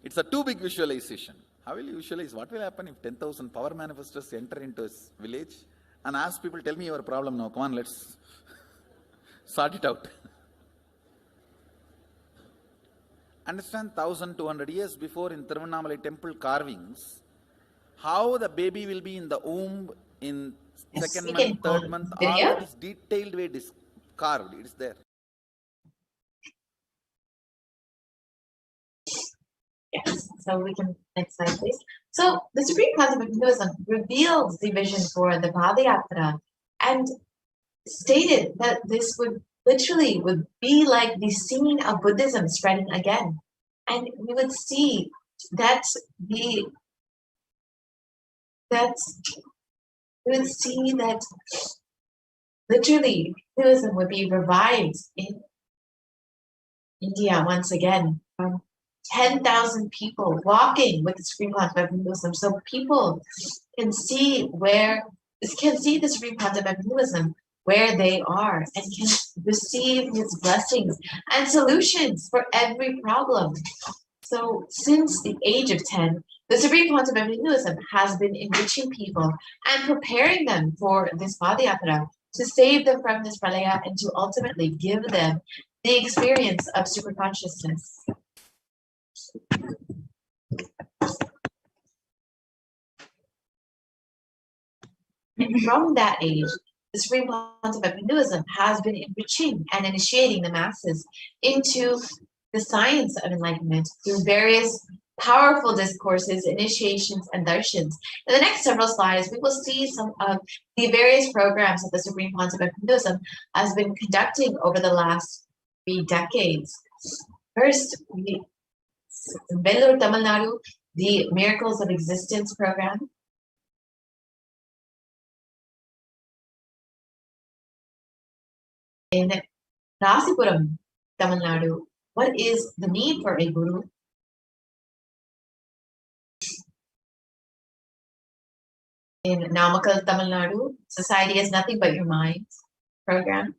it's a too big visualization. How will you visualize? What will happen if 10,000 power manifestors enter into a village and ask people, tell me your problem now, come on, let's sort it out. Understand, 1,200 years before in Tiruvannamalai temple carvings, how the baby will be in the womb in second month, third month, all that is detailed way carved, it is there.
Yes, so we can, next slide please. So the Supreme Concept of Hinduism reveals the vision for the Padayatra and stated that this would be like the scene of Buddhism spreading again. And we would see that literally Hinduism would be revived in India once again, from 10,000 people walking with the Supreme Concept of Hinduism, so people can see the Supreme Concept of Hinduism where they are and can receive his blessings and solutions for every problem. So since the age of 10, the Supreme Concept of Hinduism has been enriching people and preparing them for this Padayatra to save them from this pralaya and to ultimately give them the experience of super consciousness. And from that age, the Supreme Pontiff of Hinduism has been enriching and initiating the masses into the science of enlightenment through various powerful discourses, initiations, and darshans. In the next several slides, we will see some of the various programs that the Supreme Pontiff of Hinduism has been conducting over the last 3 decades. First, in Vellore, Tamil Nadu, the Miracles of Existence program. In Rasipuram, Tamil Nadu, what is the need for a guru? In Namakkal, Tamil Nadu, Society is Nothing But Your Mind program.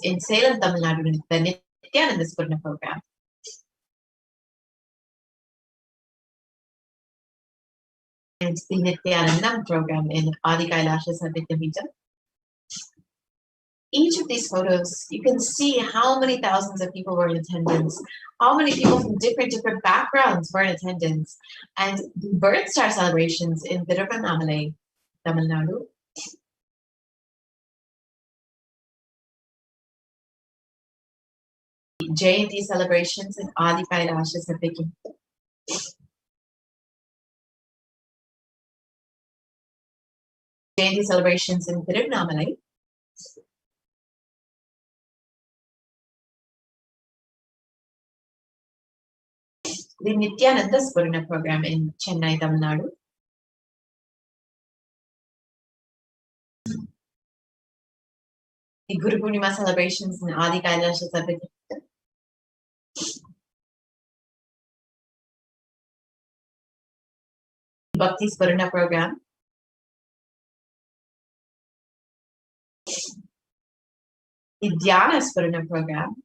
In Salem, Tamil Nadu, the Nityananda Spurna program. And the Nityanandam program in Adi Kailasa Sadhyamita. Each of these photos, you can see how many thousands of people were in attendance, how many people from different backgrounds were in attendance, and the birth star celebrations in Tiruvannamalai, Tamil Nadu. Jayanti celebrations in Adi Kailasa Sadhyamita. Jayanti celebrations in Tiruvannamalai. The Nityananda Spurna program in Chennai, Tamil Nadu. The Guru Purnima celebrations in Adi Kailasa Sadhyamita. Bhakti Spurna program. The Dhyana Spurna program.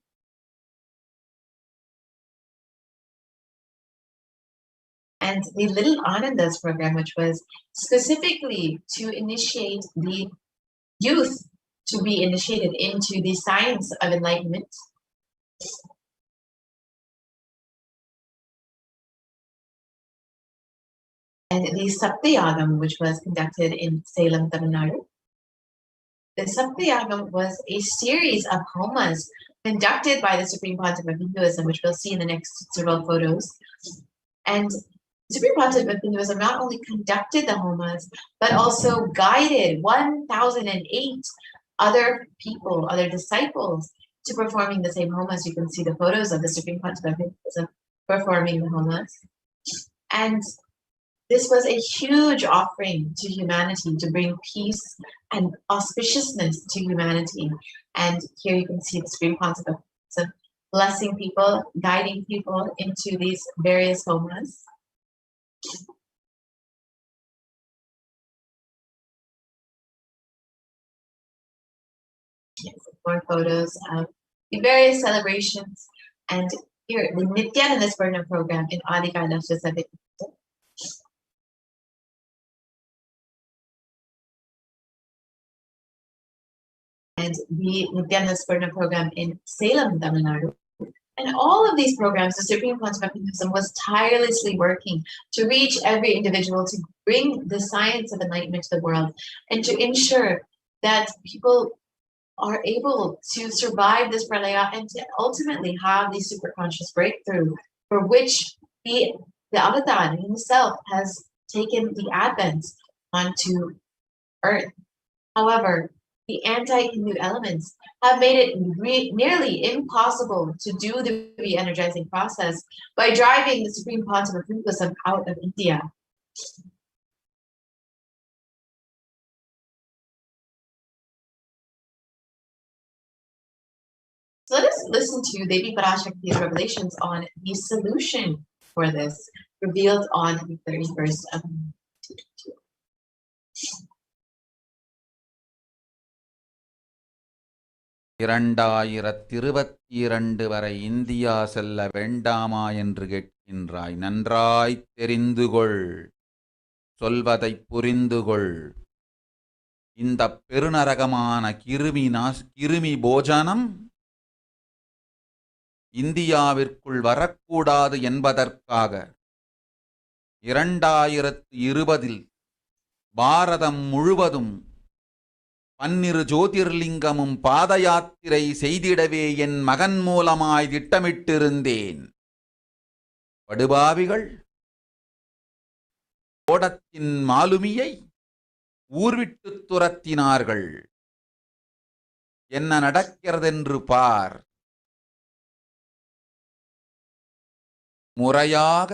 And the Little Anandas program, which was specifically to initiate the youth to be initiated into the science of enlightenment. And the Saptayagam, which was conducted in Salem, Tamil Nadu. The Saptayagam was a series of homas conducted by the Supreme Pontiff of Hinduism, which we'll see in the next several photos. And Supreme Pontiff of Hinduism not only conducted the homas, but also guided 1,008 other people, other disciples, to performing the same homas. You can see the photos of the Supreme Pontiff of Hinduism performing the homas. And this was a huge offering to humanity to bring peace and auspiciousness to humanity. And here you can see the Supreme Pontiff of Hinduism blessing people, guiding people into these various homas. More photos of the various celebrations, and here the Nityananda Spurna program in Adi Kailasa Sadhyamita. And the Nityananda Spurna program in Salem, Tamil Nadu. And all of these programs, the Supreme Pontiff of Hinduism was tirelessly working to reach every individual, to bring the science of enlightenment to the world, and to ensure that people are able to survive this pralaya and to ultimately have the superconscious breakthrough for which the avatar himself has taken the advent onto earth. However, the anti-Hindu elements have made it nearly impossible to do the re-energizing process by driving the Supreme Pontiff of Hinduism out of India. So let us listen to Devi Parashakti's revelations on the solution for this, revealed on the 31st of May.
2022 வரை India செல்ல வேண்டாமா என்று கேட்கின்றாய். நன்றாய் தெரிந்து கொள், சொல்வதை புரிந்து கொள். இந்த பெருநரகமான கிருமி போஜனம் இந்தியாவிற்குள் வரக்கூடாது என்பதற்காக 2020 பாரதம் முழுவதும் 12 ஜோதிர்லிங்கமும் பாத யாத்திரை செய்திடவே என் மகன் மூலமாய் திட்டமிட்டிருந்தேன். படுபாவிகள் ஓடத்தின் மாலுமியை ஊர்விட்டு துரத்தினார்கள். என்ன நடக்கிறதென்று பார். முறையாக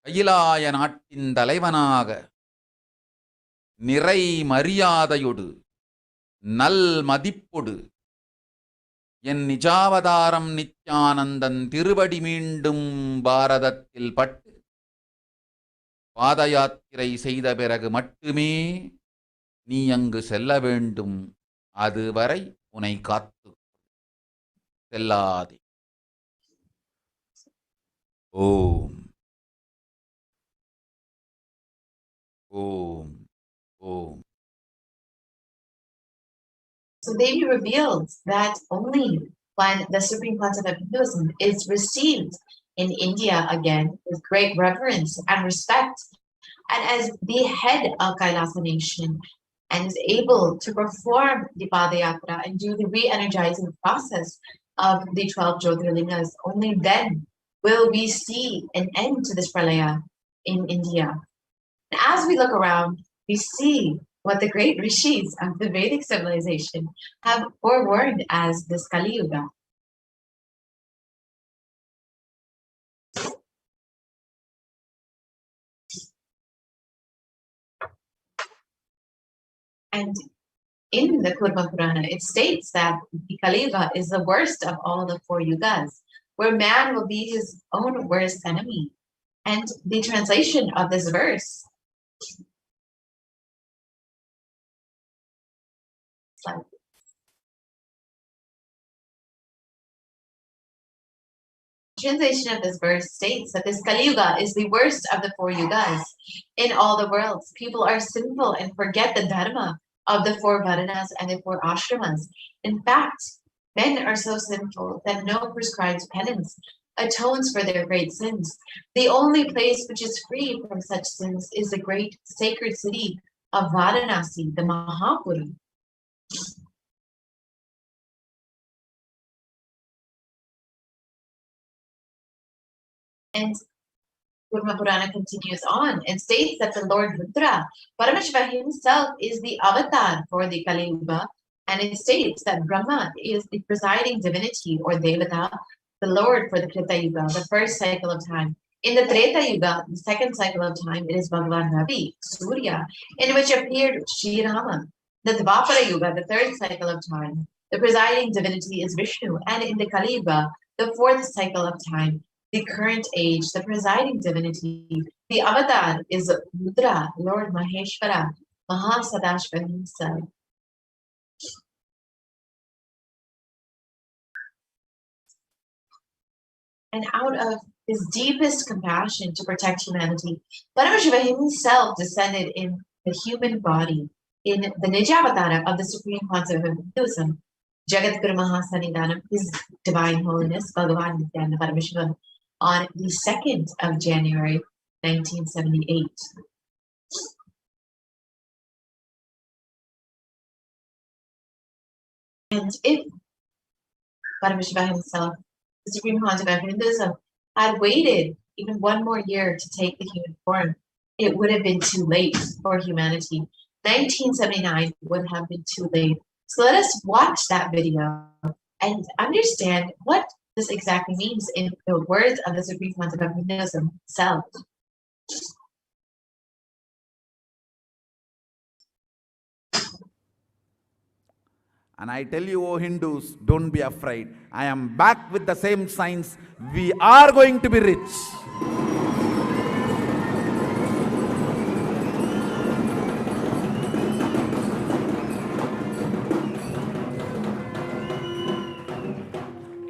கைலாய நாட்டின் தலைவனாக நிறை மரியாதையொடு நல் மதிப்பொடு என் நிஜாவதாரம் நித்யானந்தன் திருவடி மீண்டும் பாரதத்தில் பட்டு பாத யாத்திரை செய்த பிறகு மட்டுமே நீ அங்கு செல்ல வேண்டும். அதுவரை உன்னை காத்து செல்லாதே. ஓம் ஓம் ஓம்.
So Devi revealed that only when the supreme concept of Hinduism is received in India again with great reverence and respect, and as the head of Kailasa nation, and is able to perform the Padayatra and do the re-energizing process of the 12 Jyotirlingas, only then will we see an end to this pralaya in India. And as we look around, we see what the great rishis of the Vedic civilization have forewarned as this Kali Yuga. And in the Kurma Purana, it states that the Kali Yuga is the worst of all the 4 yugas, where man will be his own worst enemy. And the translation of this verse states that this Kali Yuga is the worst of the 4 yugas. In all the worlds, people are sinful and forget the dharma of the 4 varanas and the 4 ashramas. In fact, men are so sinful that no prescribed penance atones for their great sins. The only place which is free from such sins is the great sacred city of Varanasi, the Mahapura. And Kurma Purana continues on and states that the Lord Rudra, Paramashiva himself, is the avatar for the Kali Yuga, and it states that Brahma is the presiding divinity or Devata, the Lord for the Krita Yuga, the first cycle of time. In the Treta Yuga, the second cycle of time, it is Bhagavan Ravi, Surya, in which appeared Sri Rama. The Dvapara Yuga, the third cycle of time, the presiding divinity is Vishnu, and in the Kali Yuga, the fourth cycle of time, the current age, the presiding divinity, the avatar is Rudra, Lord Maheshwara, Mahasadashva himself. And out of his deepest compassion to protect humanity, Paramashiva himself descended in the human body in the Nijavatara of the Supreme Concept of Hinduism, Jagat Guru Mahasanidanam, His Divine Holiness, Bhagavan Nityananda Paramashiva, on the 2nd of January, 1978. And if Paramashiva himself, the Supreme Concept of Hinduism, had waited even one more year to take the human form, it would have been too late for humanity. 1979 would have been too late. So let us watch that video and understand what this exactly means in the words of the Supreme Concept of Hinduism itself.
And I tell you, O Hindus, don't be afraid. I am back with the same signs. We are going to be rich.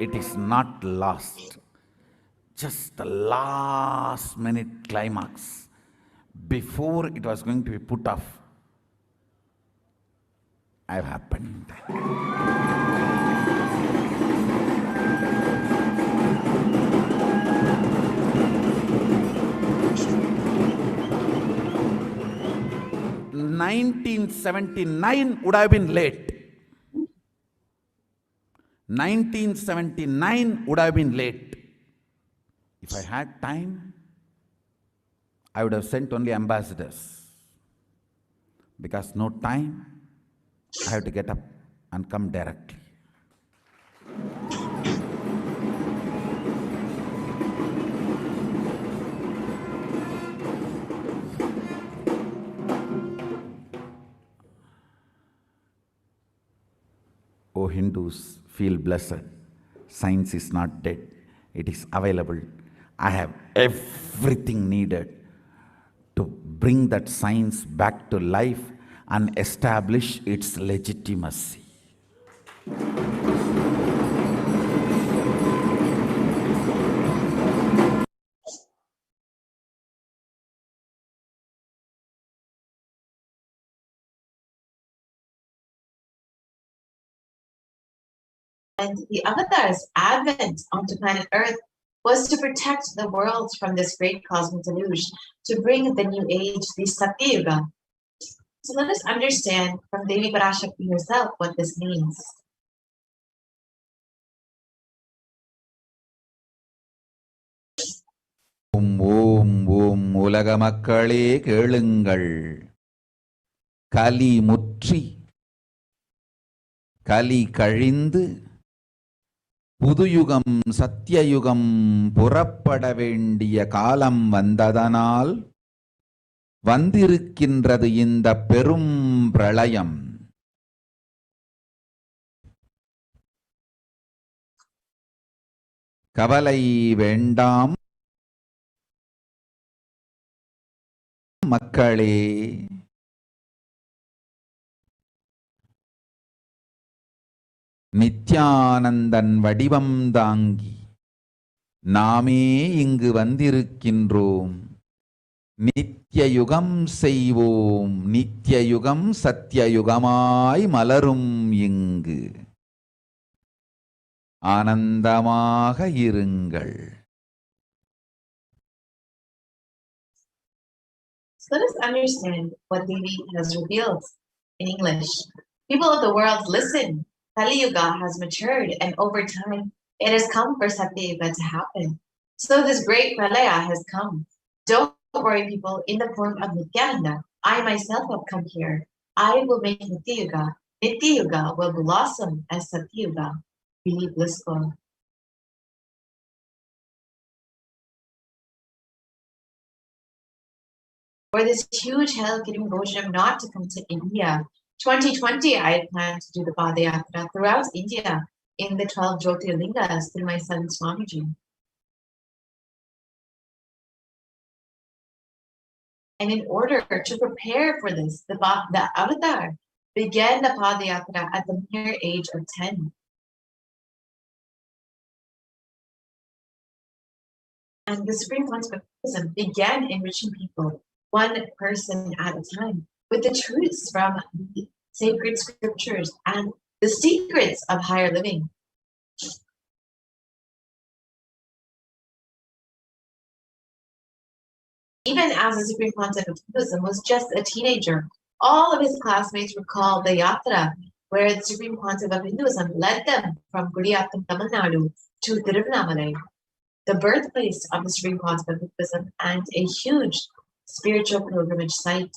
it is not lost. Just the last minute climax, before it was going to be put off, have happened. (1979) would have been late. 1979 would have been late. If I had time, I would have sent only ambassadors. Because no time, I have to get up and come directly. O Hindus, feel blessed. Science is not dead. It is available. I have everything needed to bring that science back to life and establish its legitimacy.
And the Avatar's advent onto planet Earth was to protect the world from this great cosmic deluge, to bring the new age, the Satya Yuga. So let us understand from Devi Parashakti herself what this means.
ஓம் ஓம் ஓம் உலக மக்களே கேளுங்கள். கலி முற்றி கலி கழிந்து புதுயுகம் சத்தியயுகம் புறப்பட வேண்டிய காலம் வந்ததனால் வந்திருக்கின்றது இந்த பெரும் பிரளயம். கவலை வேண்டாம் மக்களே. நித்யானந்தன் வடிவம் தாங்கி நாமே இங்கு வந்திருக்கின்றோம். நித்யயுகம் செய்வோம், நித்யயுகம் சத்யயுகமாய் மலரும் இங்கு. ஆனந்தமாக இருங்கள்.
So let us understand what Devi has revealed in English. People of the world, listen. Kali Yuga has matured, and over time, it has come for Satya Yuga to happen. So this great Pralaya has come. Don't worry, people. In the form of Nityananda, I myself have come here. I will make Nitya Yuga. Nitya Yuga will blossom as Satya Yuga. Be blissful. For this huge hell-giving Bhojam not to come to India. 2020, I had planned to do the Padayatra throughout India in the 12 Jyotirlingas through my son Swamiji. And in order to prepare for this, the Avatar began the Padayatra at the mere age of 10. And the Supreme Concept of Buddhism began enriching people, one person at a time, with the truths from the sacred scriptures and the secrets of higher living. Even as the Supreme Concept of Buddhism was just a teenager, all of his classmates recalled the Yatra, where the Supreme Concept of Hinduism led them from Gudiyattam, Tamil Nadu to Tiruvannamalai, the birthplace of the Supreme Concept of Buddhism and a huge spiritual pilgrimage site.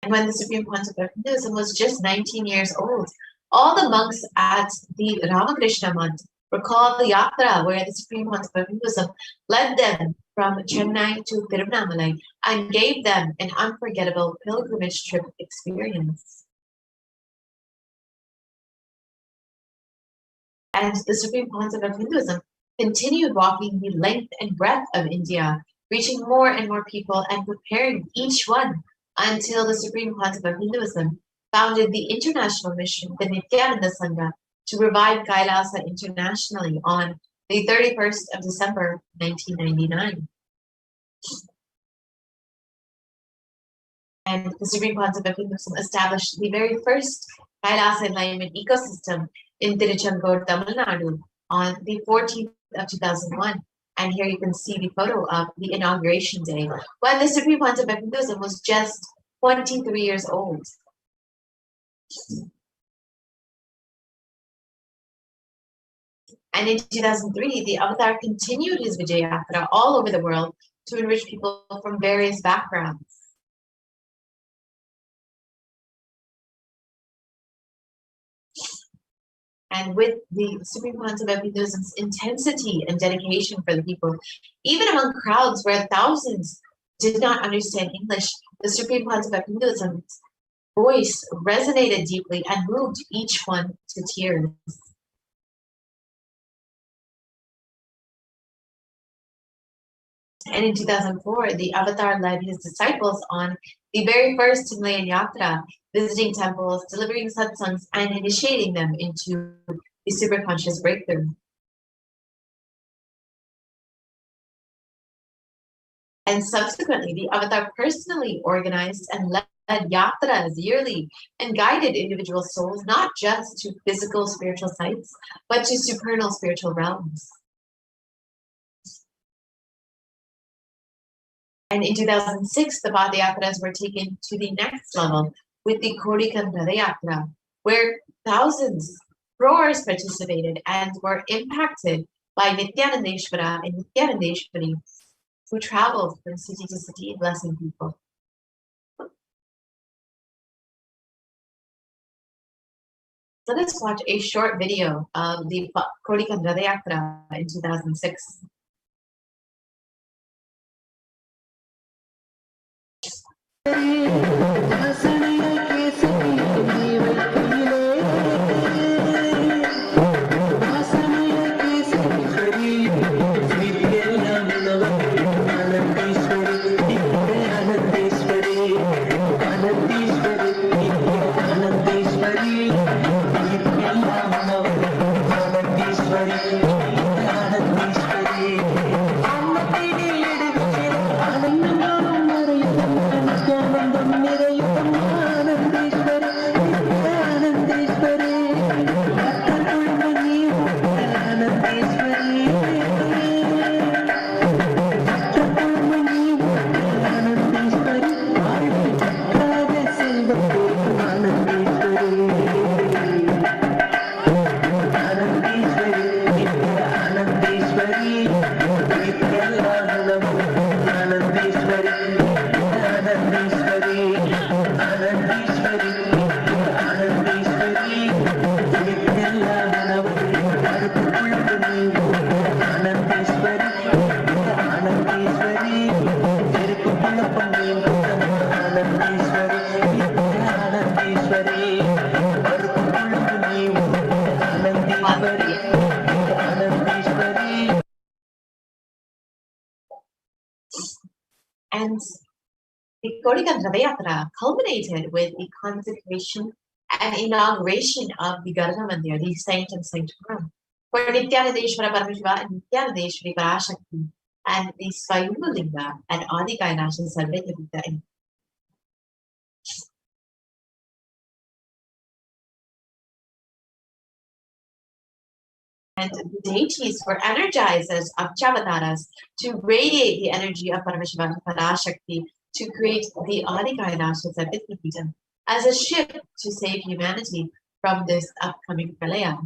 And when the Supreme Concept of Hinduism was just 19 years old, all the monks at the Ramakrishna Math recalled the Yatra, where the Supreme Concept of Hinduism led them from Chennai to Tiruvannamalai and gave them an unforgettable pilgrimage trip experience. And the Supreme Concept of Hinduism continued walking the length and breadth of India, reaching more and more people and preparing each one until the Supreme Concept of Hinduism founded the international mission, the Nityananda Sangha, to revive Kailasa internationally on the 31st of December, 1999. And the Supreme Council of Hinduism established the very first Kailasa enlightenment ecosystem in Tiruchendur, Tamil Nadu on the 14th of 2001. And here you can see the photo of the inauguration day when the Supreme Council of Hinduism was just 23 years old. And in 2003, the Avatar continued his Vijaya Yatra all over the world to enrich people from various backgrounds. And with the Supreme Council of Hinduism's intensity and dedication for the people, even among crowds where thousands did not understand English, the Supreme Council of Hinduism's voice resonated deeply and moved each one to tears. And in 2004, the Avatar led his disciples on the very first Himalayan Yatra, visiting temples, delivering satsangs, and initiating them into the superconscious breakthrough. And subsequently, the Avatar personally organized and led yatras yearly and guided individual souls not just to physical spiritual sites, but to supernal spiritual realms. And in 2006, the Padayatras were taken to the next level with the Kodikan Padayatra, where thousands, crores participated and were impacted by Nityanandeshwara and Nityanandeshwari, who traveled from city to city blessing people. So let's watch a short video of the Kodikan Padayatra in 2006. And the Kodikan Radayatra culminated with the consecration and inauguration of the Garna Mandir, the Saint and Sanctorum, for Nityanandeshwara Paramashiva and Nityanandeshwari Parashakti, and the Swayambhulinga and Adi Kailasa Sarveta. And the deities were energized as Akchavataras to radiate the energy of Paramashiva and Parashakti to create the Adi Kailasa Sarveta as a ship to save humanity from this upcoming pralaya.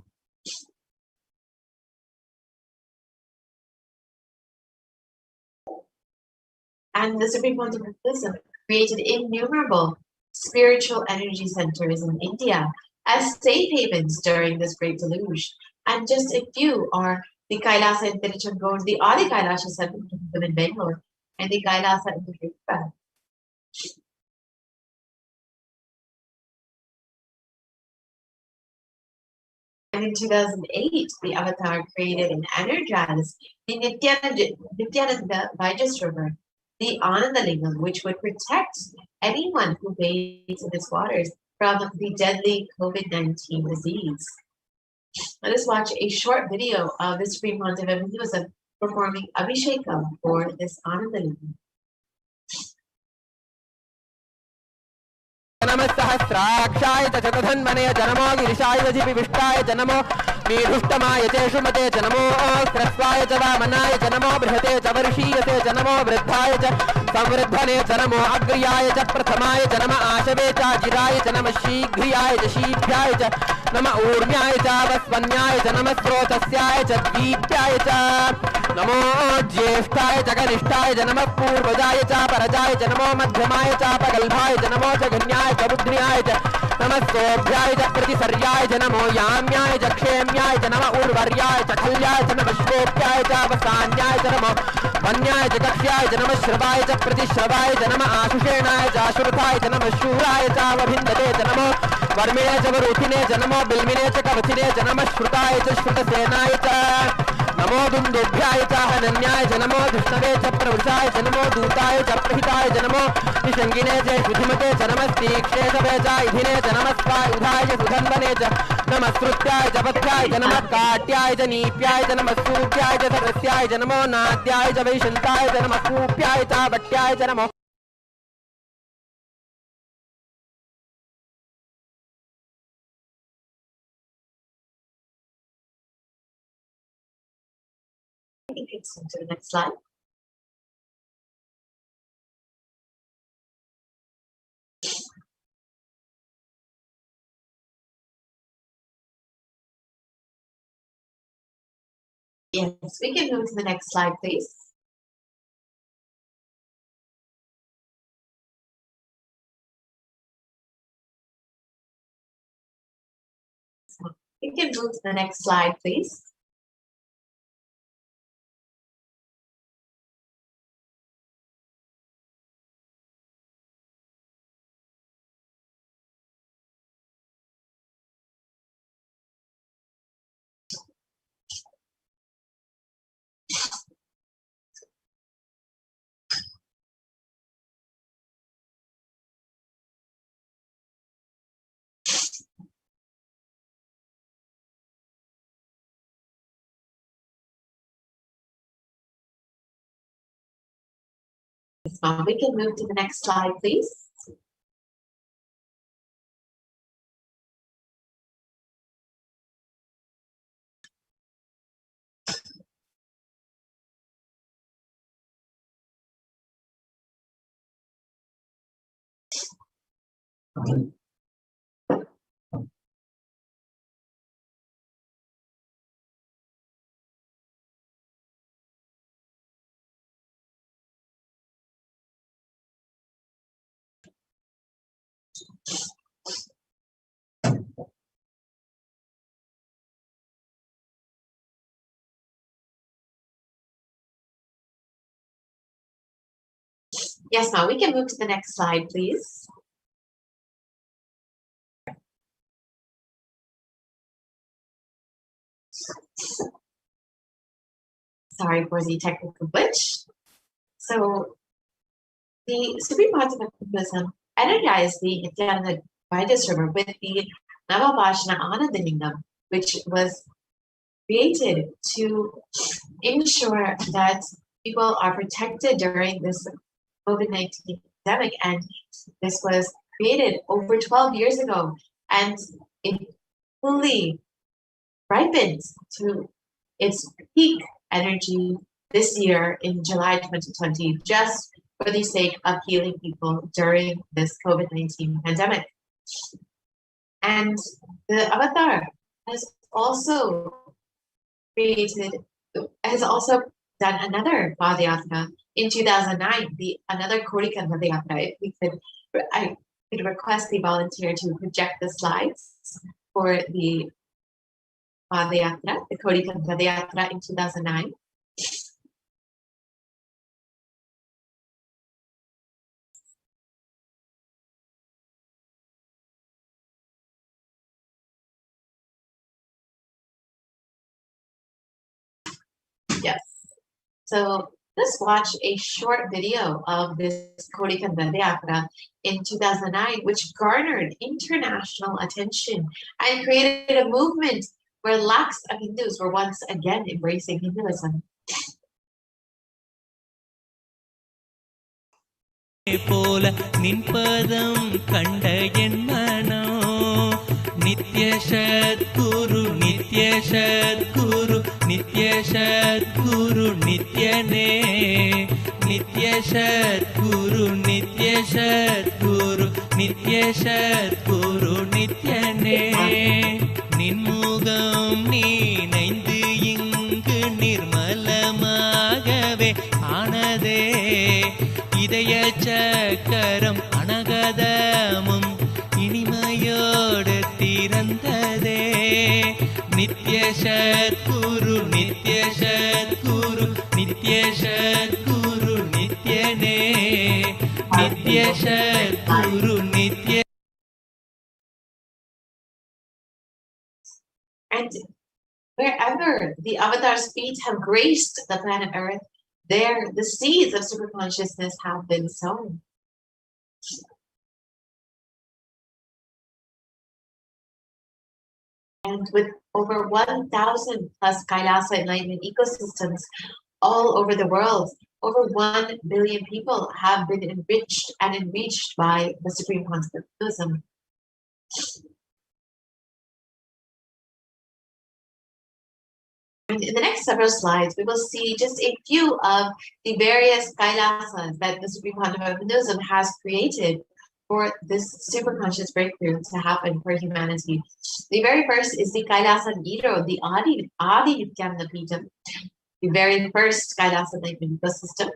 And the Supreme Council of Hinduism created innumerable spiritual energy centers in India as safe havens during this great deluge. And just a few are the Kailasa in Tiruchendur, the Adi Kailasa Center in Bangalore, and the Kailasa in Hyderabad. And in 2008, the Avatar created and energized the Nityananda Vajas River, the Anandalingam, which would protect anyone who bathes in its waters from the deadly COVID-19 disease. Let us watch a short video of the Supreme Pontiff who was performing Abhishekam for this Anandalini.
नमस्सहस्राक्षाय च शतधन्वने च नमो गिरिशाय वजिविष्टाय च नमो मीढुष्टमाय च शुमते च नमो ह्रस्वाय च वामनाय च नमो बृहते च वर्षीयते च नमो वृद्धाय च संवृद्धने च नमो अग्र्याय च प्रथमाय च नम आशवे च जिराय च नम शीघ्रियाय च शीघ्राय च नम ऊर्म्याय च वस्वन्याय च नम स्रोतस्याय च दीप्याय च नमो ज्येष्ठाय च कनिष्ठाय च नमः पूर्वजाय च परजाय च नमो मध्यमाय च पगल्भाय च नमो जघन्याय च बुद्ध्याय च नमः सोभ्याय च प्रतिसर्याय च नमो याम्याय च क्षेम्याय च नमः उर्वर्याय च खल्याय च नमः श्वोप्याय च वसान्याय च नमो वन्याय च कक्ष्याय च नमः श्रवाय च प्रतिश्रवाय च नमः आशुषेणाय च आशुरथाय च नमः शूराय च वभिन्दते च नमो वर्मिणे च वरुथिने च नमो बिल्मिने च कवचिने च नमः श्रुताय च श्रुतसेनाय च नमो दुन्दुभ्याय च हनन्याय च नमो विष्णवे च प्रवृषाय च नमो दूताय च प्रहिताय च नमो निषङ्गिने च शुधिमते च नमस्तीक्ष्णे च इधिने च नमस्वायुधाय च सुधन्वने च नमस्कृत्याय च पथ्याय च नमः काट्याय च नीप्याय च नमः सूप्याय च सर्वस्याय च नमो नाद्याय च वैशन्ताय च नमः कूप्याय च भट्याय च नमो
To the next slide. Yes, we can move to the next slide, please. We can move to the next slide, please. We can move to the next slide, please. Yes, now we can move to the next slide, please. Sorry for the technical glitch. So the Supreme Pontiff energized the Nityananda Vaidya River with the Navabhashana Anandalingam, which was created to ensure that people are protected during this COVID-19 pandemic. And this was created over 12 years ago, and it fully ripened to its peak energy this year in July 2020, just for the sake of healing people during this COVID-19 pandemic. And the Avatar has also done another Padayatra in 2009, another Korika Padayatra. I could request the volunteer to project the slides for the Padayatra, the Korika Padayatra in 2009. Yes. So Let's watch a short video of this Kodikanda Yatra in 2009, which garnered international attention and created a movement where lakhs of Hindus were once again embracing Hinduism.
போல நின்பதம் கண்ட என் மனம் நித்ய சத்குரு நித்ய சத்குரு நித்ய சத்குரு நித்யனே நித்ய சத்குரு நித்ய சத்குரு நித்ய சத்குரு நித்யனே நின்முகம் நீனைந்து இங்கு நிர்மலமாகவே ஆனதே இதய சக்கரம் அனகதமும் இனிமையோடு திறந்ததே நித்ய சத்குரு நித்ய சத்குரு நித்ய சத்குரு நித்யனே நித்ய சத்குரு நித்ய.
And wherever the avatar's feet have graced the planet Earth, there the seeds of super consciousness have been sown. And with over 1,000 plus Kailasa enlightenment ecosystems all over the world, over 1 billion people have been enriched and enriched by the supreme concept of Hinduism. And in the next several slides, we will see just a few of the various Kailasas that the Supreme Concept of Hinduism has created for this superconscious breakthrough to happen for humanity. The very first is the Kailasa Giro, the Adi Vidyamna Peetham, the very first Kailasa enlightenment ecosystem.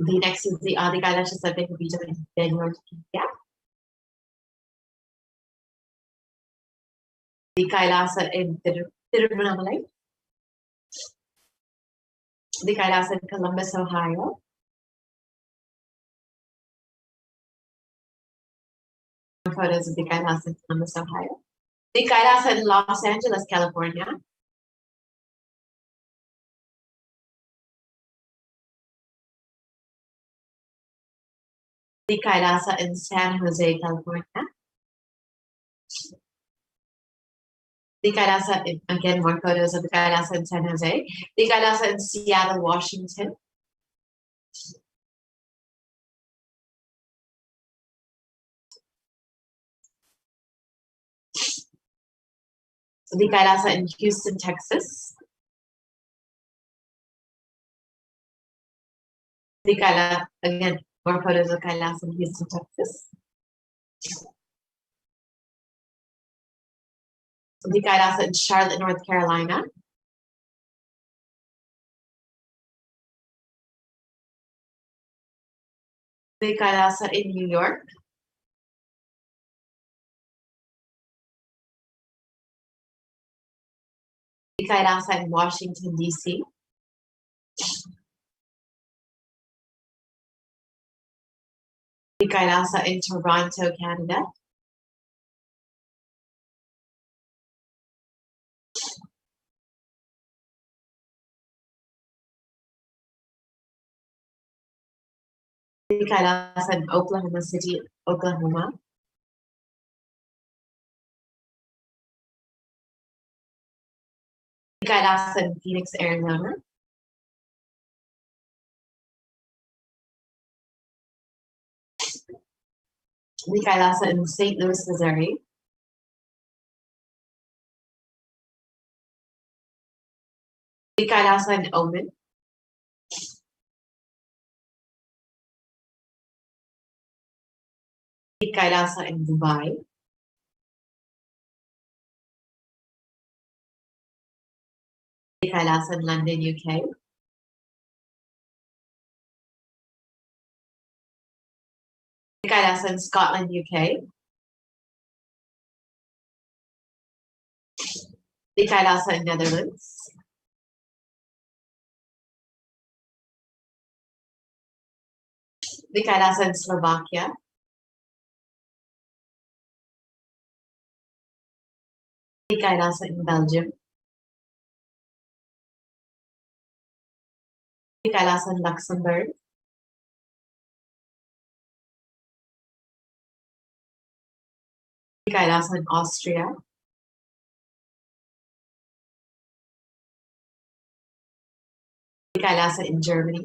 The next is the Adi Kailasa Satvika Peetham in Bangalore, India. The Kailasa in Tiruvannamalai, the Kailasa in Columbus, Ohio, photos of the Kailasa in Columbus, Ohio, the Kailasa in Los Angeles, California, the Kailasa in San Jose, California, the Kailasa, again, more photos of the Kailasa in San Jose, the Kailasa in Seattle, Washington, the Kailasa in Houston, Texas, the Kailasa, again, more photos of Kailasa in Houston, Texas, the Kailasa in Charlotte, North Carolina, the Kailasa in New York, the Kailasa in Washington, D.C., the Kailasa in Toronto, Canada, the Kailasa in Oklahoma City, Oklahoma, the Kailasa in Phoenix, Arizona, the Kailasa in St. Louis, Missouri, the Kailasa in Oman, the Kailasa in Dubai, the Kailasa in London, UK, the Kailasa in Scotland, UK, the Kailasa in Netherlands, the Kailasa in Slovakia, the Kailasa in Belgium, Kailasa in Luxembourg. Kailasa in Austria. Kailasa in Germany.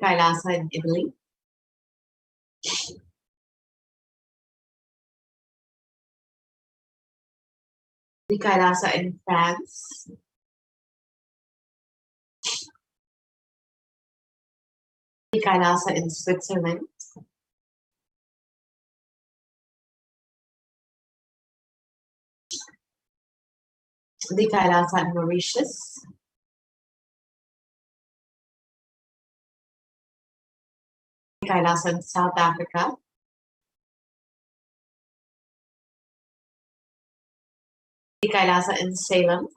Kailasa in Italy. Kailasa in France. Kailasa in Switzerland. The Kailasa in Mauritius. Kailasa in South Africa. The Kailasa in Salem.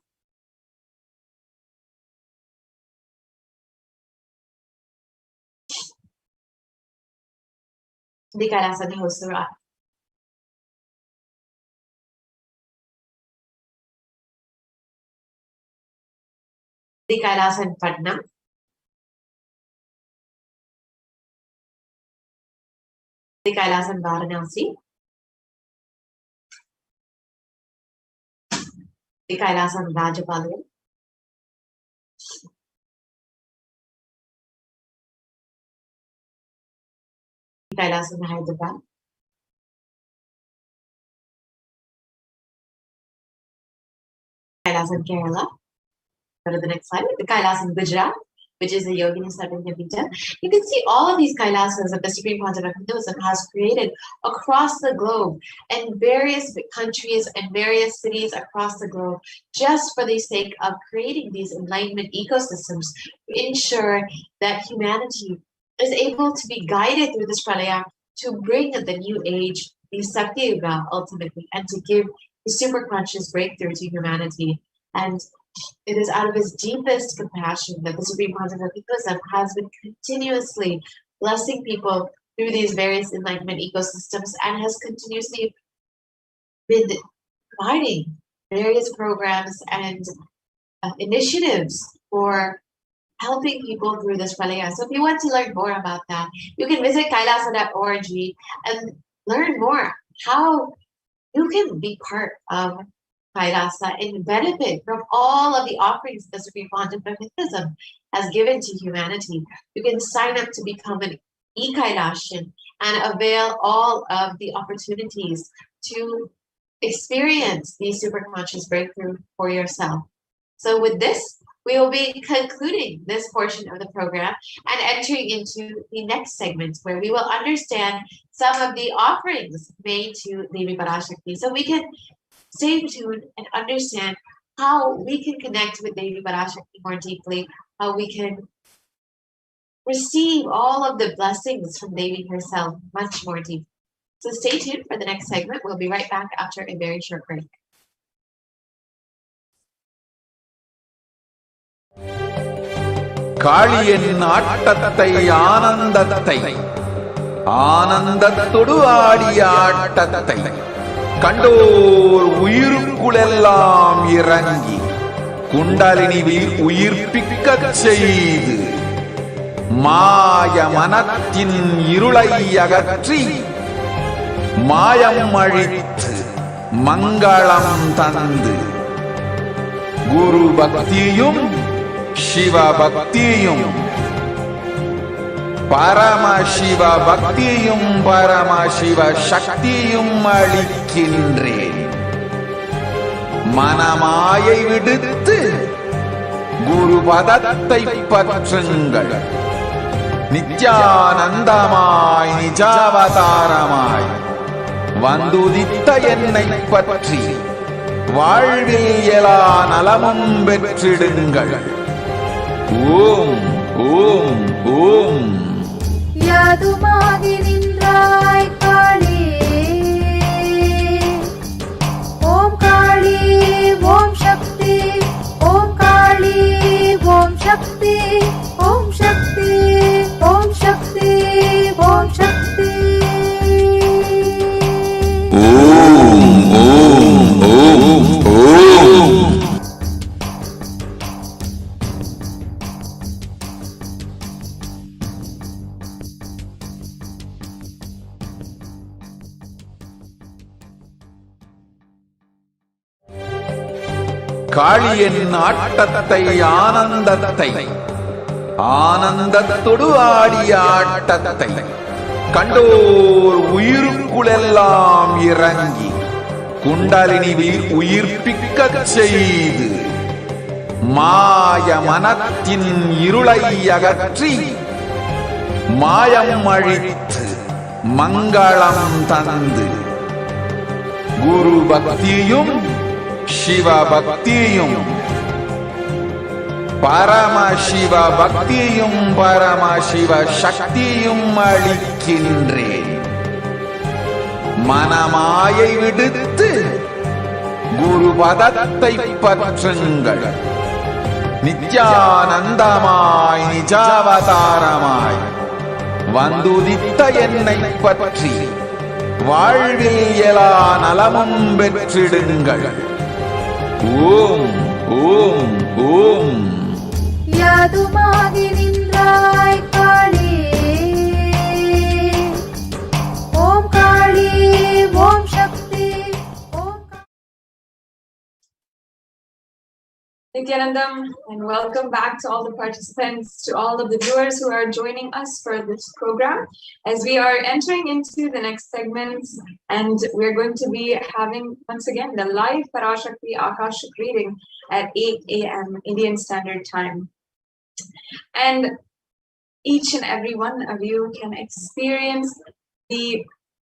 The Kailasa in Hosura. The Kailasa in Patna. The Kailasa in Varanasi. The Kailasa in Rajapalayam. The Kailasa in Hyderabad. Kailasa in Kerala. Go to the next slide. The Kailasa in Gujarat, which is the Yogini Sarvapita. You can see all of these Kailasas that the Supreme Concept of Hinduism has created across the globe and various countries and various cities across the globe, just for the sake of creating these enlightenment ecosystems to ensure that humanity is able to be guided through this pralaya to bring the new age, the Sakti Yuga ultimately, and to give the super conscious breakthrough to humanity. And it is out of his deepest compassion that the Supreme Concept of Hinduism has been continuously blessing people through these various enlightenment ecosystems and has continuously been providing various programs and initiatives for helping people through this pralaya. So if you want to learn more about that, you can visit kailasa.org and learn more how you can be part of Kailasa and benefit from all of the offerings the Supreme Concept of Hinduism has given to humanity. You can sign up to become an e-Kailashian and avail all of the opportunities to experience the super conscious breakthrough for yourself. So with this, we will be concluding this portion of the program and entering into the next segment where we will understand some of the offerings made to Devi Parashakti. So we can stay tuned and understand how we can connect with Devi Parashakti more deeply, how we can receive all of the blessings from Devi herself much more deeply. So stay tuned for the next segment. We'll be right back after a very short break.
காளியின் ஆட்டத்தை ஆனந்தத்தை ஆனந்தத்தொடு ஆடிய ஆட்டத்தை கண்டோர் உயிருக்குளெல்லாம் இறங்கி குண்டலினி உயிர்ப்பிக்கச் செய்து மாய மனத்தின் இருளை அகற்றி மாயம் அழித்து மங்களம் தந்து குரு பக்தியும் சிவ பக்தியும் பரமசிவ பக்தியும் பரமசிவ சக்தியும் அளிக்கின்றேன். மனமாயை விடுத்து குரு பதத்தை பற்றுங்கள். நித்யானந்தமாய் நிஜாவதாரமாய் வந்துதித்த என்னை பற்றி வாழ்வில் எல்லா நலமும் பெற்றிடுங்கள். ஓம் ஓம் ஓம்.
யாதுமாகி நின்றாய் காளி, ஓம் காளி ஓம் சக்தி, ஓம் காளி ஓம் சக்தி, ஓம் சக்தி ஓம் சக்தி ஓம் சக்தி.
ஓம் ஓம் ஓம் ஓம். காளியின் ஆட்டத்தை ஆனந்தத்தை ஆனந்தத்தொடு ஆடிய ஆட்டத்தை கண்டோர் உயிருக்குளெல்லாம் இறங்கி குண்டலினி உயிர்ப்பிக்கச் செய்து மாய மனத்தின் இருளை அகற்றி மாயம் அழித்து மங்களம் தந்து குரு பக்தியும் சிவபக்தியும் பரமசிவ பக்தியும் பரமசிவ சக்தியும் அளிக்கின்றேன். மனமாயை விடுத்து குரு பதத்தை பற்றுங்கள். நித்யானந்தமாய் நிஜாவதாரமாய் வந்துதித்த என்னை பற்றி வாழ்வில் எல்லா நலமும் பெற்றிடுங்கள். ஓம் ஓம் ஓம்.
யாதுமாகி நின்றாய் காளி, ஓம் காளி, ஓம் சக்தி, ஓம்
Nityanandam, and welcome back to all the participants, to all of the viewers who are joining us for this program. As we are entering into the next segment, and we're going to be having once again the live Parashakti Akashic reading at 8 a.m. Indian Standard Time. And each and every one of you can experience the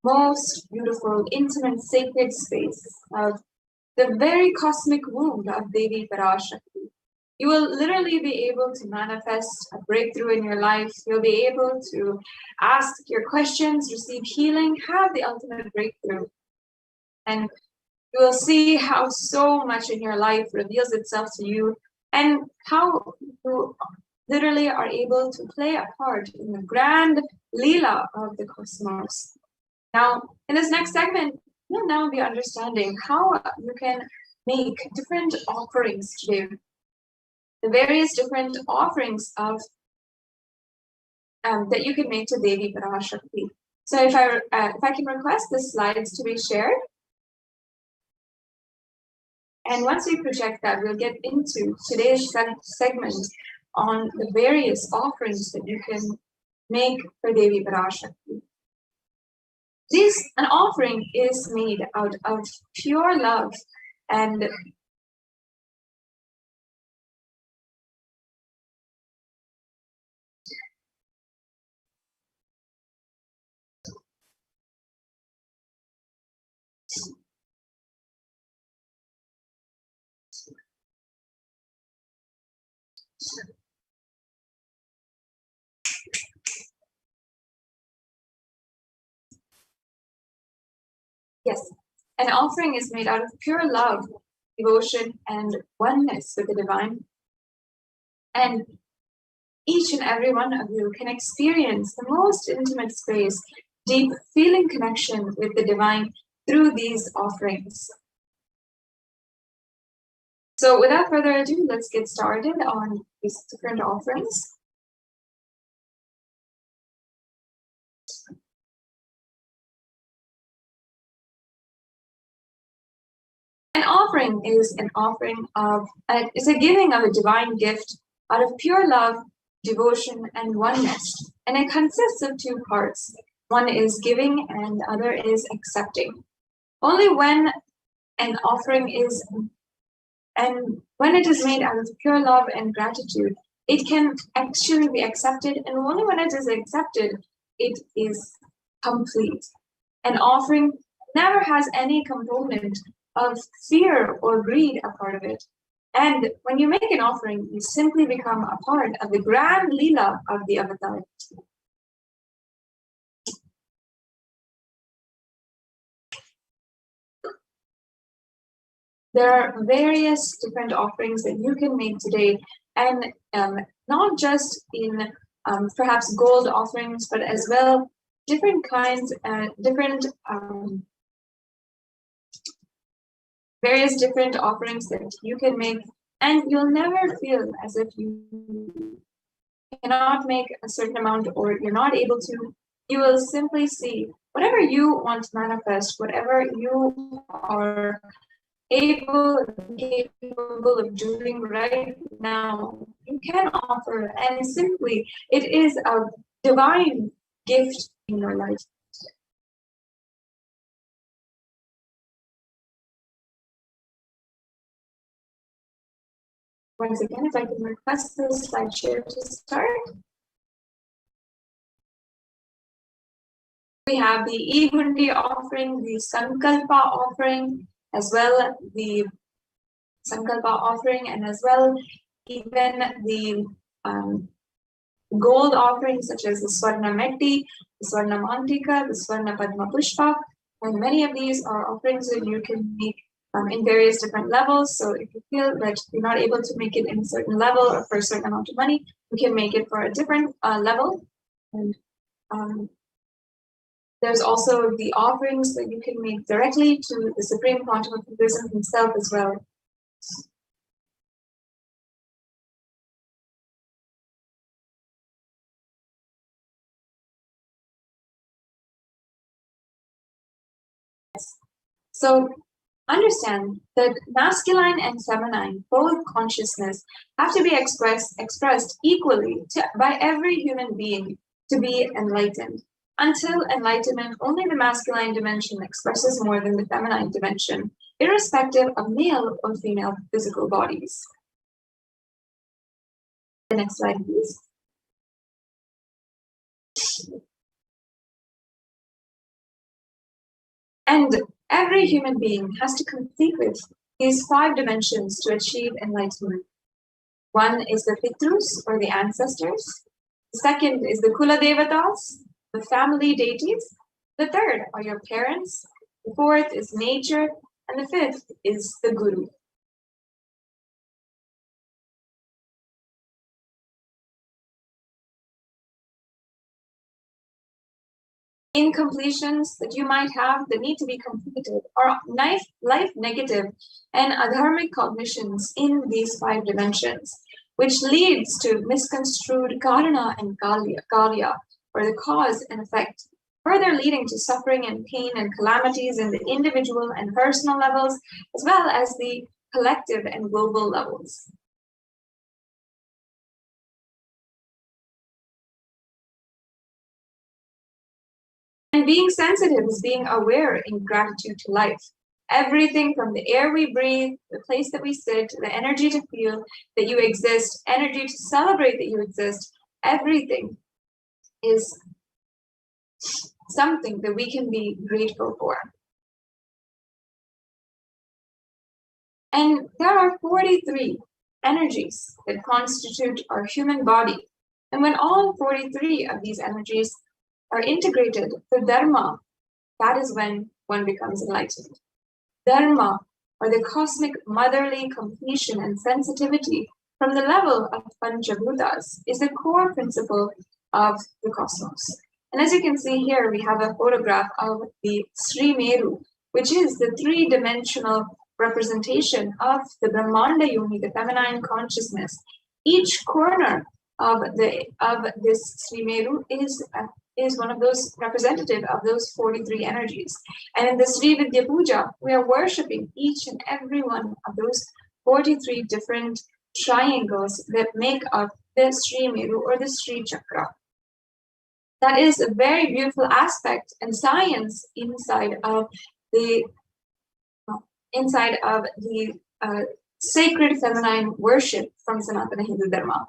most beautiful, intimate, sacred space of the very cosmic womb of Devi Parashakti. You will literally be able to manifest a breakthrough in your life. You'll be able to ask your questions, receive healing, have the ultimate breakthrough. And you will see how so much in your life reveals itself to you, and how you literally are able to play a part in the grand Leela of the cosmos. Now, in this next segment, you'll now be understanding how you can make different offerings today. The various different offerings of that you can make to Devi Parashakti. So if I can request the slides to be shared. And once we project that, we'll get into today's segment on the various offerings that you can make for Devi Parashakti. An offering is made out of pure love and yes, an offering is made out of pure love, devotion, and oneness with the divine. And each and every one of you can experience the most intimate space, deep feeling connection with the divine through these offerings. So without further ado, let's get started on these different offerings. An offering is a giving of a divine gift out of pure love, devotion, and oneness. And it consists of two parts. One is giving and the other is accepting. Only when an offering when it is made out of pure love and gratitude, it can actually be accepted. And only when it is accepted, it is complete. An offering never has any component of fear or greed a part of it. And when you make an offering, you simply become a part of the grand Leela of the avatar. There are various different offerings that you can make today, and not just in perhaps gold offerings, but as well different kinds, various different offerings that you can make, and you'll never feel as if you cannot make a certain amount or you're not able to. You will simply see whatever you want to manifest, whatever you are capable of doing right now, you can offer, and simply it is a divine gift in your life. Once again, if I can request the slide share to start. We have the Igundi offering, the Sankalpa offering, as well the Sankalpa offering, and as well even the gold offerings such as the Swarna Metti, the Swarna Mantika, the Swarna Padma Pushpa, and many of these are offerings that you can make in various different levels. So if you feel that you're not able to make it in a certain level or for a certain amount of money, you can make it for a different level. And there's also the offerings that you can make directly to the Supreme Quantum of Buddhism himself as well. So understand that masculine and feminine, both consciousness, have to be expressed equally by every human being to be enlightened. Until enlightenment, only the masculine dimension expresses more than the feminine dimension, irrespective of male or female physical bodies. The next slide, please. And every human being has to complete with these 5 dimensions to achieve enlightenment. One is the Pitrus, or the ancestors. The second is the Kula Devatas, the family deities. The third are your parents. The fourth is nature. And the fifth is the Guru. Incompletions that you might have that need to be completed are life negative and adharmic cognitions in these 5 dimensions, which leads to misconstrued karana and karya, or the cause and effect, further leading to suffering and pain and calamities in the individual and personal levels, as well as the collective and global levels. And being sensitive is being aware in gratitude to life. Everything from the air we breathe, the place that we sit, the energy to feel that you exist, energy to celebrate that you exist, everything is something that we can be grateful for. And there are 43 energies that constitute our human body. And when all 43 of these energies are integrated to Dharma, that is when one becomes enlightened. Dharma, or the cosmic motherly completion and sensitivity from the level of Panchabhutas, is the core principle of the cosmos. And as you can see here, we have a photograph of the Sri Meru, which is the 3-dimensional representation of the Brahmanda Yoni, the feminine consciousness. Each corner of this Sri Meru is one of those representative of those 43 energies. And in the Sri Vidya Puja, we are worshipping each and every one of those 43 different triangles that make up the Sri Meru or the Sri Chakra. That is a very beautiful aspect and science inside of the sacred feminine worship from Sanatana Hindu Dharma.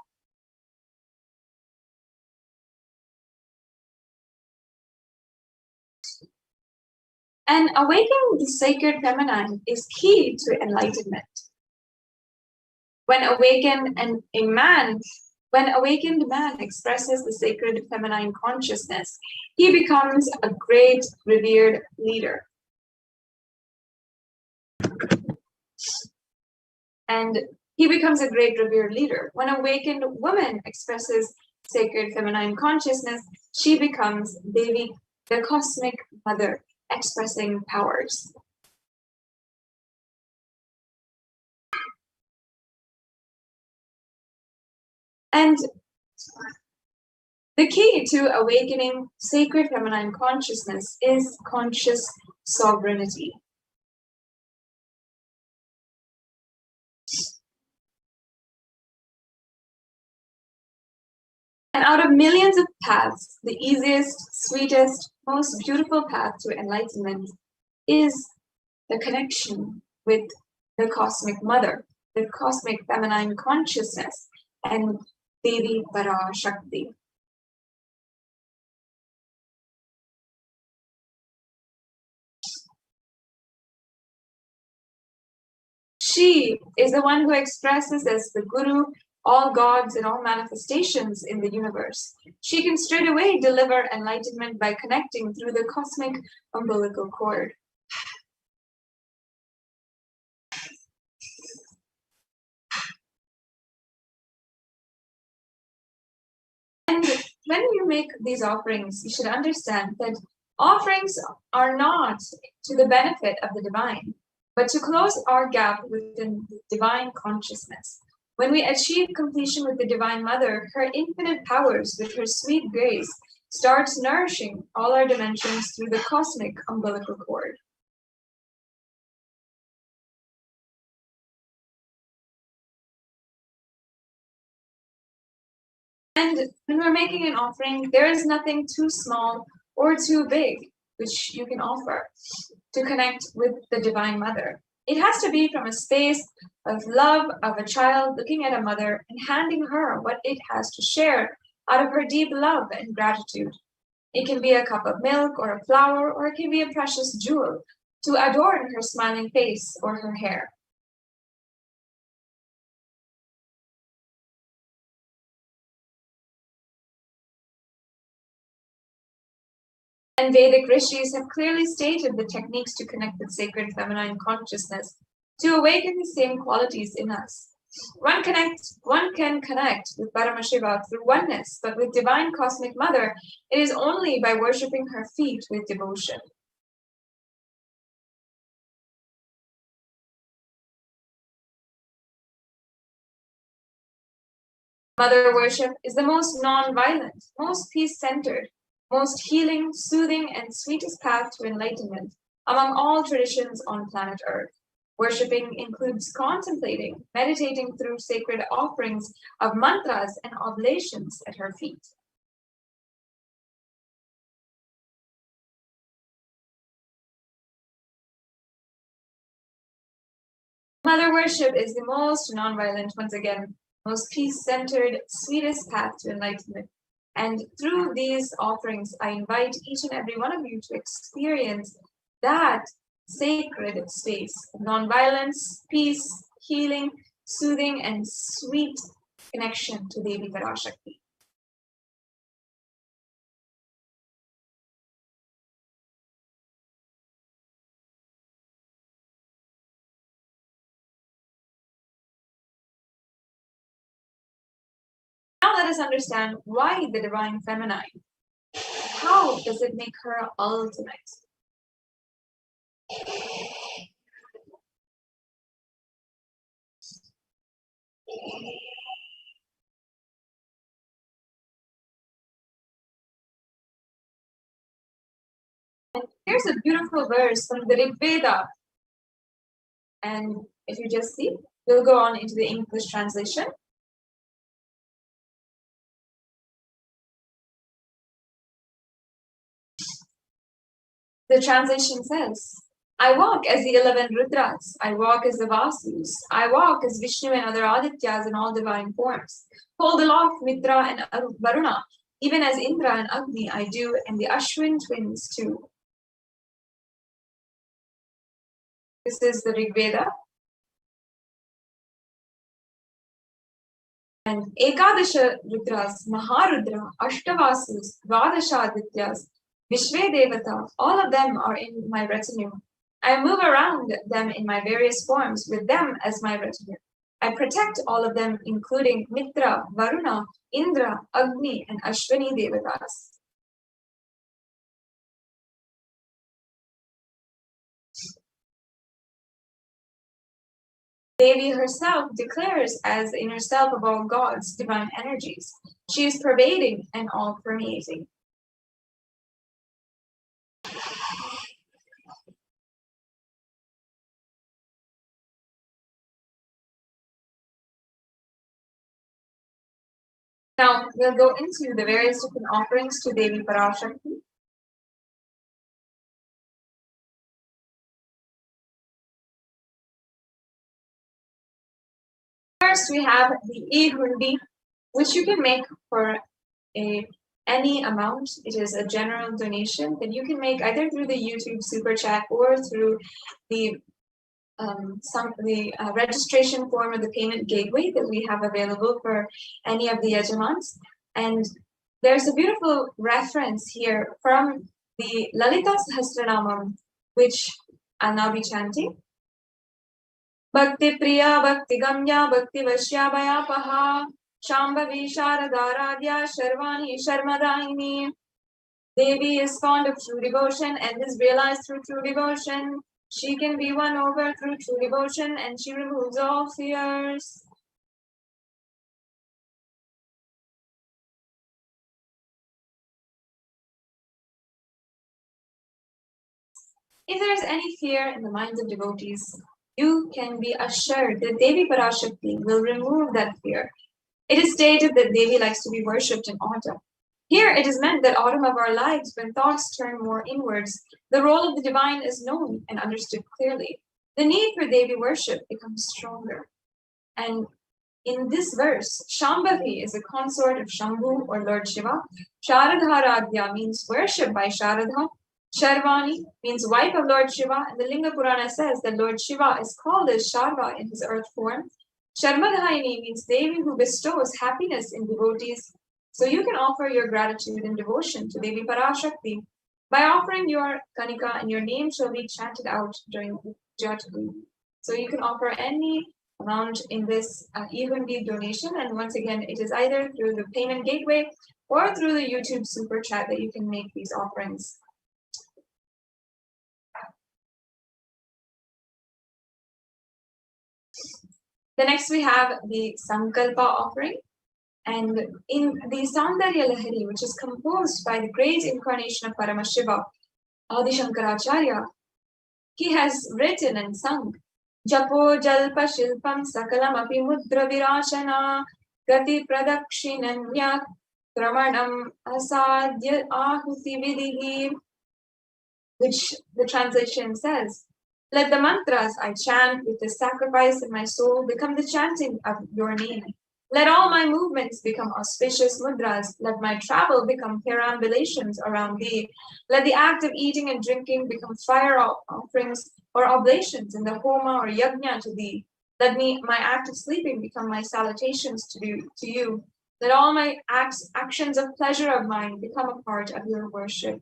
And awakening the sacred feminine is key to enlightenment. When awakened man expresses the sacred feminine consciousness, he becomes a great revered leader. And he becomes a great revered leader. When awakened woman expresses sacred feminine consciousness, she becomes Devi, the cosmic mother, expressing powers. And the key to awakening sacred feminine consciousness is conscious sovereignty. And out of millions of paths, the easiest, sweetest, most beautiful path to enlightenment is the connection with the cosmic mother, the cosmic feminine consciousness, and Devi Parashakti. She is the one who expresses as the Guru all gods and all manifestations in the universe. She can straightaway deliver enlightenment by connecting through the cosmic umbilical cord. And when you make these offerings, you should understand that offerings are not to the benefit of the divine, but to close our gap within the divine consciousness. When we achieve completion with the Divine Mother, her infinite powers with her sweet grace starts nourishing all our dimensions through the cosmic umbilical cord. And when we're making an offering, there is nothing too small or too big which you can offer to connect with the Divine Mother. It has to be from a space of love of a child looking at a mother and handing her what it has to share out of her deep love and gratitude. It can be a cup of milk or a flower, or it can be a precious jewel to adorn her smiling face or her hair. And Vedic rishis have clearly stated the techniques to connect with sacred feminine consciousness, to awaken the same qualities in us. One can connect with Paramashiva through oneness, but with Divine Cosmic Mother, it is only by worshipping her feet with devotion. Mother worship is the most non-violent, most peace-centered, most healing, soothing, and sweetest path to enlightenment among all traditions on planet Earth. Worshipping includes contemplating, meditating through sacred offerings of mantras and oblations at her feet. Mother worship is the most non-violent, once again, most peace-centered, sweetest path to enlightenment. And through these offerings, I invite each and every one of you to experience that sacred space of non-violence, peace, healing, soothing, and sweet connection to Devi Parashakti. Now let us understand why the divine feminine. How does it make her ultimate? And here's a beautiful verse from the Rig Veda. And if you just see, we'll go on into the English translation. The translation says, I walk as the 11 Rudras, I walk as the Vasus, I walk as Vishnu and other Adityas in all divine forms. Hold aloft Mitra and Varuna, even as Indra and Agni I do, and the Ashwin twins too. This is the Rig Veda. And Ekadasha Rudras, Maharudra, Ashtavasus, Dvadasha Adityas, Vishve Devata, all of them are in my retinue. I move around them in my various forms with them as my retinue. I protect all of them, including Mitra, Varuna, Indra, Agni, and Ashwini Devatas. Devi herself declares as the inner self of all gods, divine energies. She is pervading and all-permeating. Now we'll go into the various different offerings to Devi Parashakti. First, we have the e-hundi, which you can make for any amount. It is a general donation that you can make either through the YouTube super chat or through the registration form or the payment gateway that we have available for any of the yajamans. And there's a beautiful reference here from the Lalita Sahasranamam, which I'll now be chanting. Bhakti Priya, Bhakti Gamya, Bhakti Vashya Bhayapaha, Shambhavi Sharadaradhya, Sharvani Sharmadaini. Devi is fond of true devotion and is realized through true devotion. She can be won over through true devotion and she removes all fears. If there is any fear in the minds of devotees, you can be assured that Devi Parashakti will remove that fear. It is stated that Devi likes to be worshipped in autumn. Here it is meant that autumn of our lives, when thoughts turn more inwards, the role of the divine is known and understood clearly. The need for Devi worship becomes stronger. And in this verse, Shambhavi is a consort of Shambhu or Lord Shiva. Sharadharadhya means worship by Sharadha. Sharvani means wife of Lord Shiva, and the Linga Purana says that Lord Shiva is called as Sharva in his earth form. Sharmadhaini means Devi who bestows happiness in devotees. So you can offer your gratitude and devotion to Devi Parashakti by offering your kanika, and your name shall be chanted out during the Jatali. So you can offer any amount in this e-hundi donation, and once again, it is either through the payment gateway or through the YouTube super chat that you can make these offerings. The next we have the Sankalpa offering. And in the Saundarya Lahari, which is composed by the great incarnation of Paramashiva, Adi Shankaracharya, he has written and sung Japo Jalpa Shilpam Sakalam Api Mudra Virashana Gati Pradakshinanya Pramanam Asadya Ahuti Vidihi, which the translation says, let the mantras I chant with the sacrifice in my soul become the chanting of your name. Let all my movements become auspicious mudras. Let my travel become perambulations around thee. Let the act of eating and drinking become fire offerings or oblations in the homa or yajna to thee. Let my act of sleeping become my salutations to you. Let all my actions of pleasure of mine become a part of your worship.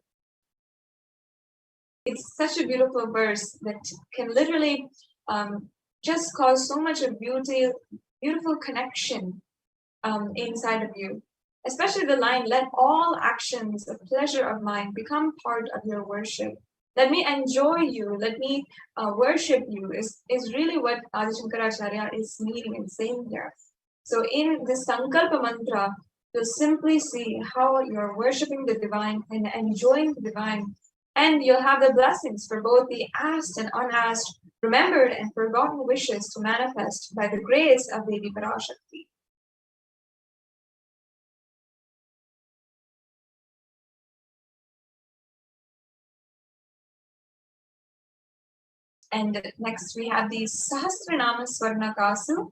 It's such a beautiful verse that can literally just cause so much of beautiful connection inside of you. Especially the line, let all actions of pleasure of mine become part of your worship. Let me enjoy you, let me worship you is really what Adi Shankaracharya is meaning and saying here. So in the Sankalpa mantra, you'll simply see how you're worshiping the divine and enjoying the divine. And you'll have the blessings for both the asked and unasked, remembered and forgotten wishes to manifest by the grace of Devi Parashakti. And next we have the Sahasranama Swarnakasu.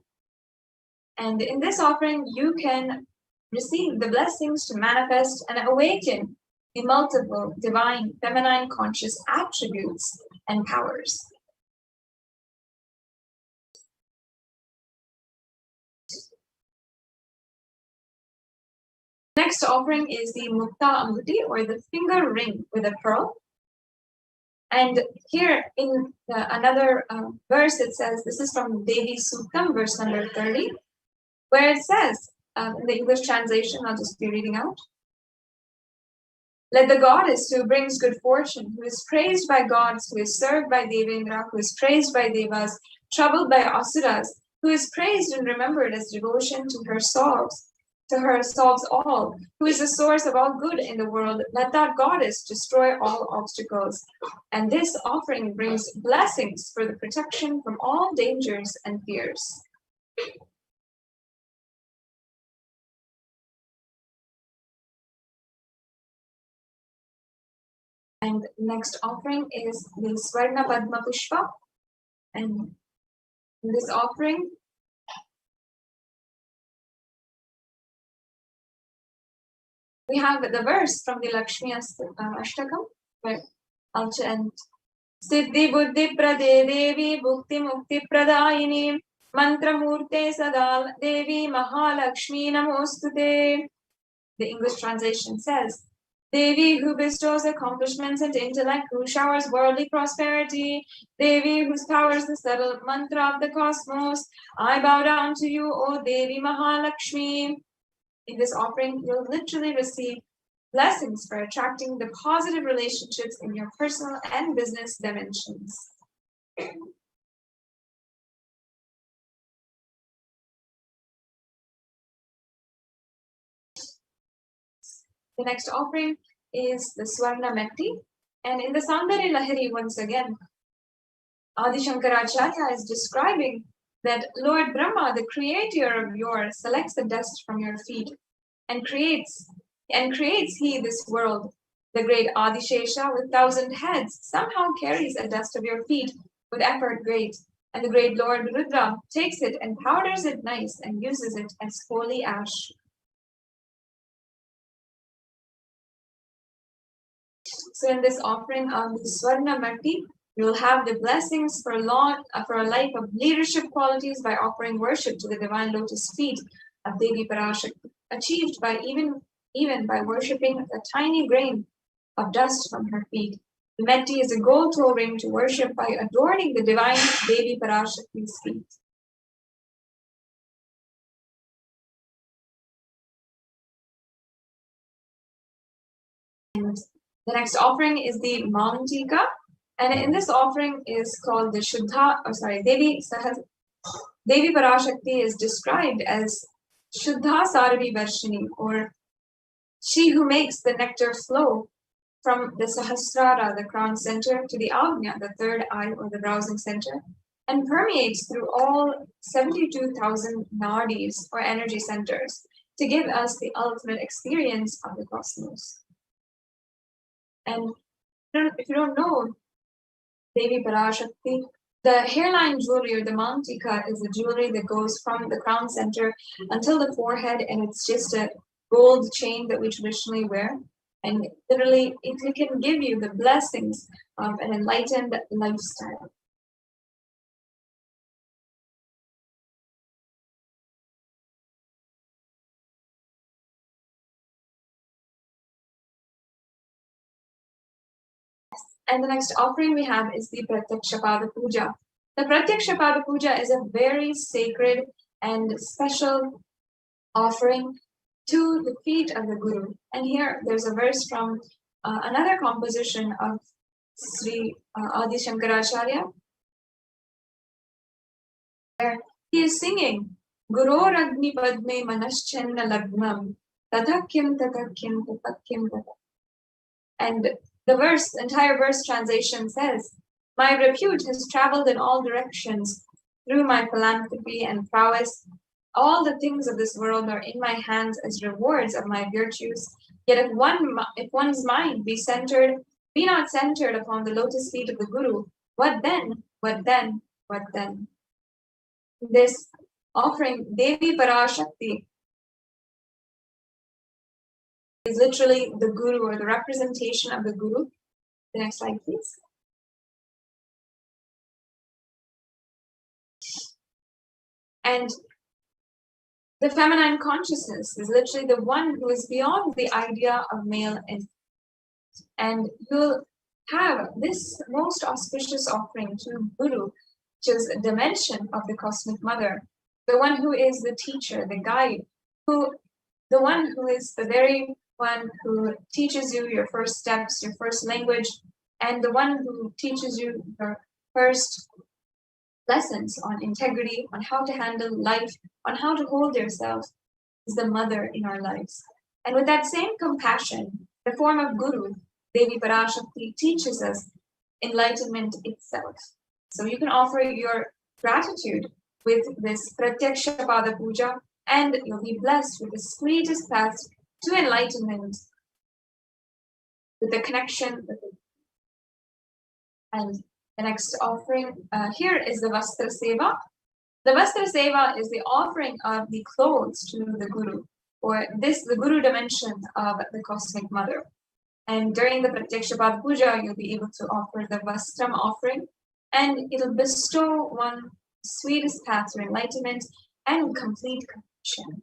And in this offering, you can receive the blessings to manifest and awaken the multiple divine feminine conscious attributes and powers. Next offering is the Mukta Amuti, or the finger ring with a pearl. And here in another verse, it says, this is from Devi Suktam, verse number 30, where it says, in the English translation, I'll just be reading out. Let the goddess who brings good fortune, who is praised by gods, who is served by Devendra, who is praised by Devas, troubled by Asuras, who is praised and remembered as devotion to her solves all, who is the source of all good in the world, let that goddess destroy all obstacles. And this offering brings blessings for the protection from all dangers and fears.
And next offering is the Swarna Padma Pushpa. And in this offering, we have the verse from the Lakshmi Ashtakam, where I'll chant Siddhi Buddhi Prade Devi Bhukti Mukti Pradayini Mantra Murte Sadal Devi Mahalakshmi Namostute. The English translation says, Devi who bestows accomplishments and intellect, who showers worldly prosperity, Devi whose power is the subtle mantra of the cosmos, I bow down to you, O Devi Mahalakshmi. In this offering, you'll literally receive blessings for attracting the positive relationships in your personal and business dimensions. The next offering is the Swarna Metti. And in the Saundari Lahari, once again, Adi Shankaracharya is describing that Lord Brahma, the creator of yours, selects the dust from your feet and creates he this world. The great Adishesha with 1,000 heads somehow carries the dust of your feet with effort great. And the great Lord Rudra takes it and powders it nice and uses it as holy ash. So in this offering of the Swarna Matti, you will have the blessings for a life of leadership qualities by offering worship to the divine lotus feet of Devi Parashakti, achieved by even by worshipping a tiny grain of dust from her feet. The Metti is a gold toe ring to worship by adorning the divine Devi Parashakti's feet. And the next offering is the Mantika, and in this offering is called the Devi Parashakti is described as Shuddha Saravi Varshini, or she who makes the nectar flow from the Sahasrara, the crown center, to the Agnya, the third eye or the browsing center, and permeates through all 72,000 nadis or energy centers to give us the ultimate experience of the cosmos. And if you don't know Devi Parashakti, the hairline jewelry or the Mantika is the jewelry that goes from the crown center until the forehead, and it's just a gold chain that we traditionally wear. And literally, it can give you the blessings of an enlightened lifestyle. And the next offering we have is the Pratyakshapada Puja. The Pratyakshapada Puja is a very sacred and special offering to the feet of the Guru. And here there's a verse from another composition of Sri Adi Shankaracharya, where he is singing Guru Ragni Padme Manaschenna Lagnam Tatakyam Tatakyam Tatakyam Tatakyam. And the entire verse translation says, my repute has traveled in all directions through my philanthropy and prowess. All the things of this world are in my hands as rewards of my virtues. Yet if one's mind be not centered upon the lotus feet of the Guru, what then? What then? What then? This offering, Devi Parashakti, is literally the Guru or the representation of the Guru. The next slide, please. And the feminine consciousness is literally the one who is beyond the idea of male and you'll have this most auspicious offering to Guru, which is a dimension of the cosmic mother, the one who is the teacher, the guide, the one who is the very one who teaches you your first steps, your first language, and the one who teaches you your first lessons on integrity, on how to handle life, on how to hold yourself, is the mother in our lives. And with that same compassion, the form of Guru, Devi Parashakti, teaches us enlightenment itself. So you can offer your gratitude with this Pratyakshapada Puja, and you'll be blessed with the sweetest path to enlightenment, with the connection with the And the next offering here is the Vastra Seva. The Vastra Seva is the offering of the clothes to the Guru, or the Guru dimension of the Cosmic Mother. And during the Pratyakshapada Puja, you'll be able to offer the Vastram offering, and it'll bestow one sweetest path to enlightenment and complete completion.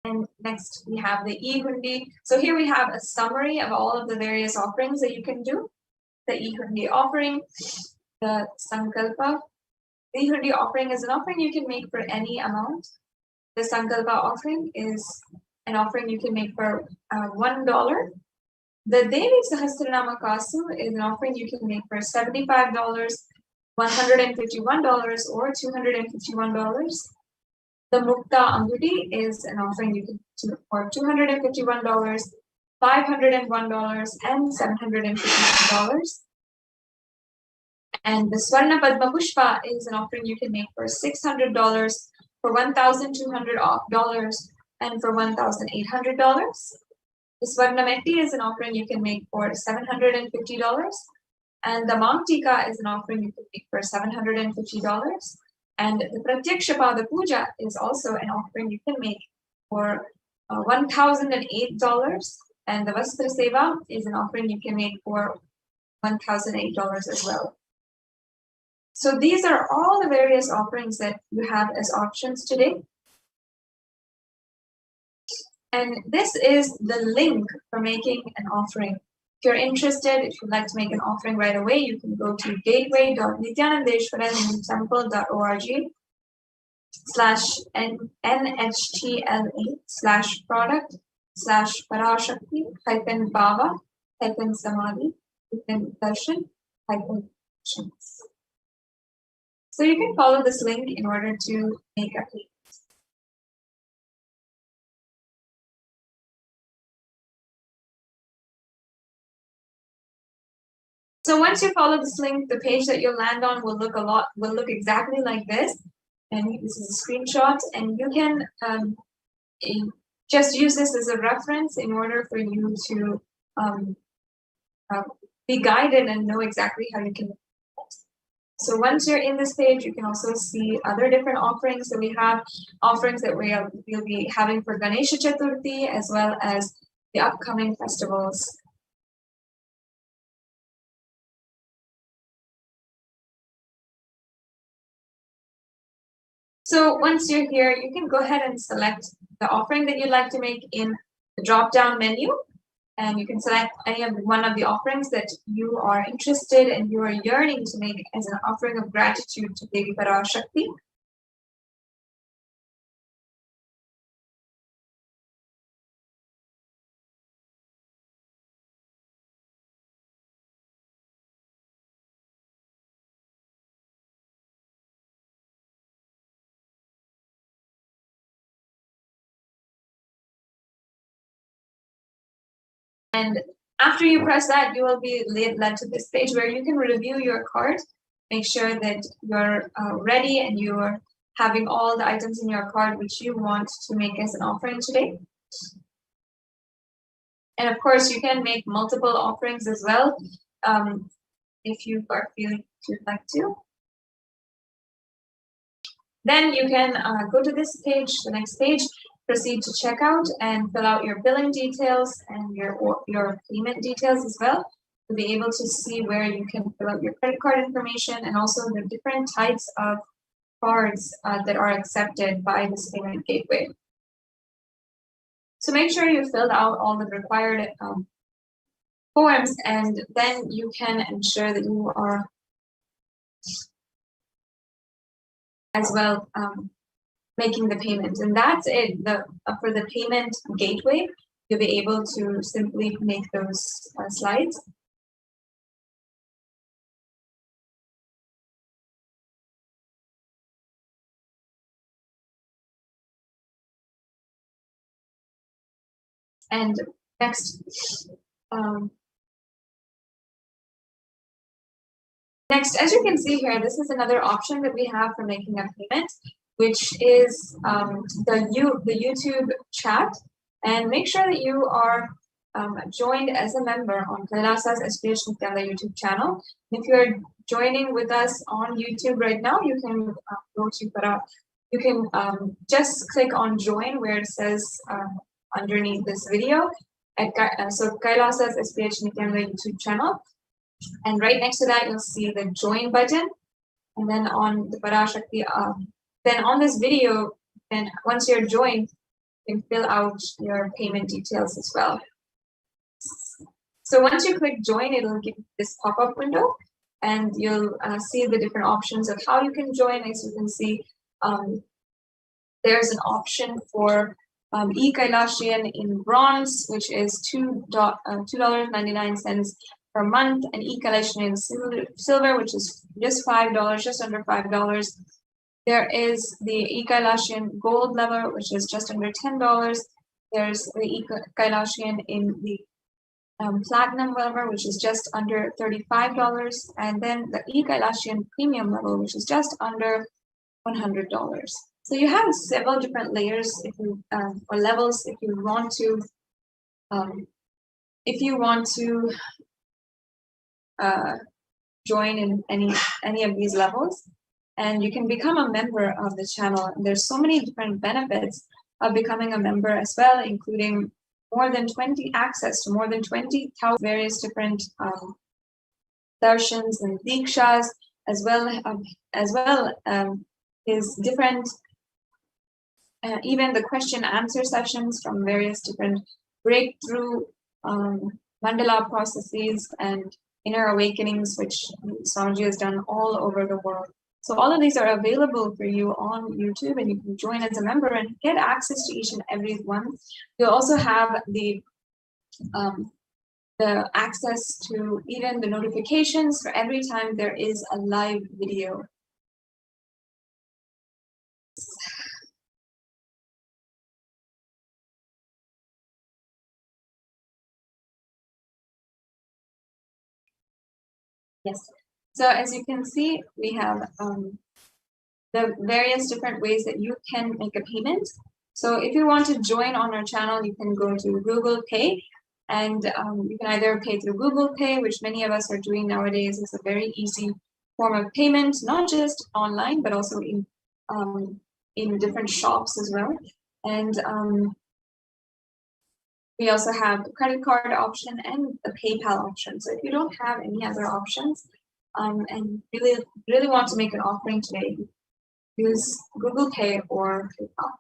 And next we have the E-Hundi. So here we have a summary of all of the various offerings that you can do. The E-Hundi offering, the Sankalpa. The E-Hundi offering is an offering you can make for any amount. The Sankalpa offering is an offering you can make for $1. The Devi Sahasranama Kasu is an offering you can make for $75, $151, or $251. The Mukta Anguti is an offering you can do for $251, $501, and $751. And the Swarna Padma Pushpa is an offering you can make for $600, for $1,200, and for $1,800. The Swarna Metti is an offering you can make for $750. And the Mamtika is an offering you can make for $750. And the Pratyakshapada Puja is also an offering you can make for $1,008. And the Vastra Seva is an offering you can make for $1,008 as well. So these are all the various offerings that you have as options today. And this is the link for making an offering. If you're interested, if you'd like to make an offering right away, you can go to gateway.nityanandeshwara.product/NHTLA/product/Parashakti-Bhava-darshan-actions. So you can follow this link in order to make a payment. So once you follow this link, the page that you'll land on will look exactly like this. And this is a screenshot, and you can just use this as a reference in order for you to be guided and know exactly how you can. So once you're in this page, you can also see other different offerings that we have, offerings that we'll be having for Ganesha Chaturthi, as well as the upcoming festivals. So once you're here, you can go ahead and select the offering that you'd like to make in the drop-down menu. And you can select one of the offerings that you are interested and you are yearning to make as an offering of gratitude to Devi Parashakti. And after you press that, you will be led to this page where you can review your cart, make sure that you're ready and you're having all the items in your cart which you want to make as an offering today. And of course, you can make multiple offerings as well if you are feeling you'd like to. Then you can go to this page, the next page, proceed to checkout and fill out your billing details and your payment details as well. You'll be able to see where you can fill out your credit card information and also the different types of cards that are accepted by this payment gateway. So make sure you filled out all the required forms, and then you can ensure that you are as well making the payment. And that's it. For the payment gateway, you'll be able to simply make those slides. And next, as you can see here, this is another option that we have for making a payment. which is the YouTube chat, and make sure that you are joined as a member on Kailasa's Aspiration Nityanda YouTube channel. If you're joining with us on YouTube right now, you can go to you can just click on join where it says underneath this video so Kailasa's Aspiration Nityanda YouTube channel, and right next to that you'll see the join button, and then on the Parashakti then on this video, and once you're joined, you can fill out your payment details as well. So once you click join, it'll give this pop-up window, and you'll see the different options of how you can join. As you can see, there's an option for e-Kailashian in bronze, which is $2.99 per month, and e-Kailashian in silver, which is just $5, just under $5. There is the e-Kailashian gold level, which is just under $10. There's the e-Kailashian in the platinum level, which is just under $35, and then the e-Kailashian premium level, which is just under $100. So you have several different layers if you or levels if you want to join in any of these levels, and you can become a member of the channel. And there's so many different benefits of becoming a member as well, including access to more than 20,000 various different darshans and dikshas, as well is different even the question answer sessions from various different breakthrough mandala processes and inner awakenings, which Swamiji has done all over the world. So all of these are available for you on YouTube, and you can join as a member and get access to each and every one. You'll also have the access to even the notifications for every time there is a live video. Yes. So as you can see, we have the various different ways that you can make a payment. So if you want to join on our channel, you can go to Google Pay, and you can either pay through Google Pay, which many of us are doing nowadays. It's a very easy form of payment, not just online, but also in different shops as well. And we also have the credit card option and the PayPal option. So if you don't have any other options and really want to make an offering today, use Google Pay or PayPal.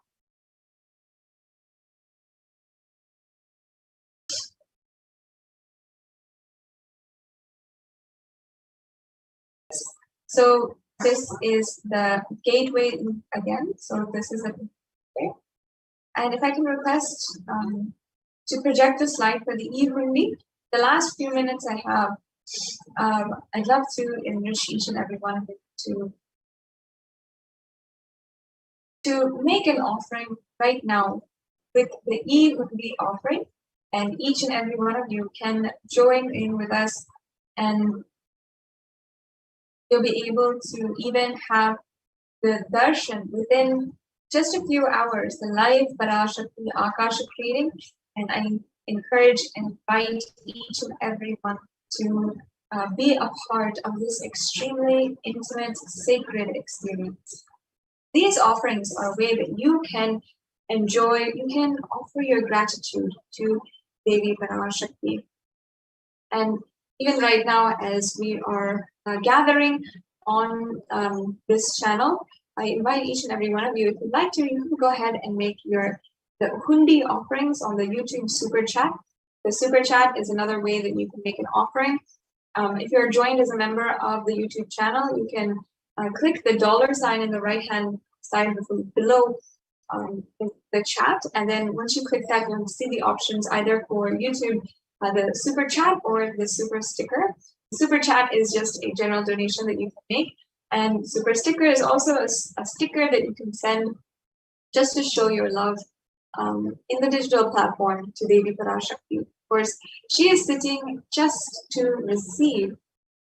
So this is the gateway again. So this is okay. And if I can request to project the slide for the e-Hundi, the last few minutes I have, I'd love to enrich each and every one of you to make an offering right now with the e-Hundi offering, and each and every one of you can join in with us, and you'll be able to even have the darshan within just a few hours, the live Parashakti Akashic reading, and I encourage and invite each and every one to be a part of this extremely intimate, sacred experience. These offerings are a way that you can enjoy, you can offer your gratitude to Devi Parashakti. And even right now, as we are gathering on this channel, I invite each and every one of you, if you'd like to, you can go ahead and make the Hundi offerings on the YouTube Super Chat. The Super Chat is another way that you can make an offering. If you're joined as a member of the YouTube channel, you can click the $ in the right-hand side below the chat. And then once you click that, you'll see the options either for YouTube, the Super Chat or the Super Sticker. Super Chat is just a general donation that you can make. And Super Sticker is also a sticker that you can send just to show your love in the digital platform to Devi Parashakti. Of course, she is sitting just to receive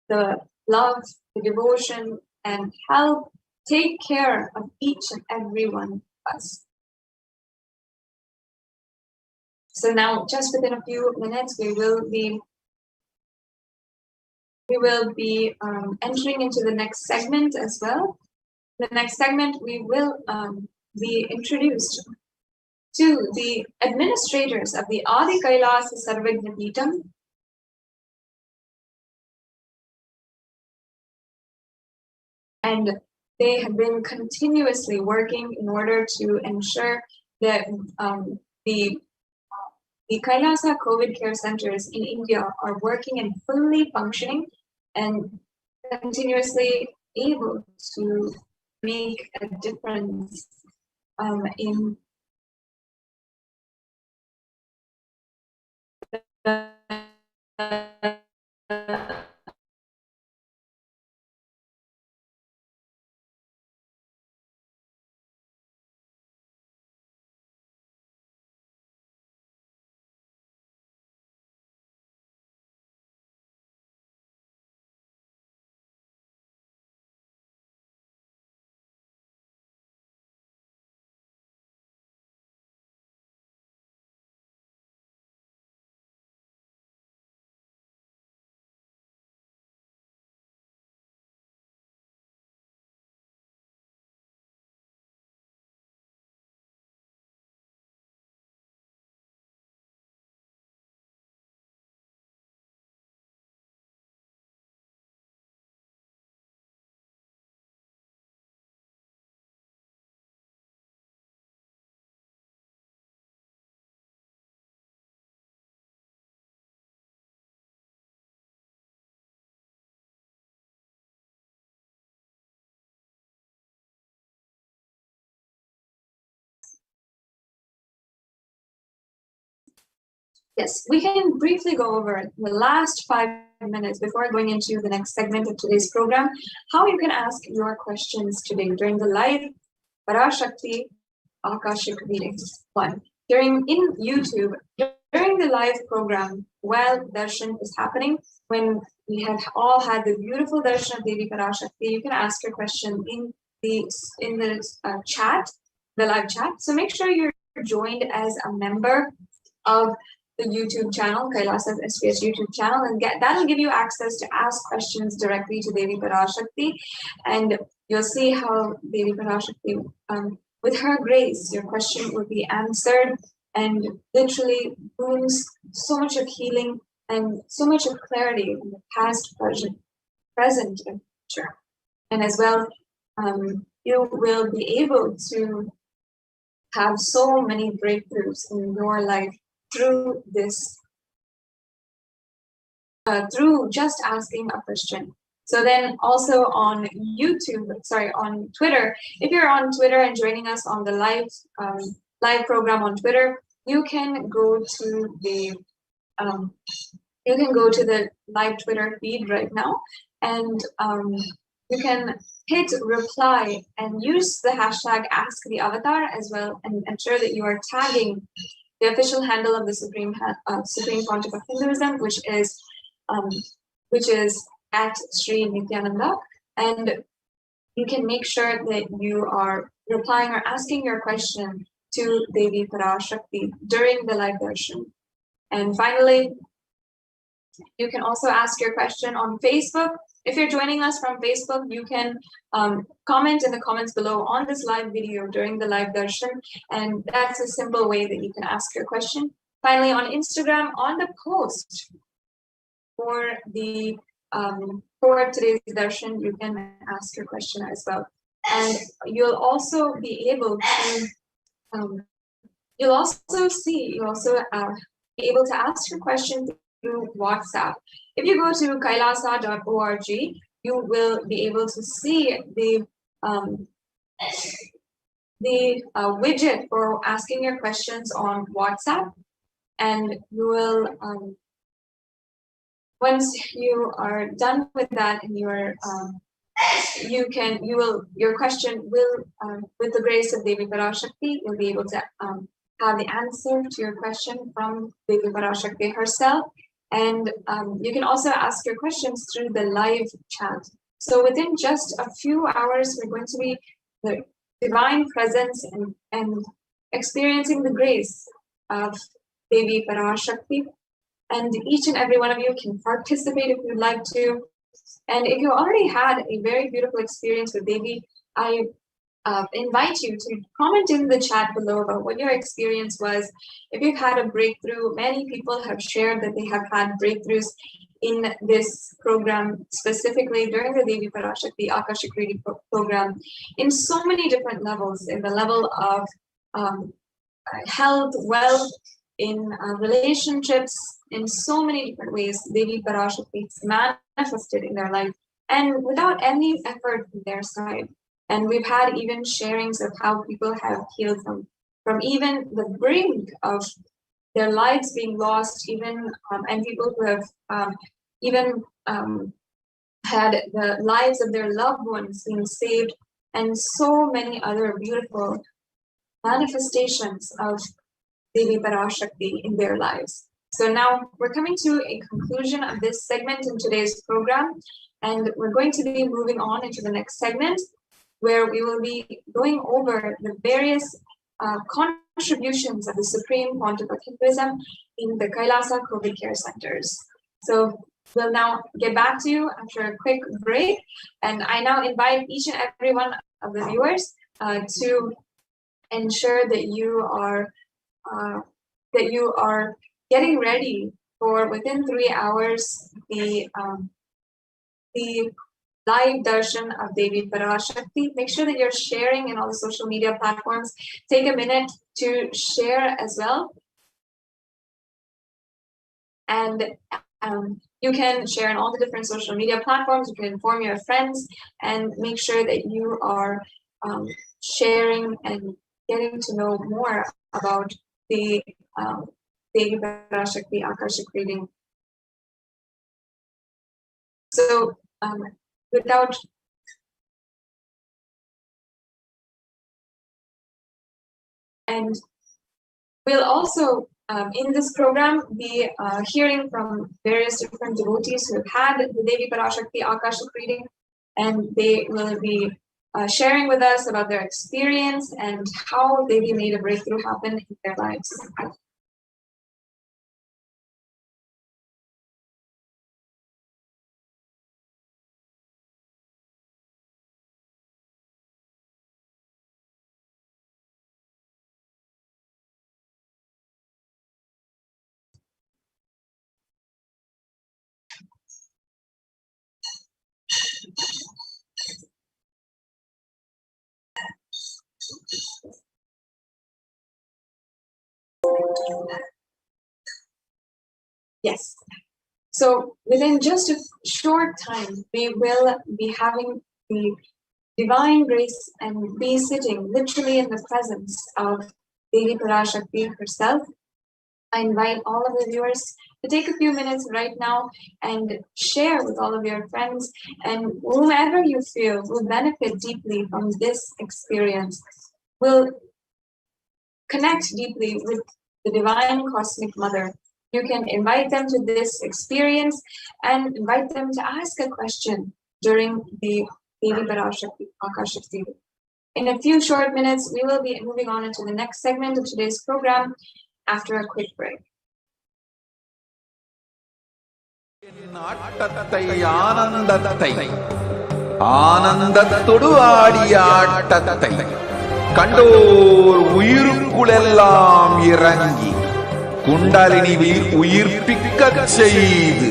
the love, the devotion, and help take care of each and every one of us. So now, just within a few minutes, we will be entering into the next segment as well. The next segment, we will be introduced to the administrators of the Adi Kailasa Sarvagna Peetham. And they have been continuously working in order to ensure that the Kailasa COVID care centers in India are working and fully functioning and continuously able to make a difference in yes, we can briefly go over the last 5 minutes before going into the next segment of today's program, how you can ask your questions today during the live Parashakti Akashic readings. One, in YouTube, during the live program, while darshan is happening, when we have all had the beautiful darshan of Devi Parashakti, you can ask your question in the chat, the live chat. So make sure you're joined as a member of the YouTube channel, Kailasa's SPS YouTube channel, and that'll give you access to ask questions directly to Devi Parashakti, and you'll see how Devi Parashakti, with her grace, your question will be answered and literally brings so much of healing and so much of clarity in the past, present, and future. And as well, you will be able to have so many breakthroughs in your life through this, through just asking a question. So then also on on Twitter, if you're on Twitter and joining us on the live program on Twitter, you can go to the live Twitter feed right now, and you can hit reply and use the hashtag #AskTheAvatar as well, and ensure that you are tagging the official handle of the Supreme Pontiff of Hinduism, which is at Sri Nityananda, and you can make sure that you are replying or asking your question to Devi Parashakti during the live darshan. And finally, you can also ask your question on Facebook. If you're joining us from Facebook, you can comment in the comments below on this live video during the live darshan, and that's a simple way that you can ask your question. Finally, on Instagram, on the post for the for today's darshan, you can ask your question as well, and you'll also be able to you'll also be able to ask your question through WhatsApp. If you go to kailasa.org, you will be able to see the widget for asking your questions on WhatsApp, and you will once you are done with that, and your question will, with the grace of Devi Parashakti, you'll be able to have the answer to your question from Devi Parashakti herself. And you can also ask your questions through the live chat. So within just a few hours, we're going to be the divine presence and experiencing the grace of Devi Parashakti. And each and every one of you can participate if you'd like to. And if you already had a very beautiful experience with Devi, I invite you to comment in the chat below about what your experience was. If you've had a breakthrough, many people have shared that they have had breakthroughs in this program, specifically during the Devi Parashakti Akashic reading program, in so many different levels, in the level of health, wealth, in relationships, in so many different ways. Devi Parashakti manifested in their life, and without any effort from their side. And we've had even sharings of how people have healed from even the brink of their lives being lost, even and people who have even had the lives of their loved ones being saved, and so many other beautiful manifestations of Devi Parashakti in their lives. So now we're coming to a conclusion of this segment in today's program, and we're going to be moving on into the next segment, where we will be going over the various contributions of the Supreme Pontiff of Hinduism in the Kailasa COVID care centers. So we'll now get back to you after a quick break, and I now invite each and every one of the viewers to ensure that you are getting ready for within 3 hours the live darshan of Devi Parashakti. Make sure that you're sharing in all the social media platforms. Take a minute to share as well. And you can share in all the different social media platforms. You can inform your friends and make sure that you are sharing and getting to know more about the Devi Parashakti Akashic reading. So without and we'll also in this program be hearing from various different devotees who have had the Devi Parashakti Akashic reading, and they will be sharing with us about their experience and how Devi made a breakthrough happen in their lives. Yes. So within just a short time, we will be having the divine grace and be sitting literally in the presence of Devi Parashakti herself. I invite all of the viewers to take a few minutes right now and share with all of your friends and whomever you feel will benefit deeply from this experience, will connect deeply with the Divine Cosmic Mother. You can invite them to this experience and invite them to ask a question during the Devi Parashakti Akashic reading. In a few short minutes, we will be moving on into the next segment of today's program after a quick break.
ஆனந்தத்தொடு ஆடிய ஆட்டத்தை கண்டோர் உயிருக்குளெல்லாம் இறங்கி குண்டலினி உயிர்ப்பிக்கச் செய்து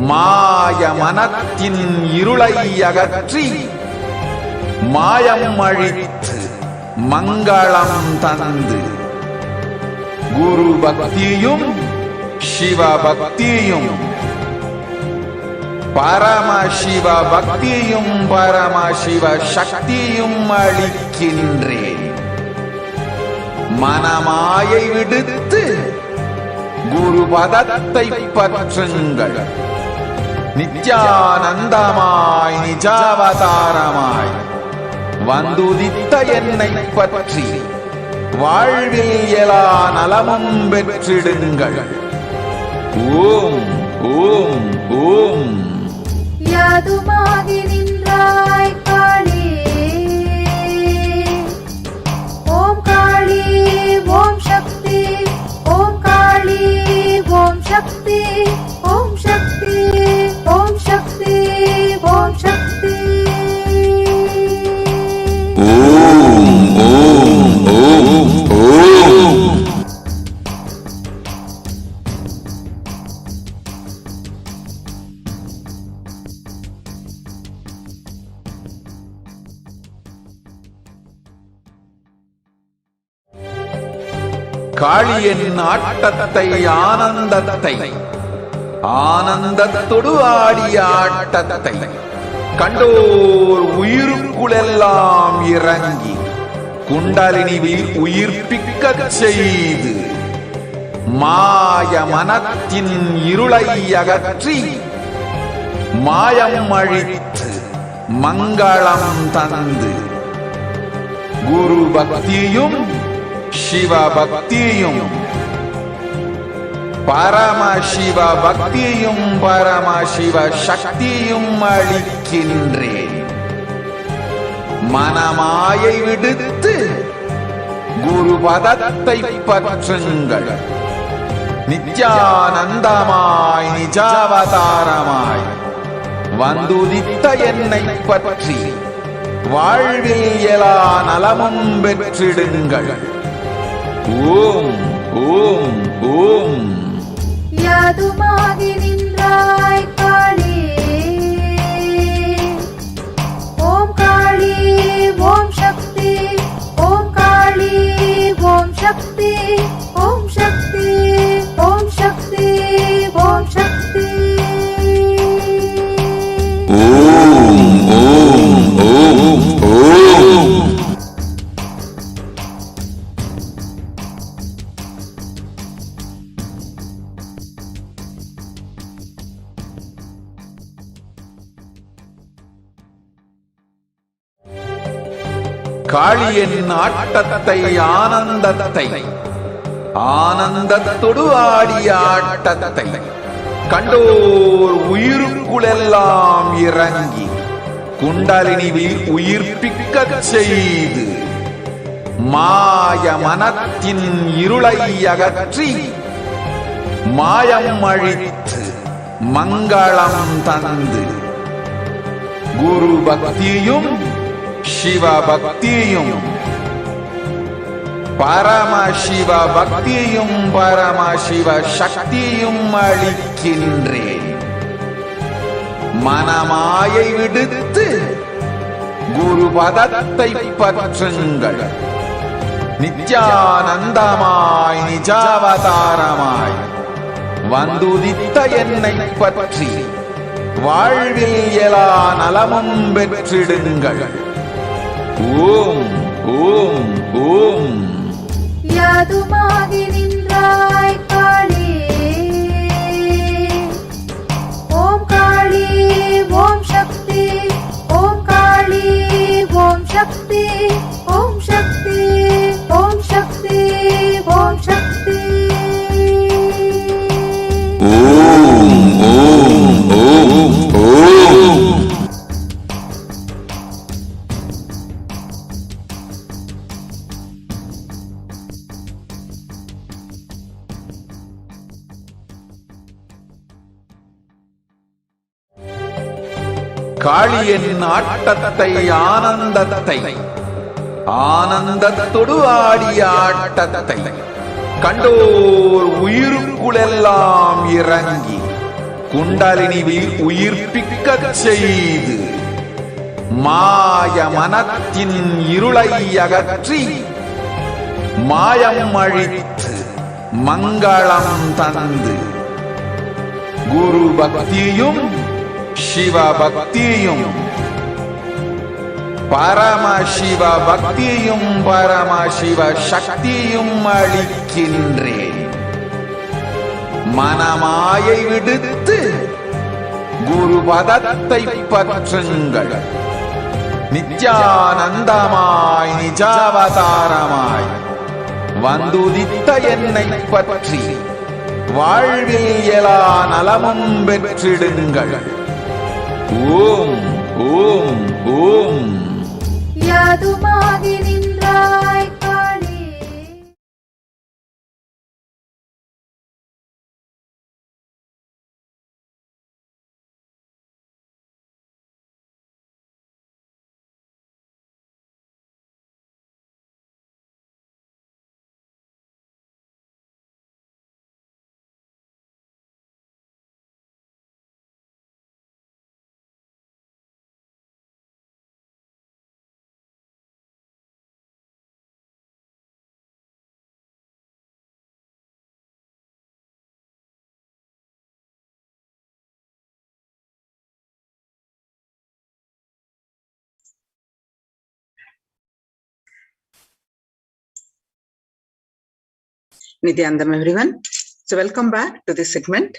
மாய மனத்தின் இருளை அகற்றி மாயம் அழித்து மங்களம் தந்து குரு பக்தியும் சிவ பக்தியும் பரமசிவ பக்தியும் பரமசிவ சக்தியும் அளிக்கின்றேன். மனமாயை விடுத்து குரு பதத்தை பற்றுங்கள். நித்யானந்தமாய் நிஜாவதாரமாய் வந்துதித்த என்னை பற்றி வாழ்வில் எல்லா நலமும் பெற்றிடுங்கள். ஓம் ஓம் ஓம்.
யாதுமாகி நின்றாய் காளி. ஓம் காளி ஓம் சக்தி, ஓம் காளி ஓம் சக்தி, ஓம் சக்தி ஓம் சக்தி ஓம் சக்தி.
ஓம் ஓம் ஓம் ஓம். காளியின் ஆட்டத்தை ஆனந்தத்தை, ஆனந்தத்தொடு ஆடிய ஆட்டத்தை கண்டோர் உயிருக்குளெல்லாம் இறங்கி குண்டலினிவில் உயிர்ப்பிக்கச் செய்து மாய மனத்தின் இருளை அகற்றி மாயம் அழித்து மங்களம் தந்து குரு பக்தியும் சிவ பக்தியும் பரமசிவ பக்தியும் பரமசிவ சக்தியும் அளிக்கின்றேன். மனமாயை விடுத்து குரு பதத்தை பற்றுங்கள். நித்யானந்தமாய் நிஜாவதாரமாய் வந்துதித்த என்னை பற்றி வாழ்வில் எல்லா நலமும் பெற்றிடுங்கள். ஓம் ஓம் ஓம்.
யாதுமாகி நின்றாய் காளி. ஓம் காளி ஓம் சக்தி, ஓம் காளி ஓம் சக்தி, ஓம் சக்தி ஓம் சக்தி ஓம் சக்தி.
ஓம் ஓம் ஓம் ஓம். காளியின் ஆட்டத்தை ஆனந்தத்தை, ஆனந்தத்தொடு ஆடிய ஆட்டத்தை கண்டோர் உயிருக்குளெல்லாம் இறங்கி குண்டலினிவில் உயிர்ப்பிக்கச் செய்து மாய மனத்தின் இருளை அகற்றி மாயம் அழித்து மங்களம் தந்து குரு பக்தியும் சிவ பக்தியும் பரமசிவ பக்தியும் பரமசிவ சக்தியும் அளிக்கின்றேன். மனமாயை விடுத்து குரு பதத்தை பற்றுங்கள். நித்யானந்தமாய் நிஜாவதாரமாய் வந்துதித்த என்னை பற்றி வாழ்வில் எல்லா நலமும் பெற்றிடுங்கள். ஓம் ஓம் ஓம்.
யாதுமாகி நின்றாய் காளி. ஓம் காளி ஓம் சக்தி, ஓம் காளி ஓம் சக்தி, ஓம் சக்தி ஓம் சக்தி ஓம் சக்தி.
ஓம் ஓம் ஓம் ஓம். காளியின் ஆட்டத்தை ஆனந்தத்தை, ஆனந்தத்தொடு ஆடிய ஆட்டத்தை கண்டோர் உயிருக்குளெல்லாம் இறங்கி குண்டலினிவில் உயிர்ப்பிக்கச் செய்து மாய மனத்தின் இருளை அகற்றி மாயம் அழித்து மங்களம் தந்து குரு பக்தியும் சிவ பக்தியும் பரமசிவ பக்தியும் பரமசிவ சக்தியும் அளிக்கின்றேன். மனமாயை விடுத்து குரு பதத்தை பற்றுங்கள். நித்யானந்தமாய் நிஜாவதாரமாய் வந்துதித்த என்னை பற்றி வாழ்வில் எல்லா நலமும் பெற்றிடுங்கள். ஓம் ஓம் ஓம்
யாதுமாகி நின்றாய் காளி.
Nityanandam, everyone. So welcome back to this segment,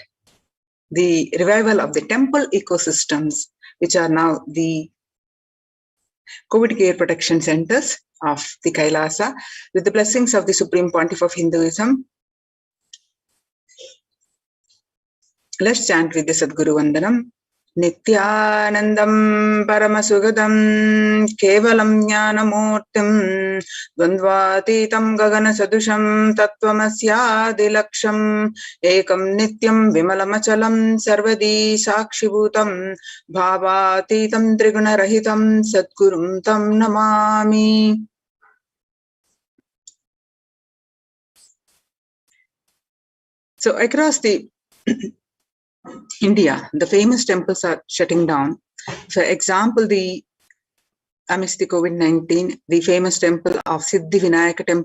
the revival of the temple ecosystems, which are now the COVID care protection centers of the Kailasa, with the blessings of the Supreme Pontiff of Hinduism. Let's chant with the Sadguru Vandanam. Nityanandam Paramasugadam Kevalam Jnanamurtim Dvandvatitam Gagana Sadusham Tattvamasyaadilaksham Ekam Nityam Vimalamachalam Sarvadi Sakshibhutam Bhavatitam Trigunarahitam Sadgurum Tam Namami. So across the India, the famous temples are shutting down. For example, amidst the COVID-19, the famous temple of Siddhi Vinayaka temple